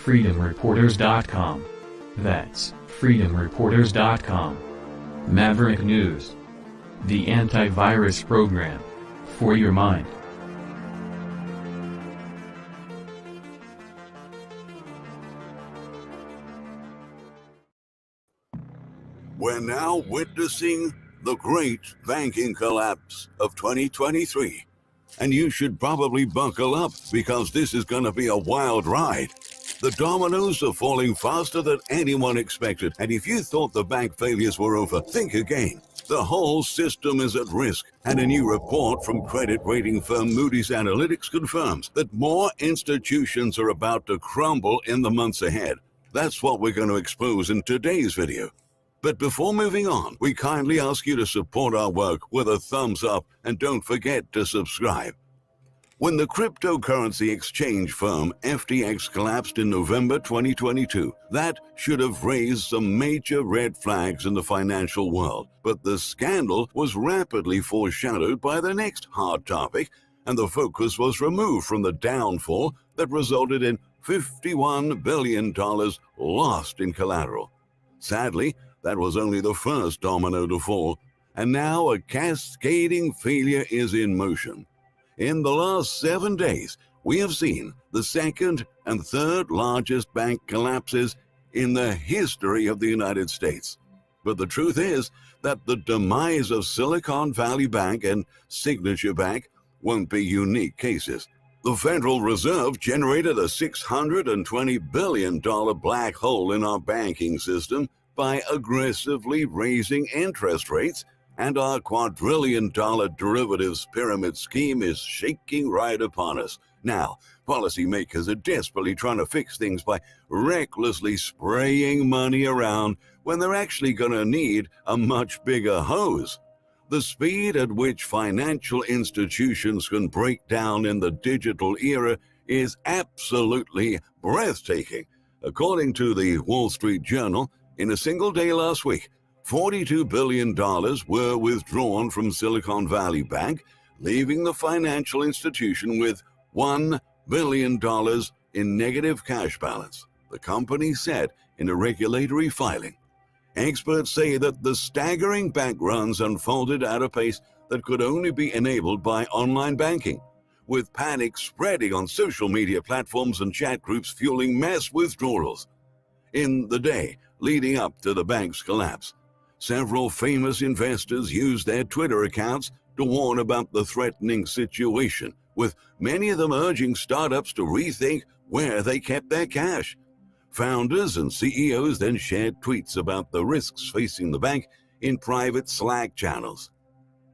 freedomreporters.com. That's freedomreporters.com. Maverick News. The antivirus program for your mind. We're now witnessing the great banking collapse of 2023. And you should probably buckle up because this is going to be a wild ride. The dominoes are falling faster than anyone expected. And if you thought the bank failures were over, think again. The whole system is at risk. And a new report from credit rating firm Moody's Analytics confirms that more institutions are about to crumble in the months ahead. That's what we're going to expose in today's video. But before moving on, we kindly ask you to support our work with a thumbs up and don't forget to subscribe. When the cryptocurrency exchange firm FTX collapsed in November 2022, that should have raised some major red flags in the financial world. But the scandal was rapidly foreshadowed by the next hard topic, and the focus was removed from the downfall that resulted in $51 billion lost in collateral. Sadly, that was only the first domino to fall, and now a cascading failure is in motion. In the last 7 days, we have seen the second and third largest bank collapses in the history of the United States. But the truth is that the demise of Silicon Valley Bank and Signature Bank won't be unique cases. The Federal Reserve generated a $620 billion black hole in our banking system by aggressively raising interest rates, and our quadrillion-dollar derivatives pyramid scheme is shaking right upon us. Now, policymakers are desperately trying to fix things by recklessly spraying money around when they're actually going to need a much bigger hose. The speed at which financial institutions can break down in the digital era is absolutely breathtaking. According to the Wall Street Journal, in a single day last week, $42 billion were withdrawn from Silicon Valley Bank, leaving the financial institution with $1 billion in negative cash balance, the company said in a regulatory filing. Experts say that the staggering bank runs unfolded at a pace that could only be enabled by online banking, with panic spreading on social media platforms and chat groups fueling mass withdrawals. In the day leading up to the bank's collapse, several famous investors used their Twitter accounts to warn about the threatening situation, with many of them urging startups to rethink where they kept their cash. Founders and CEOs then shared tweets about the risks facing the bank in private Slack channels.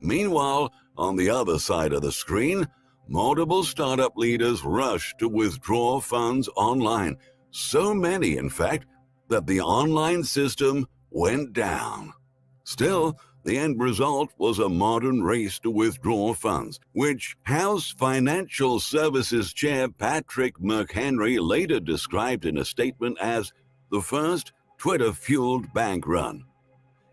Meanwhile, on the other side of the screen, multiple startup leaders rushed to withdraw funds online. So many, in fact, that the online system went down. Still, the end result was a modern race to withdraw funds, which House Financial Services Chair Patrick McHenry later described in a statement as the first Twitter-fueled bank run.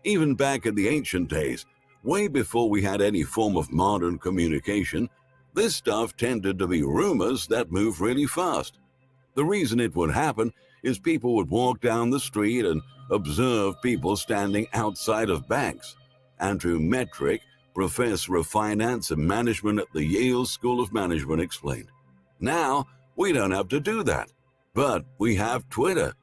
Even back in the ancient days, way before we had any form of modern communication, this stuff tended to be rumors that moved really fast. The reason it would happen is people would walk down the street and observe people standing outside of banks. Andrew Metrick, professor of finance and management at the Yale School of Management, explained. Now, we don't have to do that, but we have Twitter.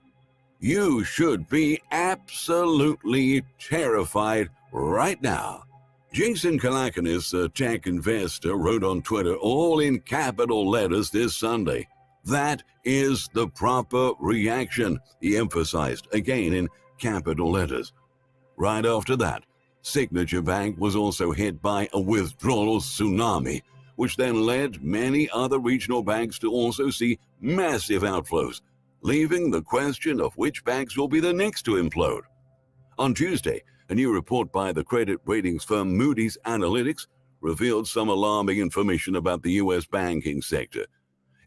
You should be absolutely terrified right now. Jason Calacanis, a tech investor, wrote on Twitter, all in capital letters this Sunday, "That is the proper reaction," he emphasized, again in capital letters. Right after that, Signature Bank was also hit by a withdrawal tsunami, which then led many other regional banks to also see massive outflows, leaving the question of which banks will be the next to implode. On Tuesday, a new report by the credit ratings firm Moody's Analytics revealed some alarming information about the U.S. banking sector.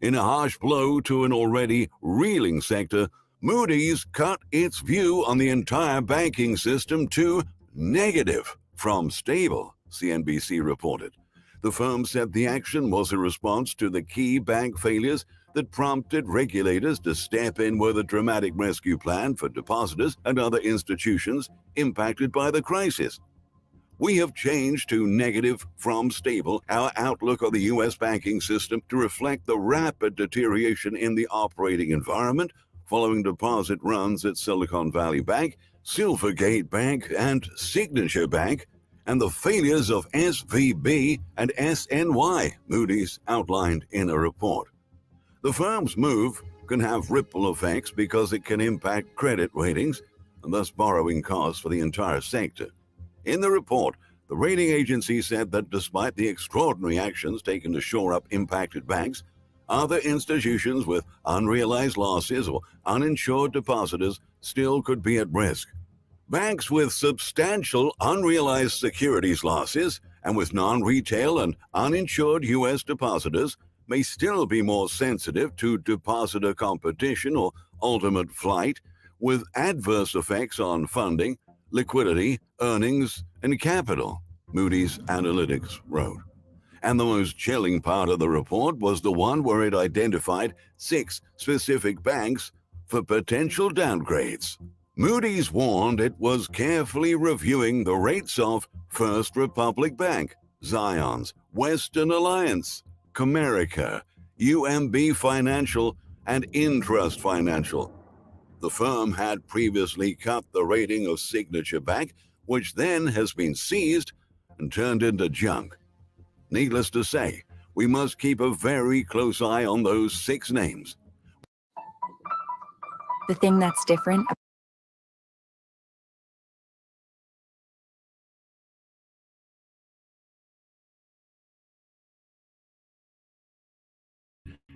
In a harsh blow to an already reeling sector, Moody's cut its view on the entire banking system to negative from stable, CNBC reported. The firm said the action was a response to the key bank failures that prompted regulators to step in with a dramatic rescue plan for depositors and other institutions impacted by the crisis. We have changed to negative from stable our outlook of the U.S. banking system to reflect the rapid deterioration in the operating environment following deposit runs at Silicon Valley Bank, Silvergate Bank, and Signature Bank, and the failures of SVB and SNY, Moody's outlined in a report. The firm's move can have ripple effects because it can impact credit ratings and thus borrowing costs for the entire sector. In the report, the rating agency said that despite the extraordinary actions taken to shore up impacted banks, other institutions with unrealized losses or uninsured depositors still could be at risk. Banks with substantial unrealized securities losses and with non-retail and uninsured U.S. depositors may still be more sensitive to depositor competition or ultimate flight, with adverse effects on funding, liquidity, earnings, and capital, Moody's Analytics wrote. And the most chilling part of the report was the one where it identified 6 specific banks for potential downgrades. Moody's warned it was carefully reviewing the rates of First Republic Bank, Zions, Western Alliance, Comerica, UMB Financial, and Intrust Financial. The firm had previously cut the rating of Signature Bank, which then has been seized and turned into junk. Needless to say, we must keep a very close eye on those 6 names. The thing that's different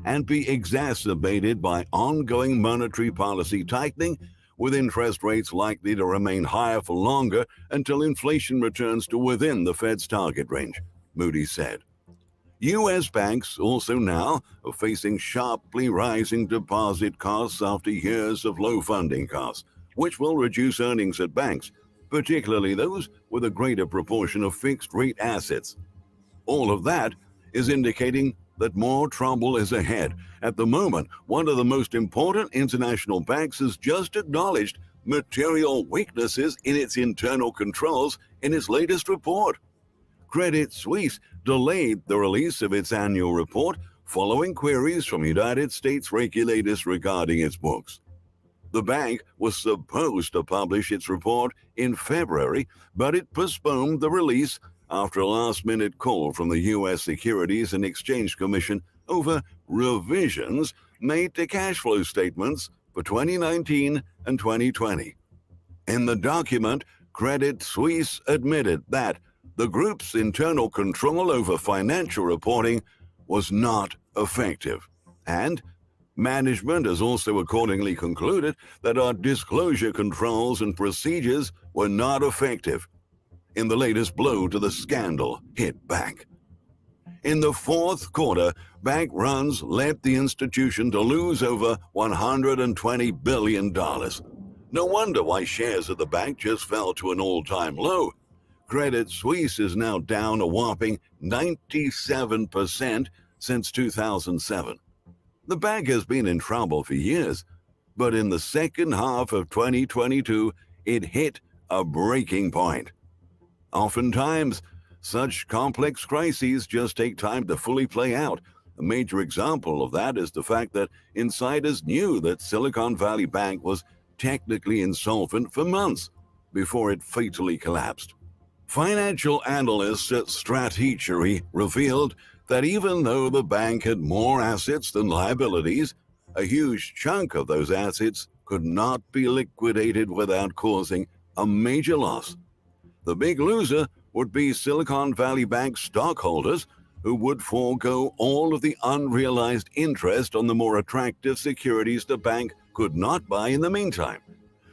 And be exacerbated by ongoing monetary policy tightening, with interest rates likely to remain higher for longer until inflation returns to within the Fed's target range, Moody's said. U.S. banks also now are facing sharply rising deposit costs after years of low funding costs, which will reduce earnings at banks, particularly those with a greater proportion of fixed-rate assets. All of that is indicating that more trouble is ahead. At the moment, one of the most important international banks has just acknowledged material weaknesses in its internal controls in its latest report. Credit Suisse delayed the release of its annual report following queries from United States regulators regarding its books. The bank was supposed to publish its report in February, but it postponed the release after a last-minute call from the U.S. Securities and Exchange Commission over revisions made to cash flow statements for 2019 and 2020. In the document, Credit Suisse admitted that the group's internal control over financial reporting was not effective, and management has also accordingly concluded that our disclosure controls and procedures were not effective in the latest blow to the scandal-hit bank. In the fourth quarter, bank runs led the institution to lose over $120 billion. No wonder why shares of the bank just fell to an all-time low. Credit Suisse is now down a whopping 97% since 2007. The bank has been in trouble for years, but in the second half of 2022, it hit a breaking point. Oftentimes, such complex crises just take time to fully play out. A major example of that is the fact that insiders knew that Silicon Valley Bank was technically insolvent for months before it fatally collapsed. Financial analysts at Stratechery revealed that even though the bank had more assets than liabilities, a huge chunk of those assets could not be liquidated without causing a major loss. The big loser would be Silicon Valley Bank stockholders, who would forego all of the unrealized interest on the more attractive securities the bank could not buy in the meantime,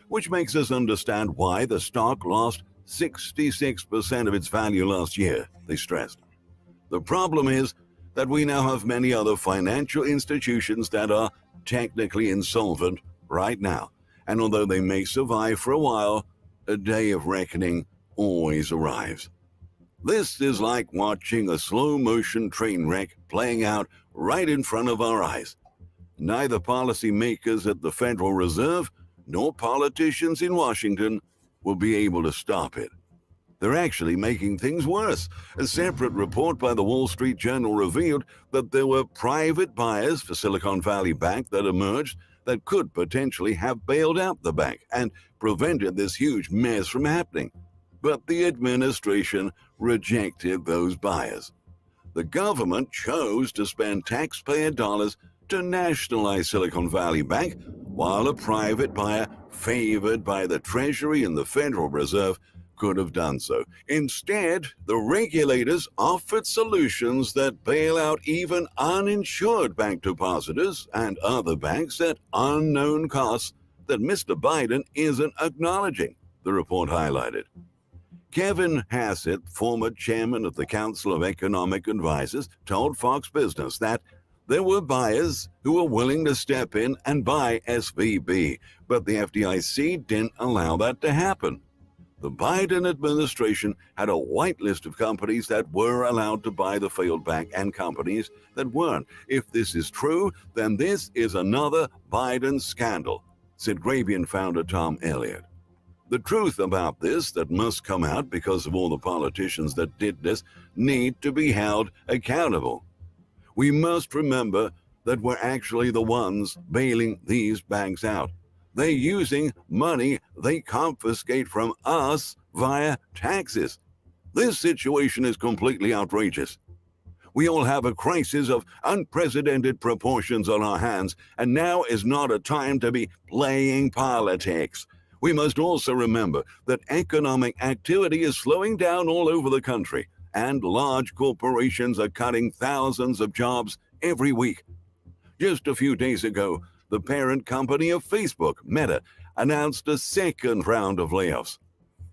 which makes us understand why the stock lost 66% of its value last year, they stressed. The problem is that we now have many other financial institutions that are technically insolvent right now, and although they may survive for a while, a day of reckoning always arrives. This is like watching a slow-motion train wreck playing out right in front of our eyes. Neither policymakers at the Federal Reserve nor politicians in Washington will be able to stop it. They're actually making things worse. A separate report by the Wall Street Journal revealed that there were private buyers for Silicon Valley Bank that emerged that could potentially have bailed out the bank and prevented this huge mess from happening. But the administration rejected those buyers. The government chose to spend taxpayer dollars to nationalize Silicon Valley Bank, while a private buyer favored by the Treasury and the Federal Reserve could have done so. Instead, the regulators offered solutions that bail out even uninsured bank depositors and other banks at unknown costs that Mr. Biden isn't acknowledging, the report highlighted. Kevin Hassett, former chairman of the Council of Economic Advisors, told Fox Business that there were buyers who were willing to step in and buy SVB, but the FDIC didn't allow that to happen. The Biden administration had a whitelist of companies that were allowed to buy the failed bank and companies that weren't. If this is true, then this is another Biden scandal, said Gravian founder Tom Elliott. The truth about this that must come out because of all the politicians that did this need to be held accountable. We must remember that we're actually the ones bailing these banks out. They're using money they confiscate from us via taxes. This situation is completely outrageous. We all have a crisis of unprecedented proportions on our hands, and now is not a time to be playing politics. We must also remember that economic activity is slowing down all over the country, and large corporations are cutting thousands of jobs every week. Just a few days ago, the parent company of Facebook, Meta, announced a second round of layoffs.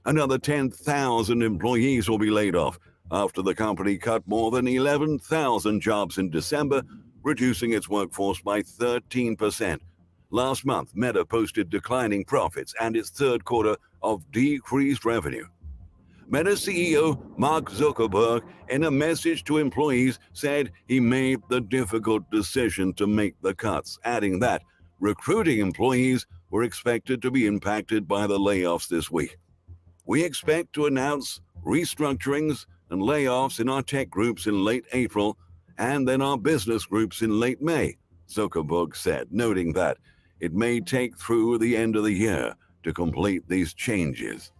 Another 10,000 employees will be laid off after the company cut more than 11,000 jobs in December, reducing its workforce by 13%. Last month, Meta posted declining profits and its third quarter of decreased revenue. Meta CEO Mark Zuckerberg, in a message to employees, said he made the difficult decision to make the cuts, adding that recruiting employees were expected to be impacted by the layoffs this week. We expect to announce restructurings and layoffs in our tech groups in late April and then our business groups in late May, Zuckerberg said, noting that it may take through the end of the year to complete these changes.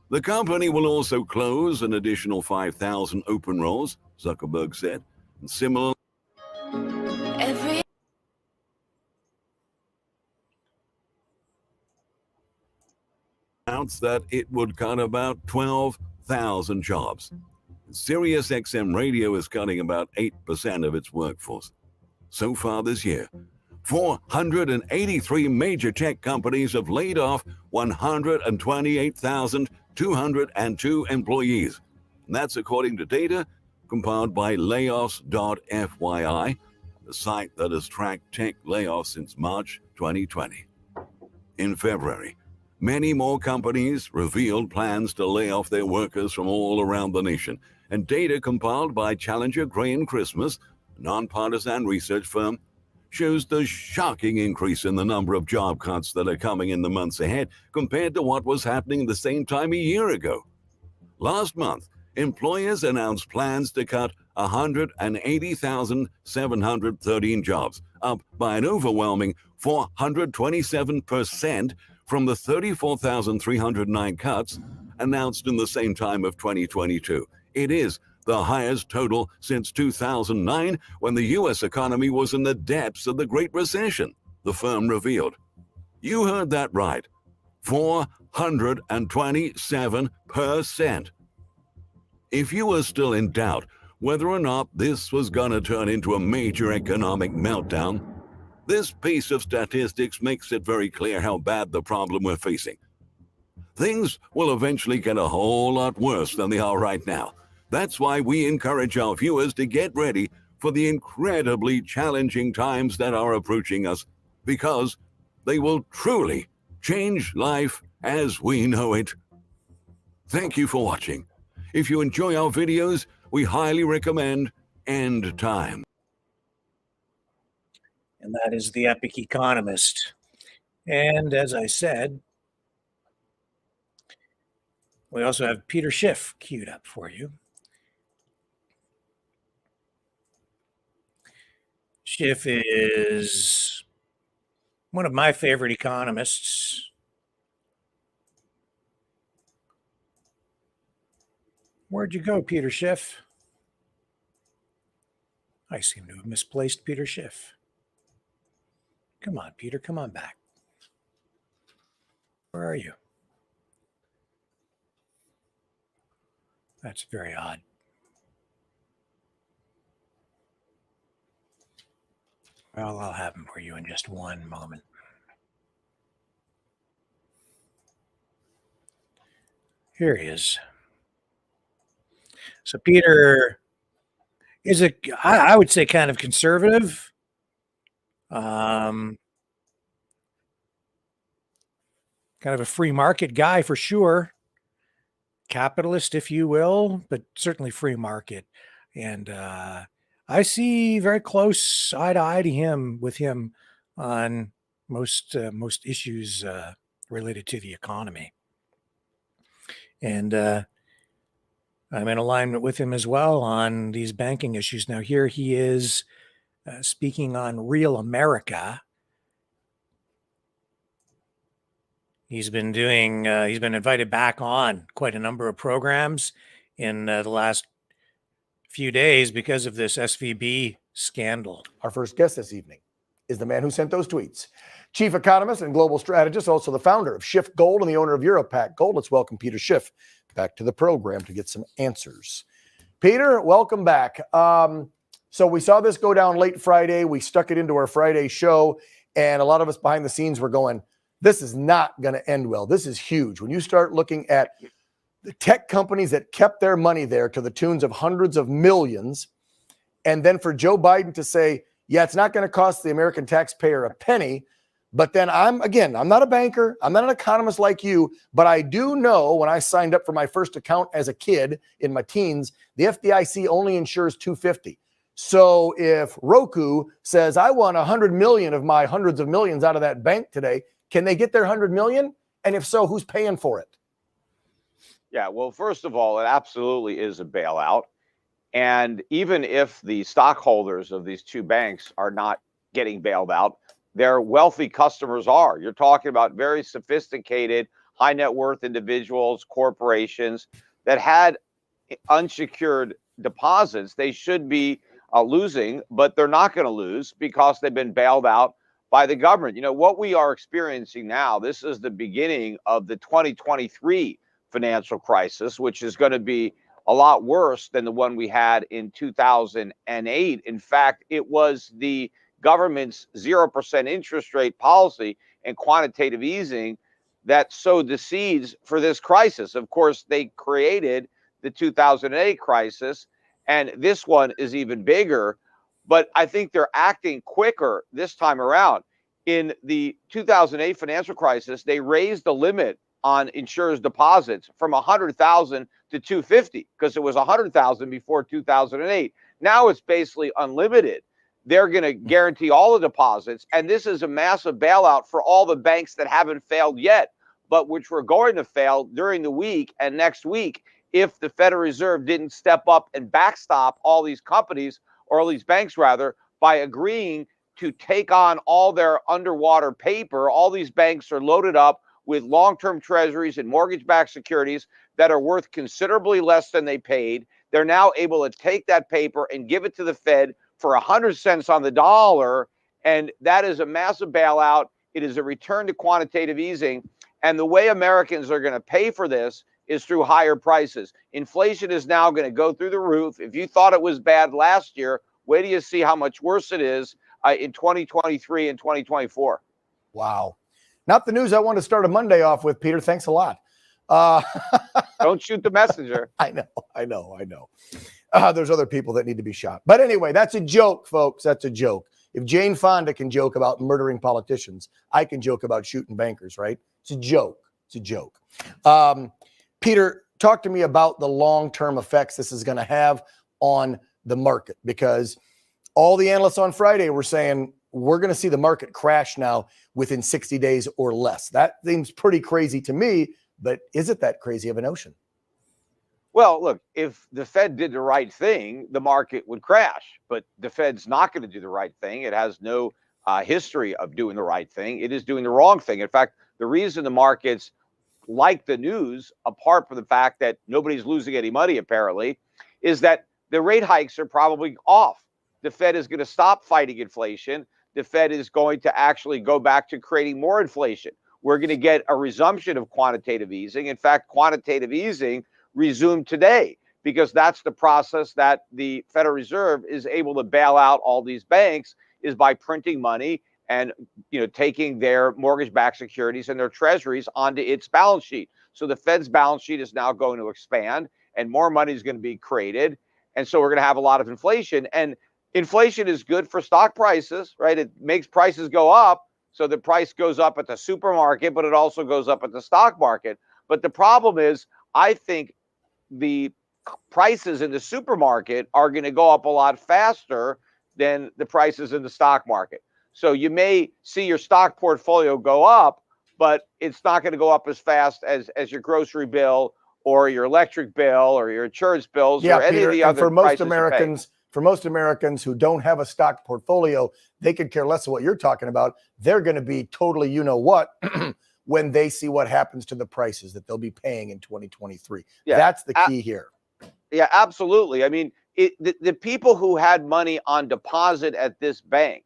The company will also close an additional 5,000 open roles, Zuckerberg said, and similarly, announced that it would cut about 12,000 jobs. SiriusXM Radio is cutting about 8% of its workforce. So far this year, 483 major tech companies have laid off 128,202 employees. And that's according to data compiled by layoffs.fyi, the site that has tracked tech layoffs since March 2020. In February, many more companies revealed plans to lay off their workers from all around the nation, and data compiled by Challenger Gray and Christmas, a nonpartisan research firm, shows the shocking increase in the number of job cuts that are coming in the months ahead compared to what was happening the same time a year ago. Last month, employers announced plans to cut 180,713 jobs, up by an overwhelming 427% from the 34,309 cuts announced in the same time of 2022. It is the highest total since 2009, when the U.S. economy was in the depths of the Great Recession, the firm revealed. You heard that right. 427%. If you were still in doubt whether or not this was going to turn into a major economic meltdown, this piece of statistics makes it very clear how bad the problem we're facing. Things will eventually get a whole lot worse than they are right now. That's why we encourage our viewers to get ready for the incredibly challenging times that are approaching us, because they will truly change life as we know it. Thank you for watching. If you enjoy our videos, we highly recommend End Time. And that is the Epic Economist. And as I said, we also have Peter Schiff queued up for you. Schiff is one of my favorite economists. Where'd you go, Peter Schiff? I seem to have misplaced Peter Schiff. Come on, Peter, come on back. Where are you? That's very odd. Well, I'll have him for you in just one moment. Here he is. So Peter is I would say, kind of conservative. Kind of a free market guy for sure. Capitalist, if you will, but certainly free market. And I see very close eye to eye to him with him on most issues related to the economy. And I'm in alignment with him as well on these banking issues. Now, here he is speaking on Real America. He's been invited back on quite a number of programs in the last few days because of this SVB scandal. Our first guest this evening is the man who sent those tweets. Chief economist and global strategist, also the founder of Shift Gold and the owner of Europac Gold. Let's welcome Peter Schiff back to the program to get some answers. Peter, welcome back. So we saw this go down late Friday. We stuck it into our Friday show, and a lot of us behind the scenes were going, this is not going to end well. This is huge. When you start looking at the tech companies that kept their money there to the tunes of hundreds of millions, and then for Joe Biden to say, yeah, it's not going to cost the American taxpayer a penny. But then I'm not a banker. I'm not an economist like you, but I do know when I signed up for my first account as a kid in my teens, the FDIC only insures $250. So if Roku says, I want 100 million of my hundreds of millions out of that bank today, can they get their 100 million? And if so, who's paying for it? Yeah, well, first of all, it absolutely is a bailout. And even if the stockholders of these two banks are not getting bailed out, their wealthy customers are. You're talking about very sophisticated, high net worth individuals, corporations that had unsecured deposits. They should be losing, but they're not going to lose because they've been bailed out by the government. You know, what we are experiencing now, this is the beginning of the 2023 financial crisis, which is going to be a lot worse than the one we had in 2008. In fact, it was the government's 0% interest rate policy and quantitative easing that sowed the seeds for this crisis. Of course, they created the 2008 crisis, and this one is even bigger. But I think they're acting quicker this time around. In the 2008 financial crisis, they raised the limit on insurers' deposits from 100,000 to 250 because it was 100,000 before 2008. Now it's basically unlimited. They're going to guarantee all the deposits, and this is a massive bailout for all the banks that haven't failed yet, but which were going to fail during the week and next week if the Federal Reserve didn't step up and backstop all these companies, or all these banks rather, by agreeing to take on all their underwater paper. All these banks are loaded up with long-term treasuries and mortgage-backed securities that are worth considerably less than they paid. They're now able to take that paper and give it to the Fed for 100 cents on the dollar, and that is a massive bailout. It is a return to quantitative easing, and the way Americans are going to pay for this is through higher prices. Inflation is now going to go through the roof. If you thought it was bad last year, wait till you see how much worse it is in 2023 and 2024. Wow. Not the news I want to start a Monday off with, Peter. Thanks a lot. Don't shoot the messenger. I know. There's other people that need to be shot. But anyway, that's a joke, folks. That's a joke. If Jane Fonda can joke about murdering politicians, I can joke about shooting bankers, right? It's a joke. It's a joke. Peter, talk to me about the long-term effects this is going to have on the market, because all the analysts on Friday were saying we're going to see the market crash now within 60 days or less. That seems pretty crazy to me, but is it that crazy of a notion? Well, look, if the Fed did the right thing, the market would crash. But the Fed's not going to do the right thing. It has no history of doing the right thing. It is doing the wrong thing. In fact, the reason the markets like the news, apart from the fact that nobody's losing any money apparently, is that the rate hikes are probably off. The Fed is going to stop fighting inflation. The Fed is going to actually go back to creating more inflation. We're going to get a resumption of quantitative easing. In fact, quantitative easing resumed today because that's the process that the Federal Reserve is able to bail out all these banks, is by printing money and taking their mortgage-backed securities and their treasuries onto its balance sheet. So the Fed's balance sheet is now going to expand and more money is going to be created. And so we're going to have a lot of inflation. And inflation is good for stock prices, right? It makes prices go up. So the price goes up at the supermarket, but it also goes up at the stock market. But the problem is, I think the prices in the supermarket are going to go up a lot faster than the prices in the stock market. So you may see your stock portfolio go up, but it's not going to go up as fast as your grocery bill or your electric bill or your insurance bills or any Peter, of the and other for most prices Americans, for most Americans who don't have a stock portfolio, they could care less of what you're talking about. They're going to be totally, you know what, when they see what happens to the prices that they'll be paying in 2023. Yeah. That's the key here. Yeah, absolutely. I mean, the people who had money on deposit at this bank,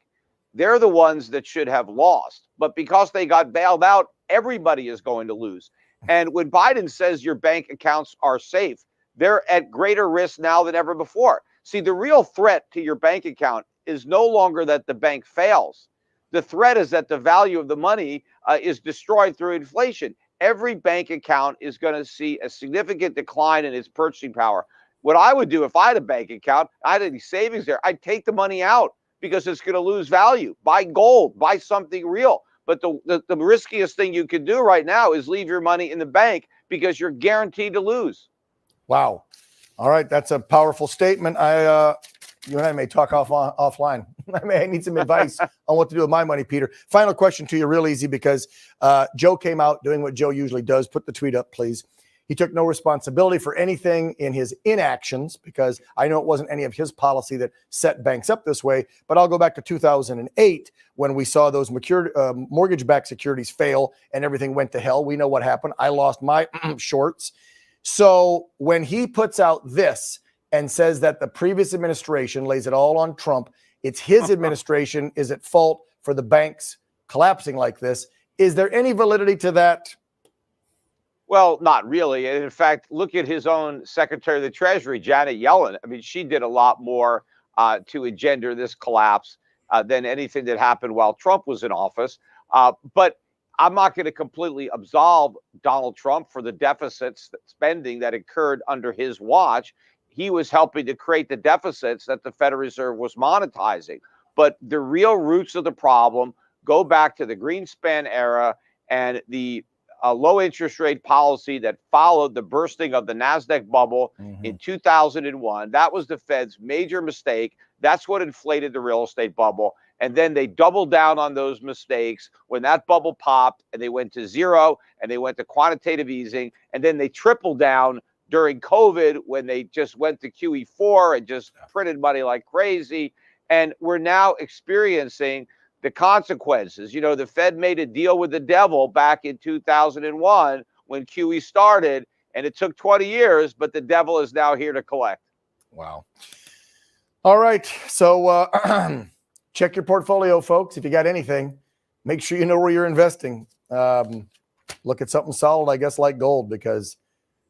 they're the ones that should have lost. But because they got bailed out, everybody is going to lose. And when Biden says your bank accounts are safe, they're at greater risk now than ever before. See, the real threat to your bank account is no longer that the bank fails. The threat is that the value of the money is destroyed through inflation. Every bank account is going to see a significant decline in its purchasing power. What I would do if I had a bank account, I had any savings there, I'd take the money out because it's going to lose value. Buy gold, buy something real. But the riskiest thing you can do right now is leave your money in the bank because you're guaranteed to lose. Wow. All right. That's a powerful statement. You and I may talk offline. I may need some advice on what to do with my money, Peter. Final question to you, real easy, because Joe came out doing what Joe usually does. Put the tweet up, please. He took no responsibility for anything in his inactions, because I know it wasn't any of his policy that set banks up this way. But I'll go back to 2008 when we saw those mortgage-backed securities fail and everything went to hell. We know what happened. I lost my shorts. So when he puts out this and says that the previous administration lays it all on Trump, it's his administration is at fault for the banks collapsing like this. Is there any validity to that? Well, not really. And in fact, look at his own Secretary of the Treasury, Janet Yellen. I mean, she did a lot more to engender this collapse than anything that happened while Trump was in office. But I'm not going to completely absolve Donald Trump for the deficits spending that occurred under his watch. He was helping to create the deficits that the Federal Reserve was monetizing. But the real roots of the problem go back to the Greenspan era and the low interest rate policy that followed the bursting of the NASDAQ bubble in 2001. That was the Fed's major mistake. That's what inflated the real estate bubble. And then they doubled down on those mistakes when that bubble popped and they went to zero and they went to quantitative easing. And then they tripled down during COVID when they just went to QE4 and just printed money like crazy. And we're now experiencing the consequences. You know, the Fed made a deal with the devil back in 2001 when QE started, and it took 20 years, but the devil is now here to collect. Wow. All right. So check your portfolio, folks. If you got anything, make sure you know where you're investing. Look at something solid, I guess, like gold, because,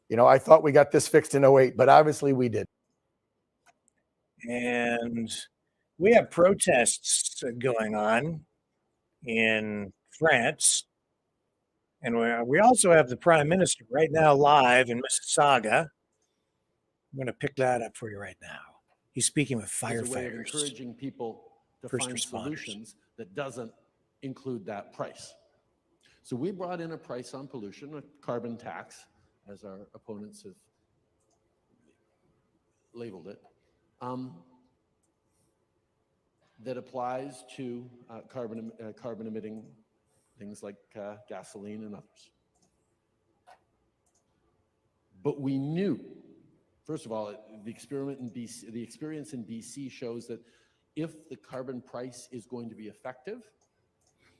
you know, I thought we got this fixed in 08, but obviously we did. And we have protests going on in France. And we also have the Prime Minister right now live in Mississauga. I'm going to pick that up for you right now. He's speaking with As a way of firefighters, encouraging people to first find responders. solutions that doesn't include that price. So we brought in a price on pollution, a carbon tax, as our opponents have labeled it, that applies to carbon emitting things like gasoline and others. But we knew, first of all, the experience in BC shows that if the carbon price is going to be effective,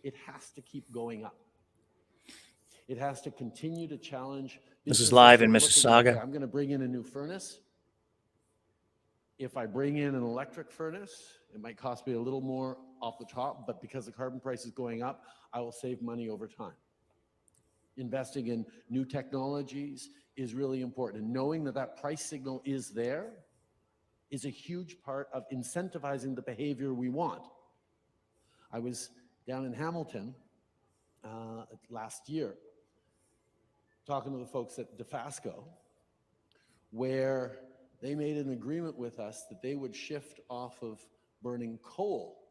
it has to keep going up. It has to continue to challenge. This is live in businesses Mississauga. okay, I'm going to bring in a new furnace. If I bring in an electric furnace, it might cost me a little more off the top, but because the carbon price is going up, I will save money over time. Investing in new technologies is really important. And knowing that that price signal is there is a huge part of incentivizing the behavior we want. I was down in Hamilton last year talking to the folks at DeFasco, where they made an agreement with us that they would shift off of burning coal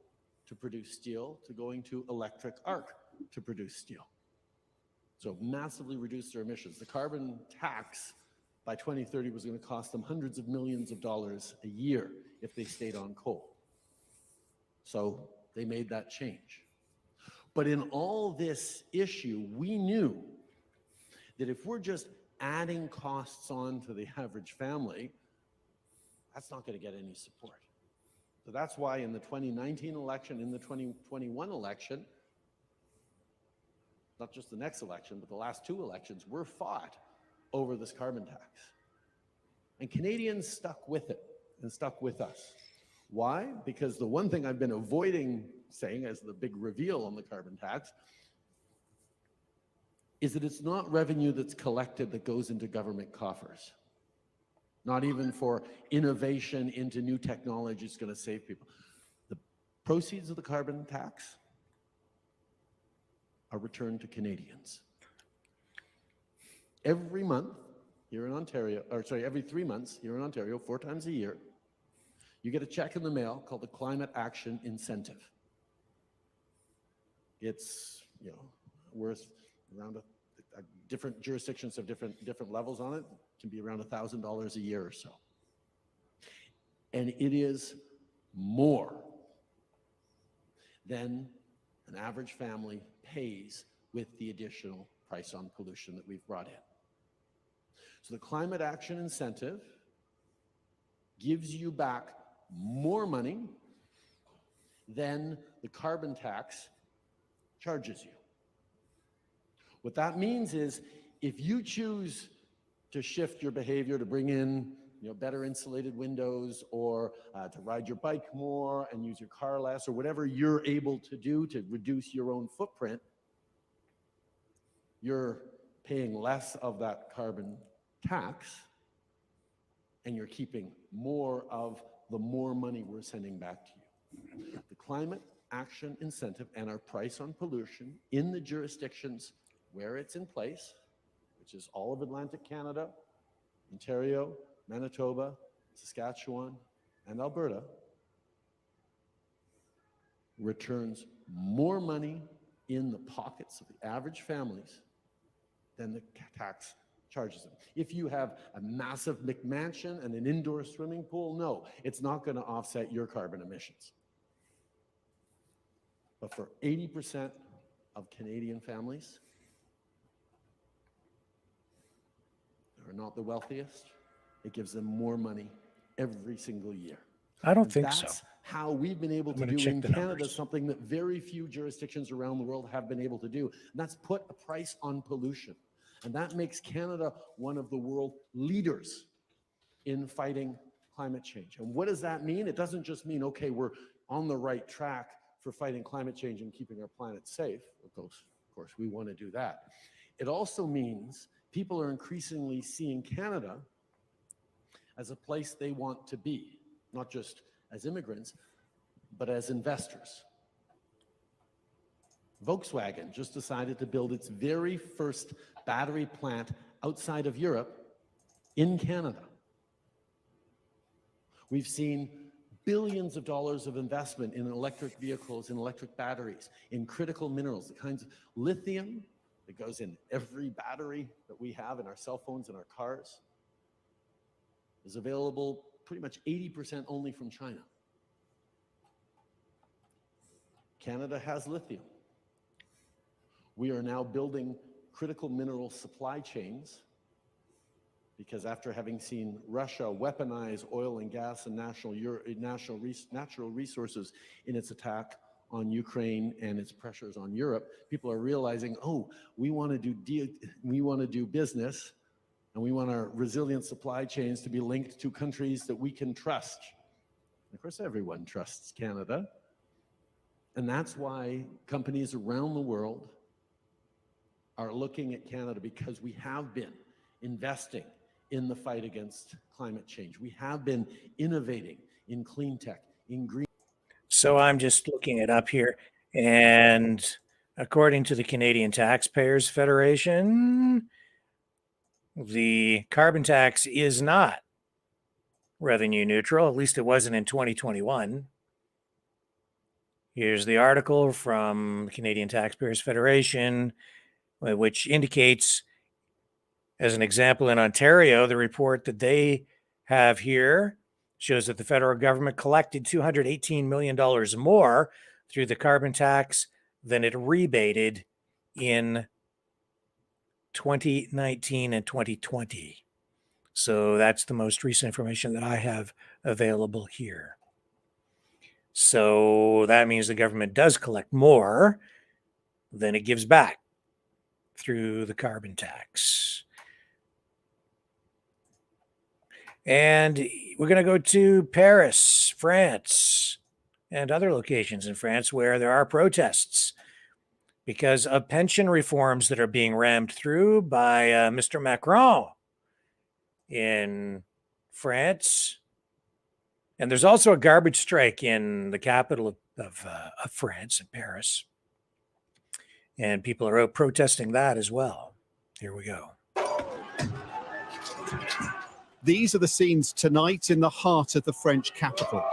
to produce steel to going to electric arc to produce steel. So massively reduce their emissions. The carbon tax by 2030 was going to cost them hundreds of millions of dollars a year if they stayed on coal. So they made that change. But in all this issue, we knew that if we're just adding costs on to the average family, that's not going to get any support. So that's why in the 2019 election, in the 2021 election, not just the next election, but the last two elections, were fought over this carbon tax. And Canadians stuck with it and stuck with us. Why? Because the one thing I've been avoiding saying as the big reveal on the carbon tax is that it's not revenue that's collected that goes into government coffers. Not even for innovation into new technology is going to save people. The proceeds of the carbon tax are returned to Canadians. Every month here in Ontario, or sorry, every 3 months here in Ontario, 4 times a year, you get a check in the mail called the Climate Action Incentive. It's, you know, worth around different jurisdictions have different levels on it. It can be around $1,000 a year or so. And it is more than an average family pays with the additional price on pollution that we've brought in. So the Climate Action Incentive gives you back more money than the carbon tax charges you. What that means is if you choose to shift your behavior to bring in, you know, better insulated windows, or to ride your bike more and use your car less, or whatever you're able to do to reduce your own footprint, you're paying less of that carbon tax and you're keeping more of the more money we're sending back to you. The Climate Action Incentive and our price on pollution in the jurisdictions where it's in place, which is all of Atlantic Canada, Ontario, Manitoba, Saskatchewan, and Alberta, returns more money in the pockets of the average families than the tax charges them. If you have a massive McMansion and an indoor swimming pool, no, it's not going to offset your carbon emissions. But for 80% of Canadian families that are not the wealthiest, it gives them more money every single year. I don't And think so. that's how we've been able I'm to gonna do check in the Canada numbers. something that very few jurisdictions around the world have been able to do. And that's put a price on pollution. And that makes Canada one of the world leaders in fighting climate change. And what does that mean? It doesn't just mean, okay, we're on the right track for fighting climate change and keeping our planet safe. Of course, we want to do that. It also means people are increasingly seeing Canada as a place they want to be, not just as immigrants, but as investors. Volkswagen just decided to build its very first battery plant outside of Europe in Canada. We've seen billions of dollars of investment in electric vehicles, in electric batteries, in critical minerals, the kinds of lithium that goes in every battery that we have in our cell phones and our cars is available pretty much 80% only from China. Canada has lithium. We are now building critical mineral supply chains because after having seen Russia weaponize oil and gas and natural resources in its attack on Ukraine and its pressures on Europe, people are realizing, oh, we want to do business, and we want our resilient supply chains to be linked to countries that we can trust. And of course, everyone trusts Canada. And that's why companies around the world are looking at Canada, because we have been investing in the fight against climate change. We have been innovating in clean tech, in green. So I'm just looking it up here. And according to the Canadian Taxpayers Federation, the carbon tax is not revenue neutral. At least it wasn't in 2021. Here's the article from the Canadian Taxpayers Federation, which indicates, as an example, in Ontario, the report that they have here shows that the federal government collected $218 million more through the carbon tax than it rebated in 2019 and 2020. So that's the most recent information that I have available here. So that means the government does collect more than it gives back through the carbon tax. And we're going to go to Paris, France, and other locations in France where there are protests because of pension reforms that are being rammed through by Mr. Macron in France. And there's also a garbage strike in the capital of France, in Paris. And people are out protesting that as well. Here we go. These are the scenes tonight in the heart of the French capital,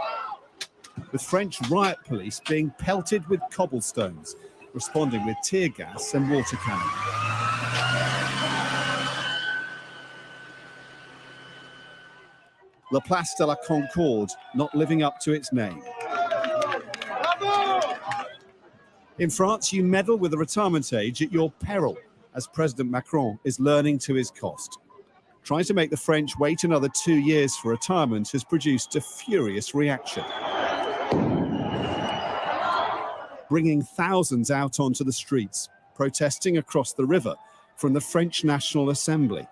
with French riot police being pelted with cobblestones, responding with tear gas and water cannon. La Place de la Concorde not living up to its name. In France, you meddle with the retirement age at your peril, as President Macron is learning to his cost. Trying to make the French wait another 2 years for retirement has produced a furious reaction, bringing thousands out onto the streets, protesting across the river from the French National Assembly.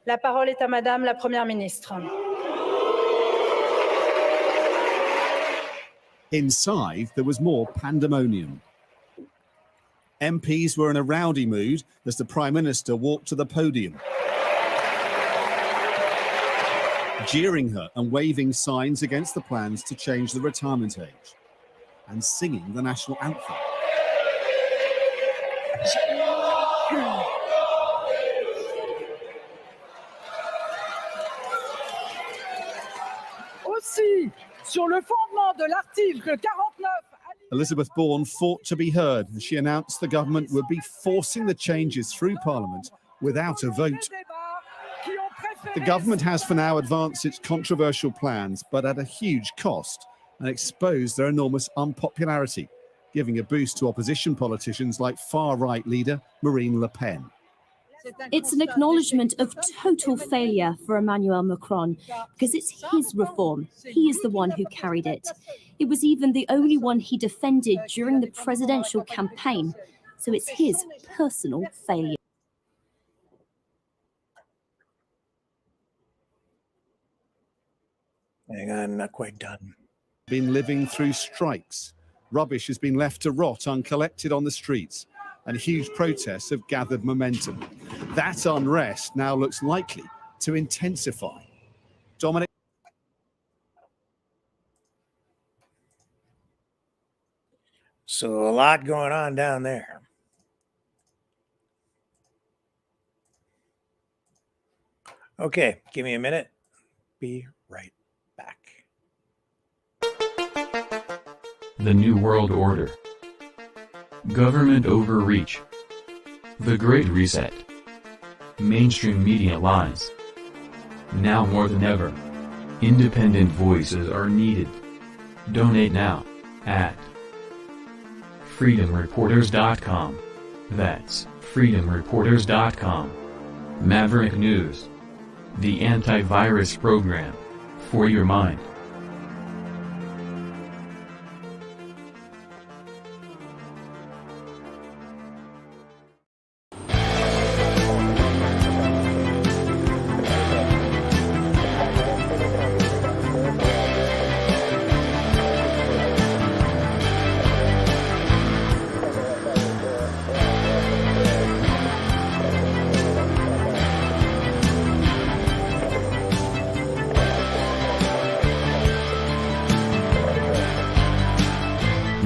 La parole est à Madame la Première ministre. Inside, there was more pandemonium. MPs were in a rowdy mood as the Prime Minister walked to the podium, jeering her and waving signs against the plans to change the retirement age, and singing the national anthem. Aussi, sur le fondement de l'article 49, Elizabeth Bourne fought to be heard as she announced the government would be forcing the changes through Parliament without a vote. The government has for now advanced its controversial plans, but at a huge cost, and exposed their enormous unpopularity, giving a boost to opposition politicians like far-right leader Marine Le Pen. It's an acknowledgement of total failure for Emmanuel Macron, because it's his reform. He is the one who carried it. It was even the only one he defended during the presidential campaign, so it's his personal failure. Hang on, not quite done. Been living through strikes. Rubbish has been left to rot uncollected on the streets, and huge protests have gathered momentum. That unrest now looks likely to intensify. Dominic. So a lot going on down there. Okay, give me a minute. Be right back. The New World Order. Government overreach. The Great Reset. Mainstream media lies. Now more than ever, independent voices are needed. Donate now at freedomreporters.com. That's freedomreporters.com. Maverick News. The antivirus program for your mind.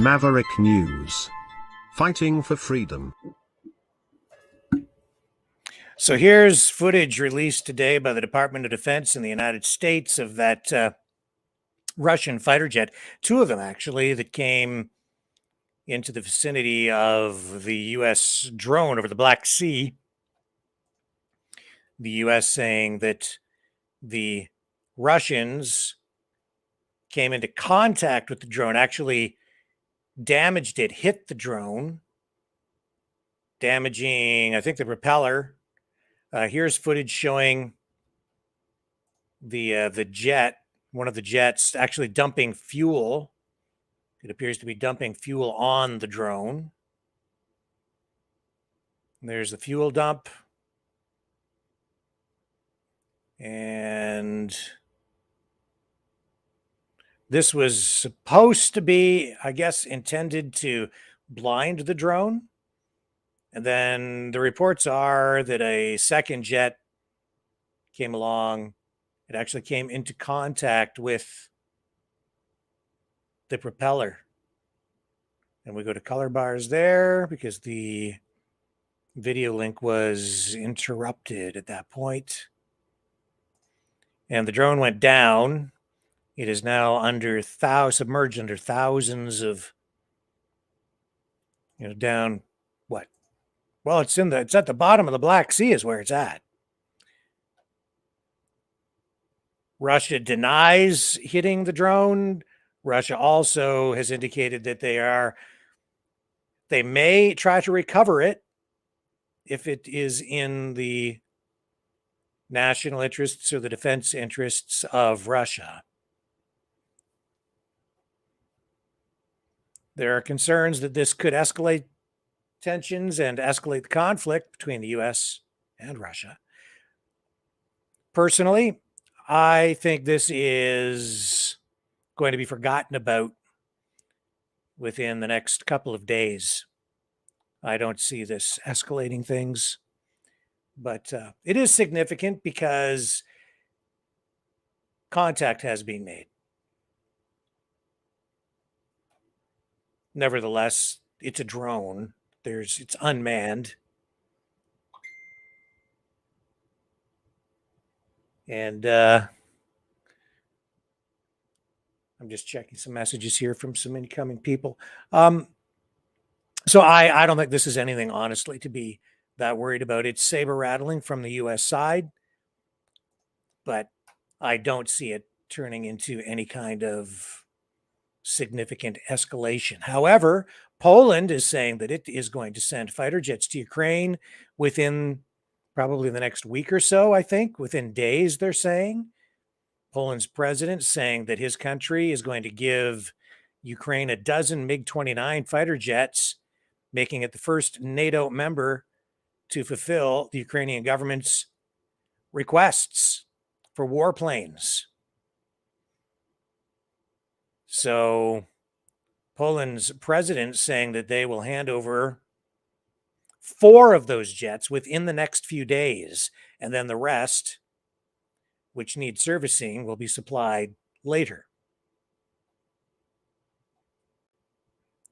Maverick News. Fighting for freedom. So here's footage released today by the Department of Defense in the United States of that Russian fighter jet, two of them actually, that came into the vicinity of the U.S. drone over the Black Sea. The U.S. saying that the Russians came into contact with the drone, actually damaged it, hit the drone, damaging, I think, the propeller. Here's footage showing the jet, one of the jets, actually dumping fuel. It appears to be dumping fuel on the drone. There's the fuel dump. And this was supposed to be, I guess, intended to blind the drone. And then the reports are that a second jet came along. It actually came into contact with the propeller. And we go to color bars there because the video link was interrupted at that point. And the drone went down. It is now submerged under thousands of, down what? Well, it's at the bottom of the Black Sea is where it's at. Russia denies hitting the drone. Russia also has indicated that they may try to recover it if it is in the national interests or the defense interests of Russia. There are concerns that this could escalate tensions and escalate the conflict between the U.S. and Russia. Personally, I think this is going to be forgotten about within the next couple of days. I don't see this escalating things, but it is significant because contact has been made. Nevertheless, it's a drone. It's unmanned. And I'm just checking some messages here from some incoming people. So I don't think this is anything, honestly, to be that worried about. It's saber rattling from the U.S. side, but I don't see it turning into any kind of significant escalation. However, Poland is saying that it is going to send fighter jets to Ukraine within probably the next week or so, I think, within days, they're saying. Poland's president saying that his country is going to give Ukraine a dozen MiG-29 fighter jets, making it the first NATO member to fulfill the Ukrainian government's requests for warplanes. So Poland's president saying that they will hand over 4 of those jets within the next few days, and then the rest, which need servicing, will be supplied later.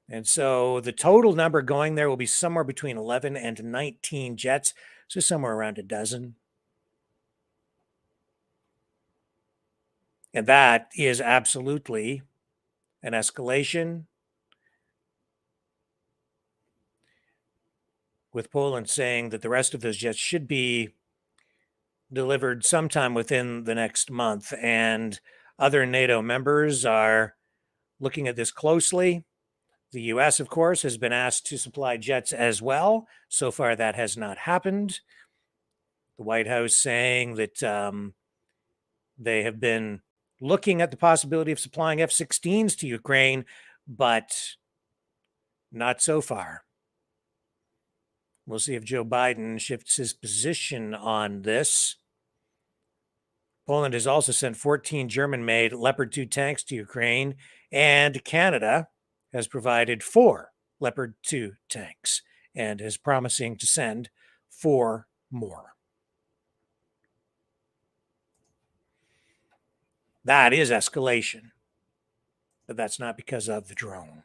And so the total number going there will be somewhere between 11 and 19 jets, so somewhere around a dozen. And that is absolutely an escalation, with Poland saying that the rest of those jets should be delivered sometime within the next month. And other NATO members are looking at this closely. The U.S., of course, has been asked to supply jets as well. So far, that has not happened. The White House saying that they have been looking at the possibility of supplying F-16s to Ukraine, but not so far. We'll see if Joe Biden shifts his position on this. Poland has also sent 14 German-made Leopard 2 tanks to Ukraine, and Canada has provided 4 Leopard 2 tanks and is promising to send 4 more. That is escalation, but that's not because of the drone.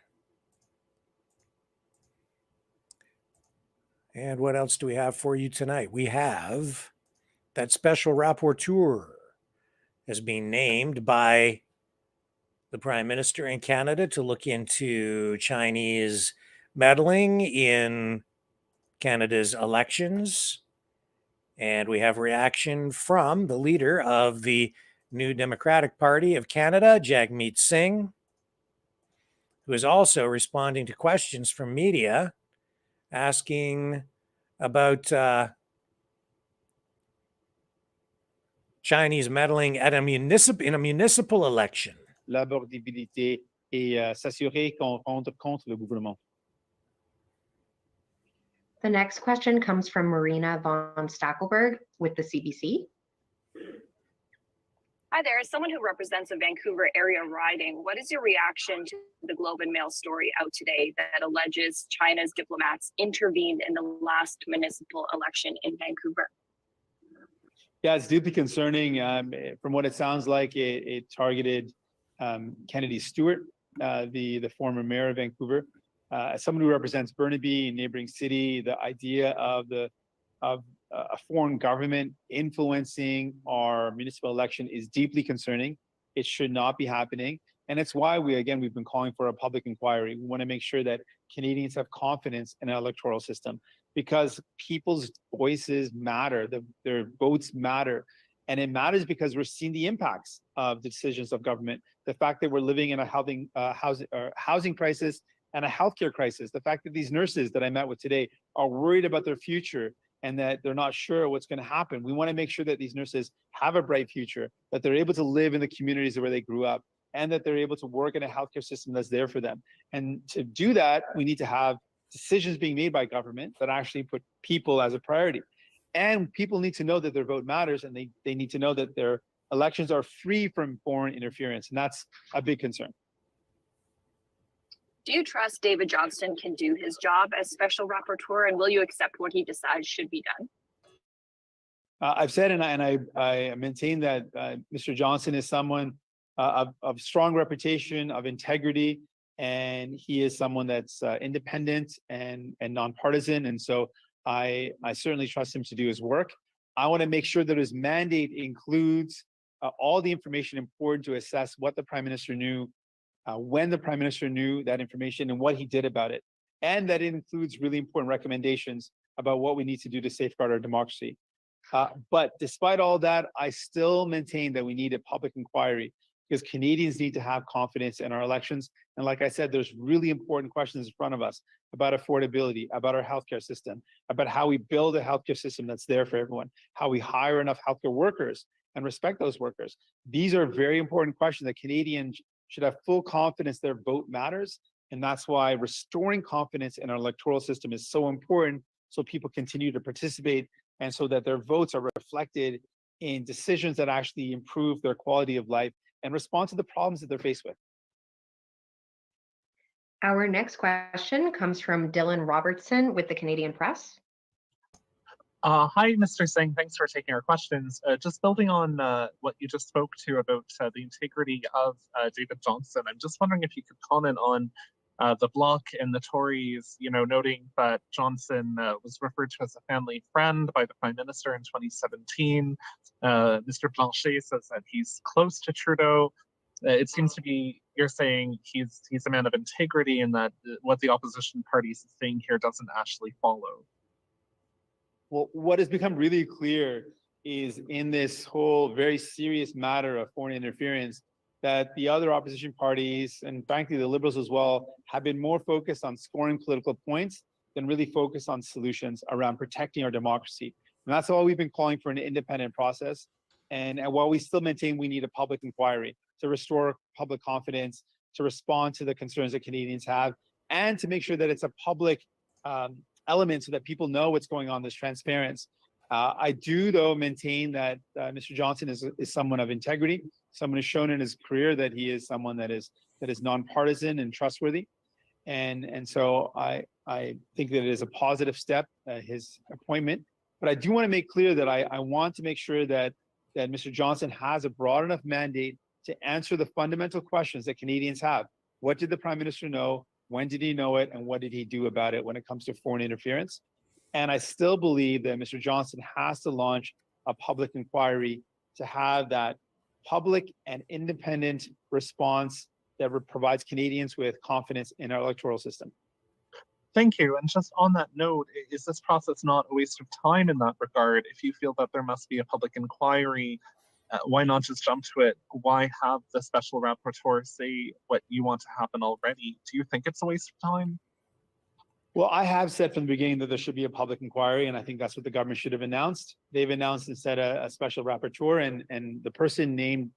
And what else do we have for you tonight? We have that special rapporteur has been named by the Prime Minister in Canada to look into Chinese meddling in Canada's elections. And we have reaction from the leader of the New Democratic Party of Canada, Jagmeet Singh. who is also responding to questions from media asking about Chinese meddling at in a municipal election. L'abordabilité et s'assurer qu'on rentre contre le gouvernement. The next question comes from Marina von Stackelberg with the CBC. Hi there. As someone who represents a Vancouver area riding, what is your reaction to the Globe and Mail story out today that alleges China's diplomats intervened in the last municipal election in Vancouver? Yeah, it's deeply concerning. From what it sounds like, it targeted Kennedy Stewart, the former mayor of Vancouver. As someone who represents Burnaby, a neighboring city, the idea of a foreign government influencing our municipal election is deeply concerning. It should not be happening. And it's why we've been calling for a public inquiry. We want to make sure that Canadians have confidence in our electoral system because people's voices matter, their votes matter. And it matters because we're seeing the impacts of the decisions of government. The fact that we're living in a housing crisis and a healthcare crisis. The fact that these nurses that I met with today are worried about their future and that they're not sure what's going to happen. We want to make sure that these nurses have a bright future, that they're able to live in the communities where they grew up, and that they're able to work in a healthcare system that's there for them. And to do that, we need to have decisions being made by government that actually put people as a priority. And people need to know that their vote matters, and they need to know that their elections are free from foreign interference. And that's a big concern. Do you trust David Johnston can do his job as special rapporteur, and will you accept what he decides should be done? I've said, and I maintain that Mr. Johnston is someone of strong reputation, of integrity, and he is someone that's independent and nonpartisan. And so I certainly trust him to do his work. I want to make sure that his mandate includes all the information important to assess what the Prime Minister knew, when the Prime Minister knew that information and what he did about it. And that it includes really important recommendations about what we need to do to safeguard our democracy. But despite all that, I still maintain that we need a public inquiry because Canadians need to have confidence in our elections. And like I said, there's really important questions in front of us about affordability, about our healthcare system, about how we build a healthcare system that's there for everyone, how we hire enough healthcare workers and respect those workers. These are very important questions that Canadians should have full confidence their vote matters. And that's why restoring confidence in our electoral system is so important so people continue to participate and so that their votes are reflected in decisions that actually improve their quality of life and respond to the problems that they're faced with. Our next question comes from Dylan Robertson with the Canadian Press. Hi, Mr. Singh. Thanks for taking our questions. Just building on what you just spoke to about the integrity of David Johnston, I'm just wondering if you could comment on the Bloc and the Tories, noting that Johnston was referred to as a family friend by the Prime Minister in 2017. Mr. Blanchet says that he's close to Trudeau. It seems to be you're saying he's a man of integrity and that what the opposition parties is saying here doesn't actually follow. Well, what has become really clear is in this whole very serious matter of foreign interference that the other opposition parties, and frankly the Liberals as well, have been more focused on scoring political points than really focused on solutions around protecting our democracy. And that's why we've been calling for an independent process. And while we still maintain we need a public inquiry to restore public confidence, to respond to the concerns that Canadians have, and to make sure that it's a public element so that people know what's going on, this transparency. I do, though, maintain that Mr. Johnston is someone of integrity, someone who's shown in his career that he is someone that is nonpartisan and trustworthy. And so I think that it is a positive step, his appointment. But I do want to make clear that I want to make sure that Mr. Johnston has a broad enough mandate to answer the fundamental questions that Canadians have. What did the Prime Minister know? When did he know it? And what did he do about it when it comes to foreign interference? And I still believe that Mr. Johnston has to launch a public inquiry to have that public and independent response that provides Canadians with confidence in our electoral system. Thank you. And just on that note, is this process not a waste of time in that regard? If you feel that there must be a public inquiry, why not just jump to it? Why have the special rapporteur say what you want to happen already? Do you think it's a waste of time? Well, I have said from the beginning that there should be a public inquiry, and I think that's what the government should have announced. They've announced instead a special rapporteur, and the person named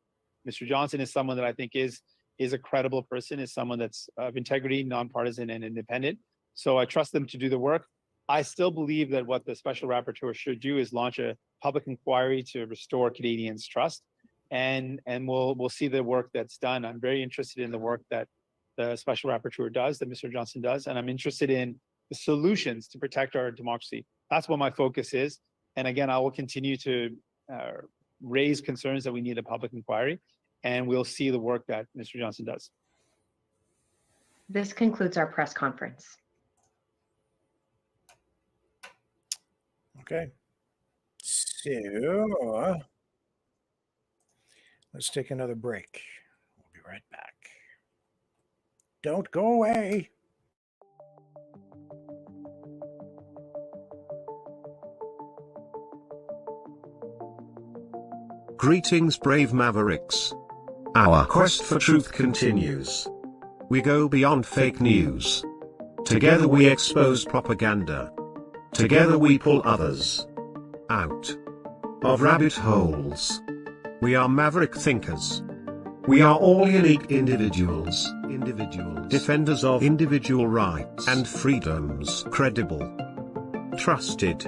Mr. Johnson is someone that I think is a credible person, is someone that's of integrity, nonpartisan, and independent. So I trust them to do the work. I still believe that what the special rapporteur should do is launch a public inquiry to restore Canadians' trust, and we'll see the work that's done. I'm very interested in the work that the special rapporteur does, that Mr. Johnson does, and I'm interested in the solutions to protect our democracy. That's what my focus is. And again, I will continue to raise concerns that we need a public inquiry, and we'll see the work that Mr. Johnson does. This concludes our press conference. Okay. So let's take another break. We'll be right back. Don't go away. Greetings, brave Mavericks. Our quest for truth continues. We go beyond fake news. Together we expose propaganda. Together we pull others out of rabbit holes. We are maverick thinkers. We are all unique individuals, defenders of individual rights and freedoms, credible, trusted,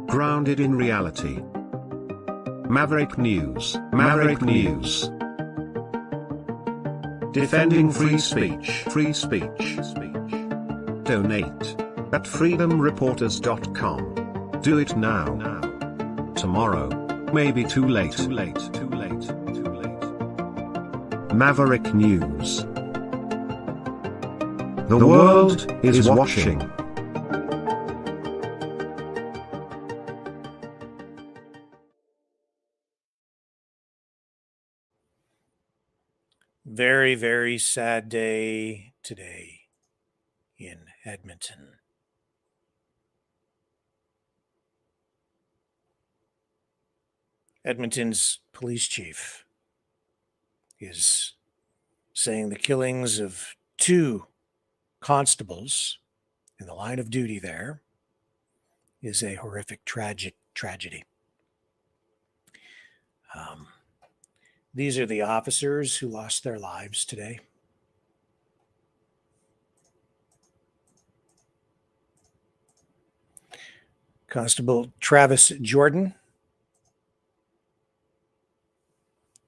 grounded in reality. Maverick News, Maverick News. Defending free speech, Donate at freedomreporters.com. Do it now. Tomorrow may be too late. Maverick News. The world is watching. Very, very sad day today in Edmonton. Edmonton's police chief is saying the killings of 2 constables in the line of duty there is a horrific tragedy. These are the officers who lost their lives today. Constable Travis Jordan,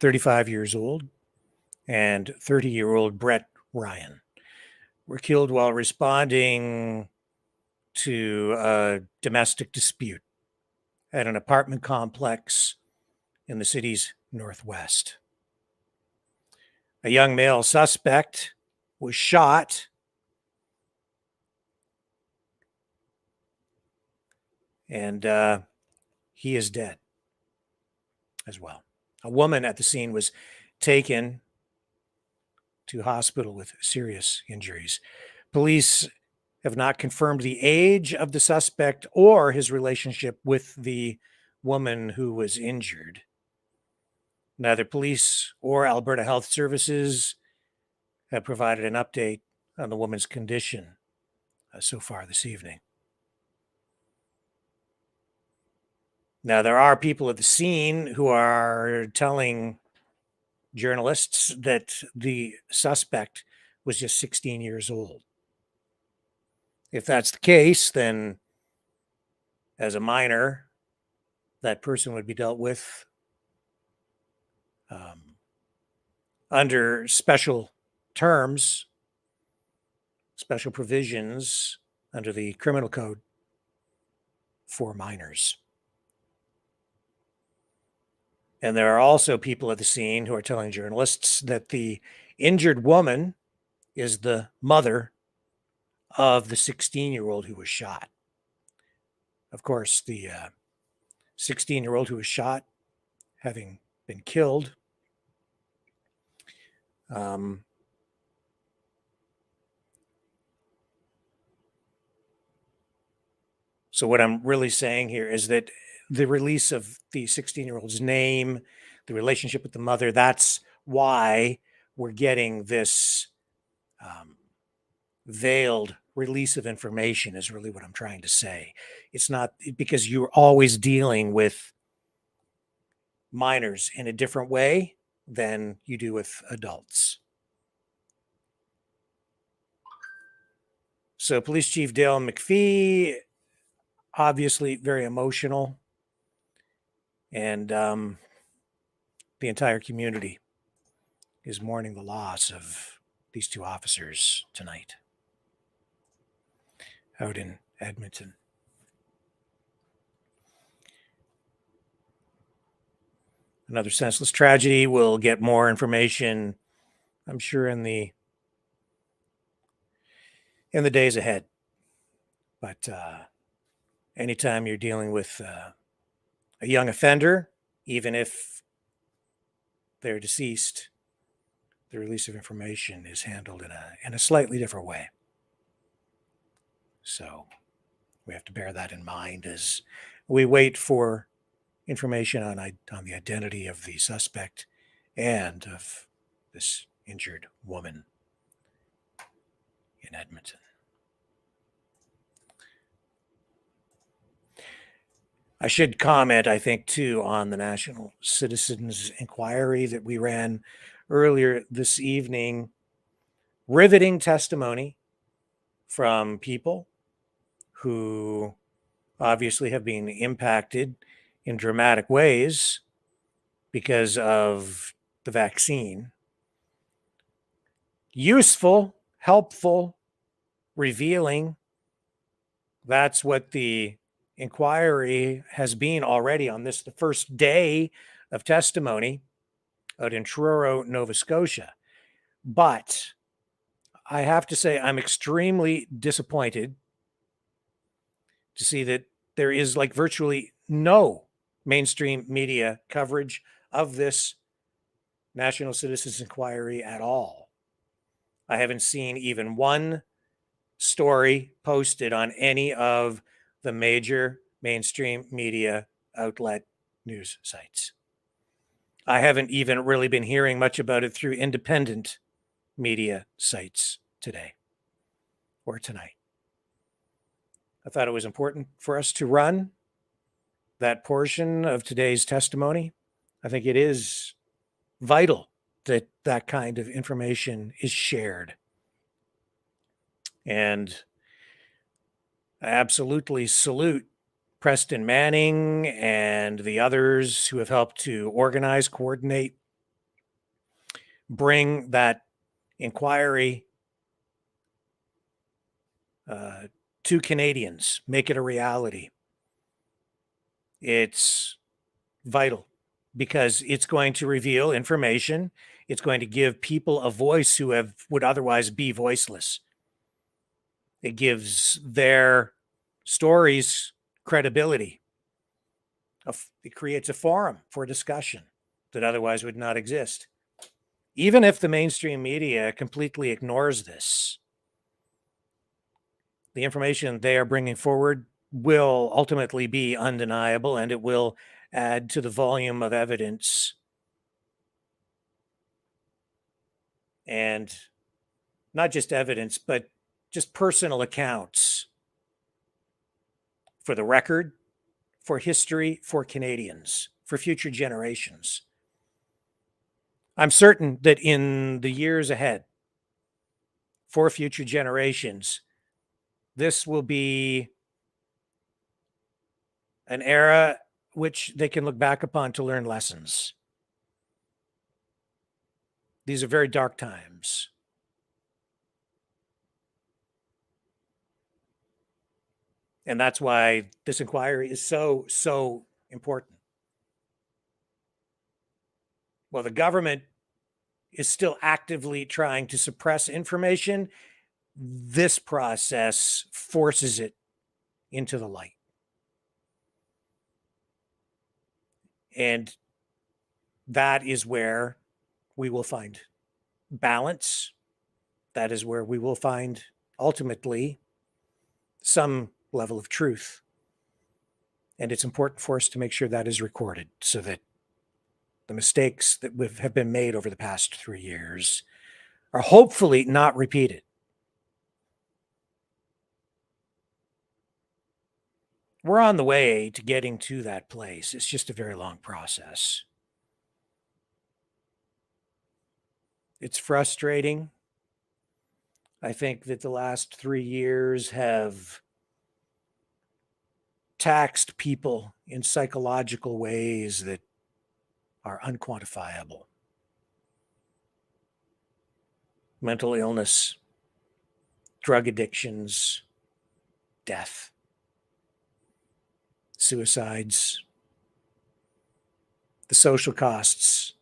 35 years old, and 30-year-old Brett Ryan were killed while responding to a domestic dispute at an apartment complex in the city's northwest. A young male suspect was shot and he is dead as well. A woman at the scene was taken to hospital with serious injuries. Police have not confirmed the age of the suspect or his relationship with the woman who was injured. Neither police or Alberta Health Services have provided an update on the woman's condition so far this evening. Now, there are people at the scene who are telling journalists that the suspect was just 16 years old. If that's the case, then as a minor, that person would be dealt with under special terms, special provisions under the criminal code for minors. And there are also people at the scene who are telling journalists that the injured woman is the mother of the 16-year-old who was shot. Of course, the 16-year-old who was shot, having been killed, so what I'm really saying here is that the release of the 16-year-old's name, the relationship with the mother. That's why we're getting this veiled release of information, is really what I'm trying to say. It's not because you're always dealing with minors in a different way than you do with adults. So Police Chief Dale McPhee, obviously very emotional, and the entire community is mourning the loss of these two officers tonight out in Edmonton. Another senseless tragedy. We'll get more information, I'm sure, in the days ahead. But anytime you're dealing with a young offender, even if they're deceased, the release of information is handled in a slightly different way. So we have to bear that in mind as we wait for information on the identity of the suspect and of this injured woman in Edmonton. I should comment, I think, too, on the National Citizens Inquiry that we ran earlier this evening. Riveting testimony from people who obviously have been impacted in dramatic ways because of the vaccine. Useful, helpful, revealing. That's what the inquiry has been already on this, the first day of testimony out in Truro, Nova Scotia. But I have to say, I'm extremely disappointed to see that there is like virtually no mainstream media coverage of this National Citizens Inquiry at all. I haven't seen even one story posted on any of the major mainstream media outlet news sites. I haven't even really been hearing much about it through independent media sites today or tonight. I thought it was important for us to run that portion of today's testimony. I think it is vital that that kind of information is shared. And I absolutely salute Preston Manning and the others who have helped to organize, coordinate, bring that inquiry to Canadians, make it a reality. It's vital because it's going to reveal information. It's going to give people a voice who would otherwise be voiceless. It gives their stories credibility. It creates a forum for discussion that otherwise would not exist. Even if the mainstream media completely ignores this, the information they are bringing forward will ultimately be undeniable, and it will add to the volume of evidence. And not just evidence, but just personal accounts for the record, for history, for Canadians, for future generations. I'm certain that in the years ahead, for future generations, this will be an era which they can look back upon to learn lessons. These are very dark times. And that's why this inquiry is so, so important. Well, the government is still actively trying to suppress information. This process forces it into the light. And that is where we will find balance. That is where we will find ultimately some level of truth. And it's important for us to make sure that is recorded so that the mistakes that have been made over the past 3 years are hopefully not repeated. We're on the way to getting to that place. It's just a very long process. It's frustrating. I think that the last 3 years have taxed people in psychological ways that are unquantifiable. Mental illness, drug addictions, death, suicides. The social costs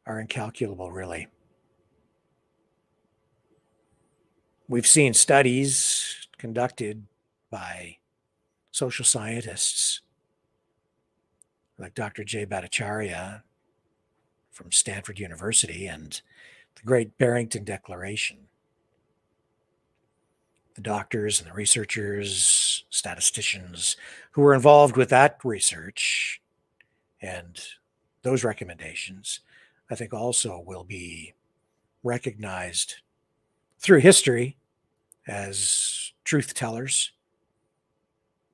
are incalculable, really. We've seen studies conducted by social scientists like Dr. Jay Bhattacharya from Stanford University and the Great Barrington Declaration. The doctors and the researchers, statisticians who were involved with that research and those recommendations, I think also will be recognized through history as truth tellers,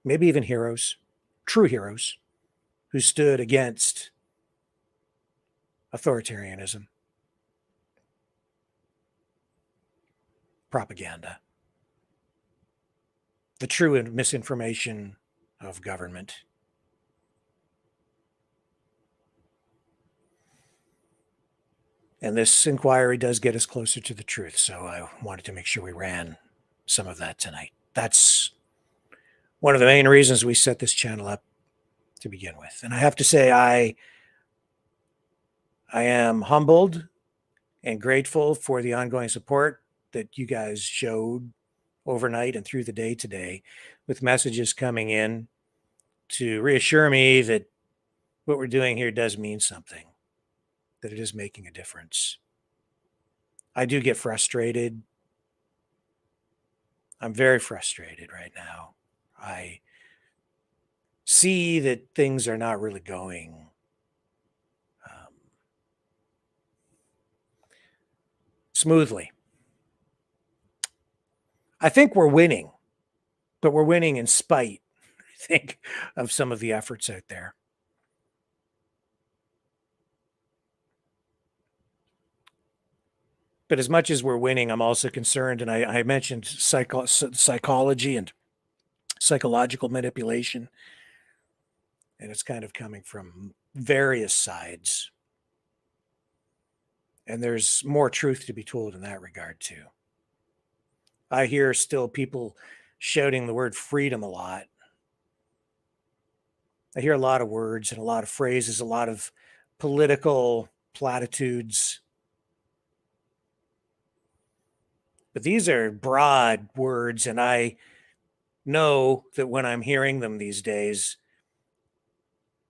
maybe even heroes, true heroes, who stood against authoritarianism, propaganda, the true misinformation of government. And this inquiry does get us closer to the truth, so I wanted to make sure we ran some of that tonight. That's one of the main reasons we set this channel up to begin with. And I have to say, I am humbled and grateful for the ongoing support that you guys showed overnight and through the day today, with messages coming in to reassure me that what we're doing here does mean something, that it is making a difference. I do get frustrated. I'm very frustrated right now. I see that things are not really going smoothly. I think we're winning, but we're winning in spite, I think, of some of the efforts out there. But as much as we're winning, I'm also concerned, and I mentioned psychology and psychological manipulation, and it's kind of coming from various sides. And there's more truth to be told in that regard, too. I hear still people shouting the word freedom a lot. I hear a lot of words and a lot of phrases, a lot of political platitudes. But these are broad words, and I know that when I'm hearing them these days,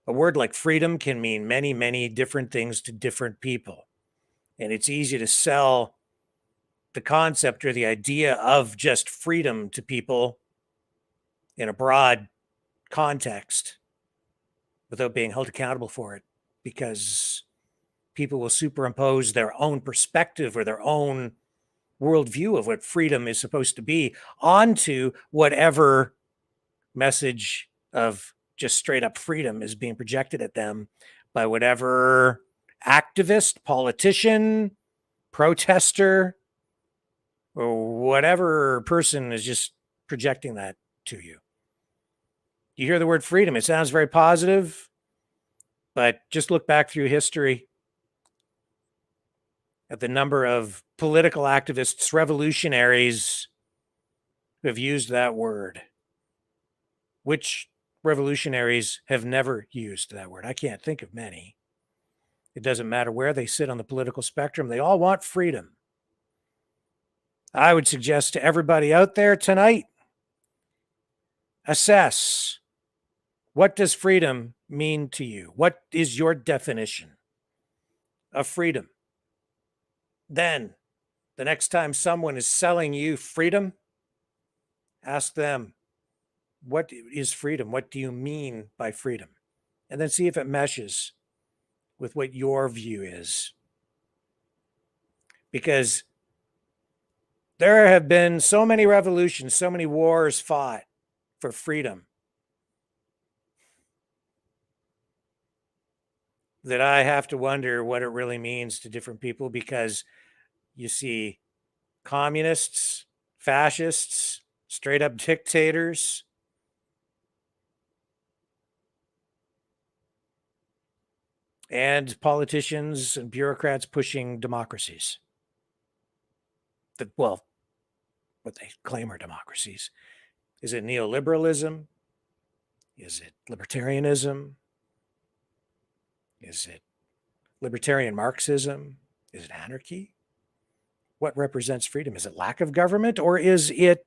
a word like freedom can mean many, many different things to different people. And it's easy to sell the concept or the idea of just freedom to people in a broad context without being held accountable for it, because people will superimpose their own perspective or their own worldview of what freedom is supposed to be onto whatever message of just straight up freedom is being projected at them by whatever activist, politician, protester, or whatever person is just projecting that to you. You hear the word freedom, it sounds very positive, but just look back through history at the number of political activists, revolutionaries who have used that word. Which revolutionaries have never used that word? I can't think of many. It doesn't matter where they sit on the political spectrum. They all want freedom. I would suggest to everybody out there tonight, assess, what does freedom mean to you? What is your definition of freedom? Then, the next time someone is selling you freedom, ask them, What is freedom? What do you mean by freedom? And then see if it meshes with what your view is. Because there have been so many revolutions, so many wars fought for freedom that I have to wonder what it really means to different people, because you see communists, fascists, straight up dictators, and politicians and bureaucrats pushing democracies. Well, what they claim are democracies. Is it neoliberalism? Is it libertarianism? Is it libertarian Marxism? Is it anarchy? What represents freedom? Is it lack of government, or is it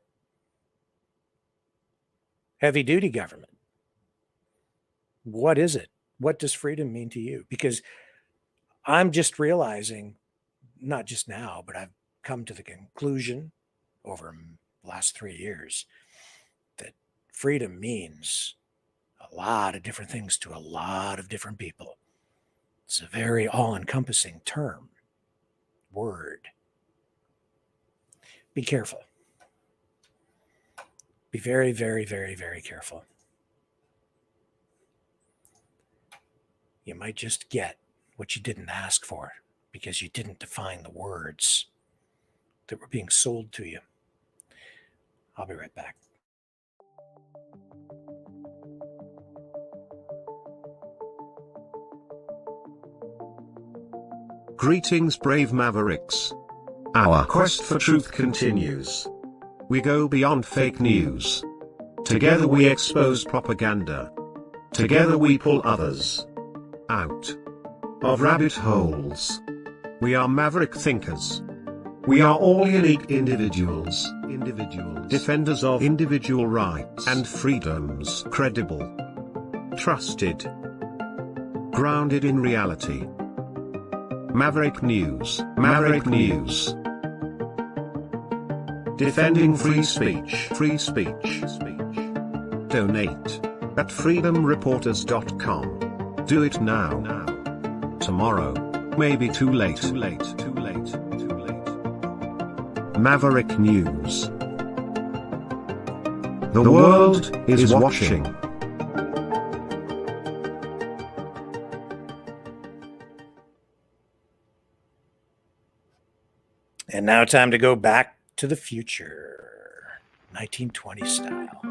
heavy-duty government? What is it? What does freedom mean to you? Because I'm just realizing, not just now, but I've come to the conclusion over the last 3 years that freedom means a lot of different things to a lot of different people. It's a very all-encompassing term, word. Be careful. Be very, very, very, very careful. You might just get what you didn't ask for because you didn't define the words that were being sold to you. I'll be right back. Greetings, brave Mavericks. Our quest for truth continues. We go beyond fake news. Together we expose propaganda. Together we pull others out of rabbit holes. We are maverick thinkers. We are all unique individuals. Defenders of individual rights and freedoms. Credible. Trusted. Grounded in reality. Maverick News. Maverick News. Defending free speech. Free speech. Donate at freedomreporters.com. Do it now. Tomorrow may be too late. Maverick News. The world is watching. And now time to go back to the future, 1920 style.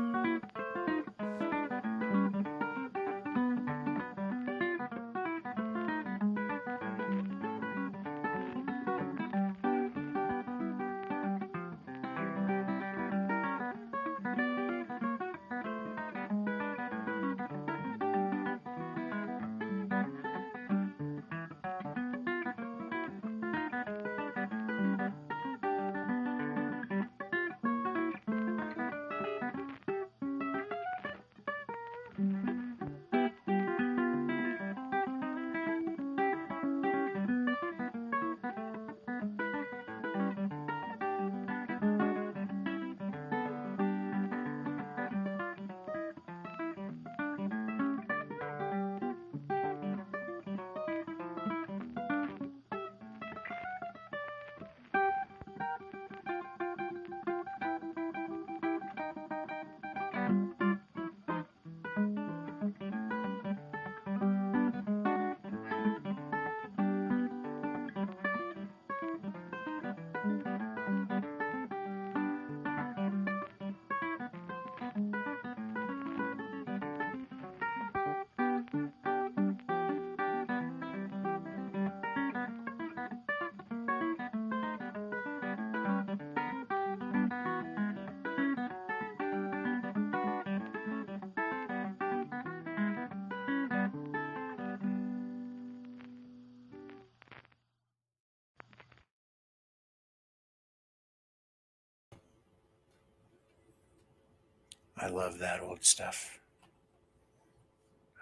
I love that old stuff.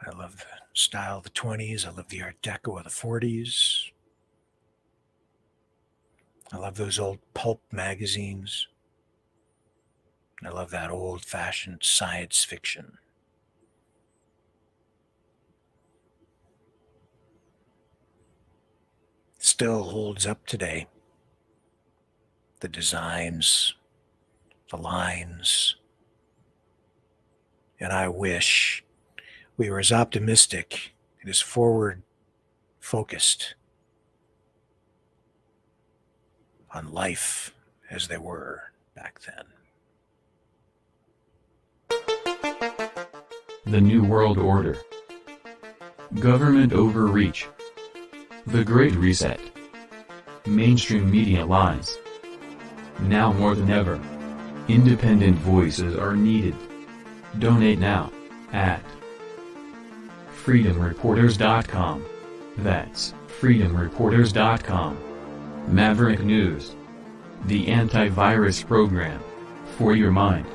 I love the style of the 20s. I love the Art Deco of the 40s. I love those old pulp magazines. I love that old-fashioned science fiction. Still holds up today. The designs, the lines. And I wish we were as optimistic and as forward-focused on life as they were back then. The New World Order. Government overreach. The Great Reset. Mainstream media lies. Now more than ever, independent voices are needed. Donate now at freedomreporters.com. That's freedomreporters.com. Maverick News. The antivirus program for your mind.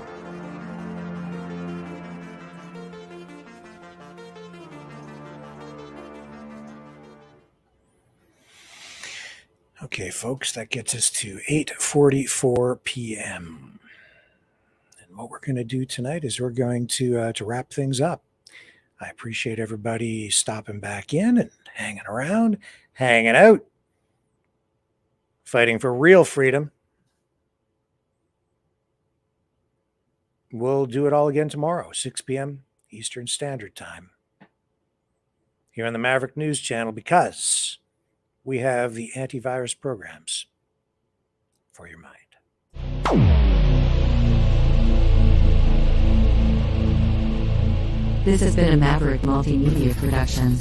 Okay, folks, that gets us to 8:44 p.m. And what we're going to do tonight is we're going to wrap things up. I appreciate everybody stopping back in and hanging around, hanging out, fighting for real freedom. We'll do it all again tomorrow, 6 p.m. Eastern Standard Time, here on the Maverick News Channel, because we have the antivirus programs for your mind. This has been a Maverick Multimedia production.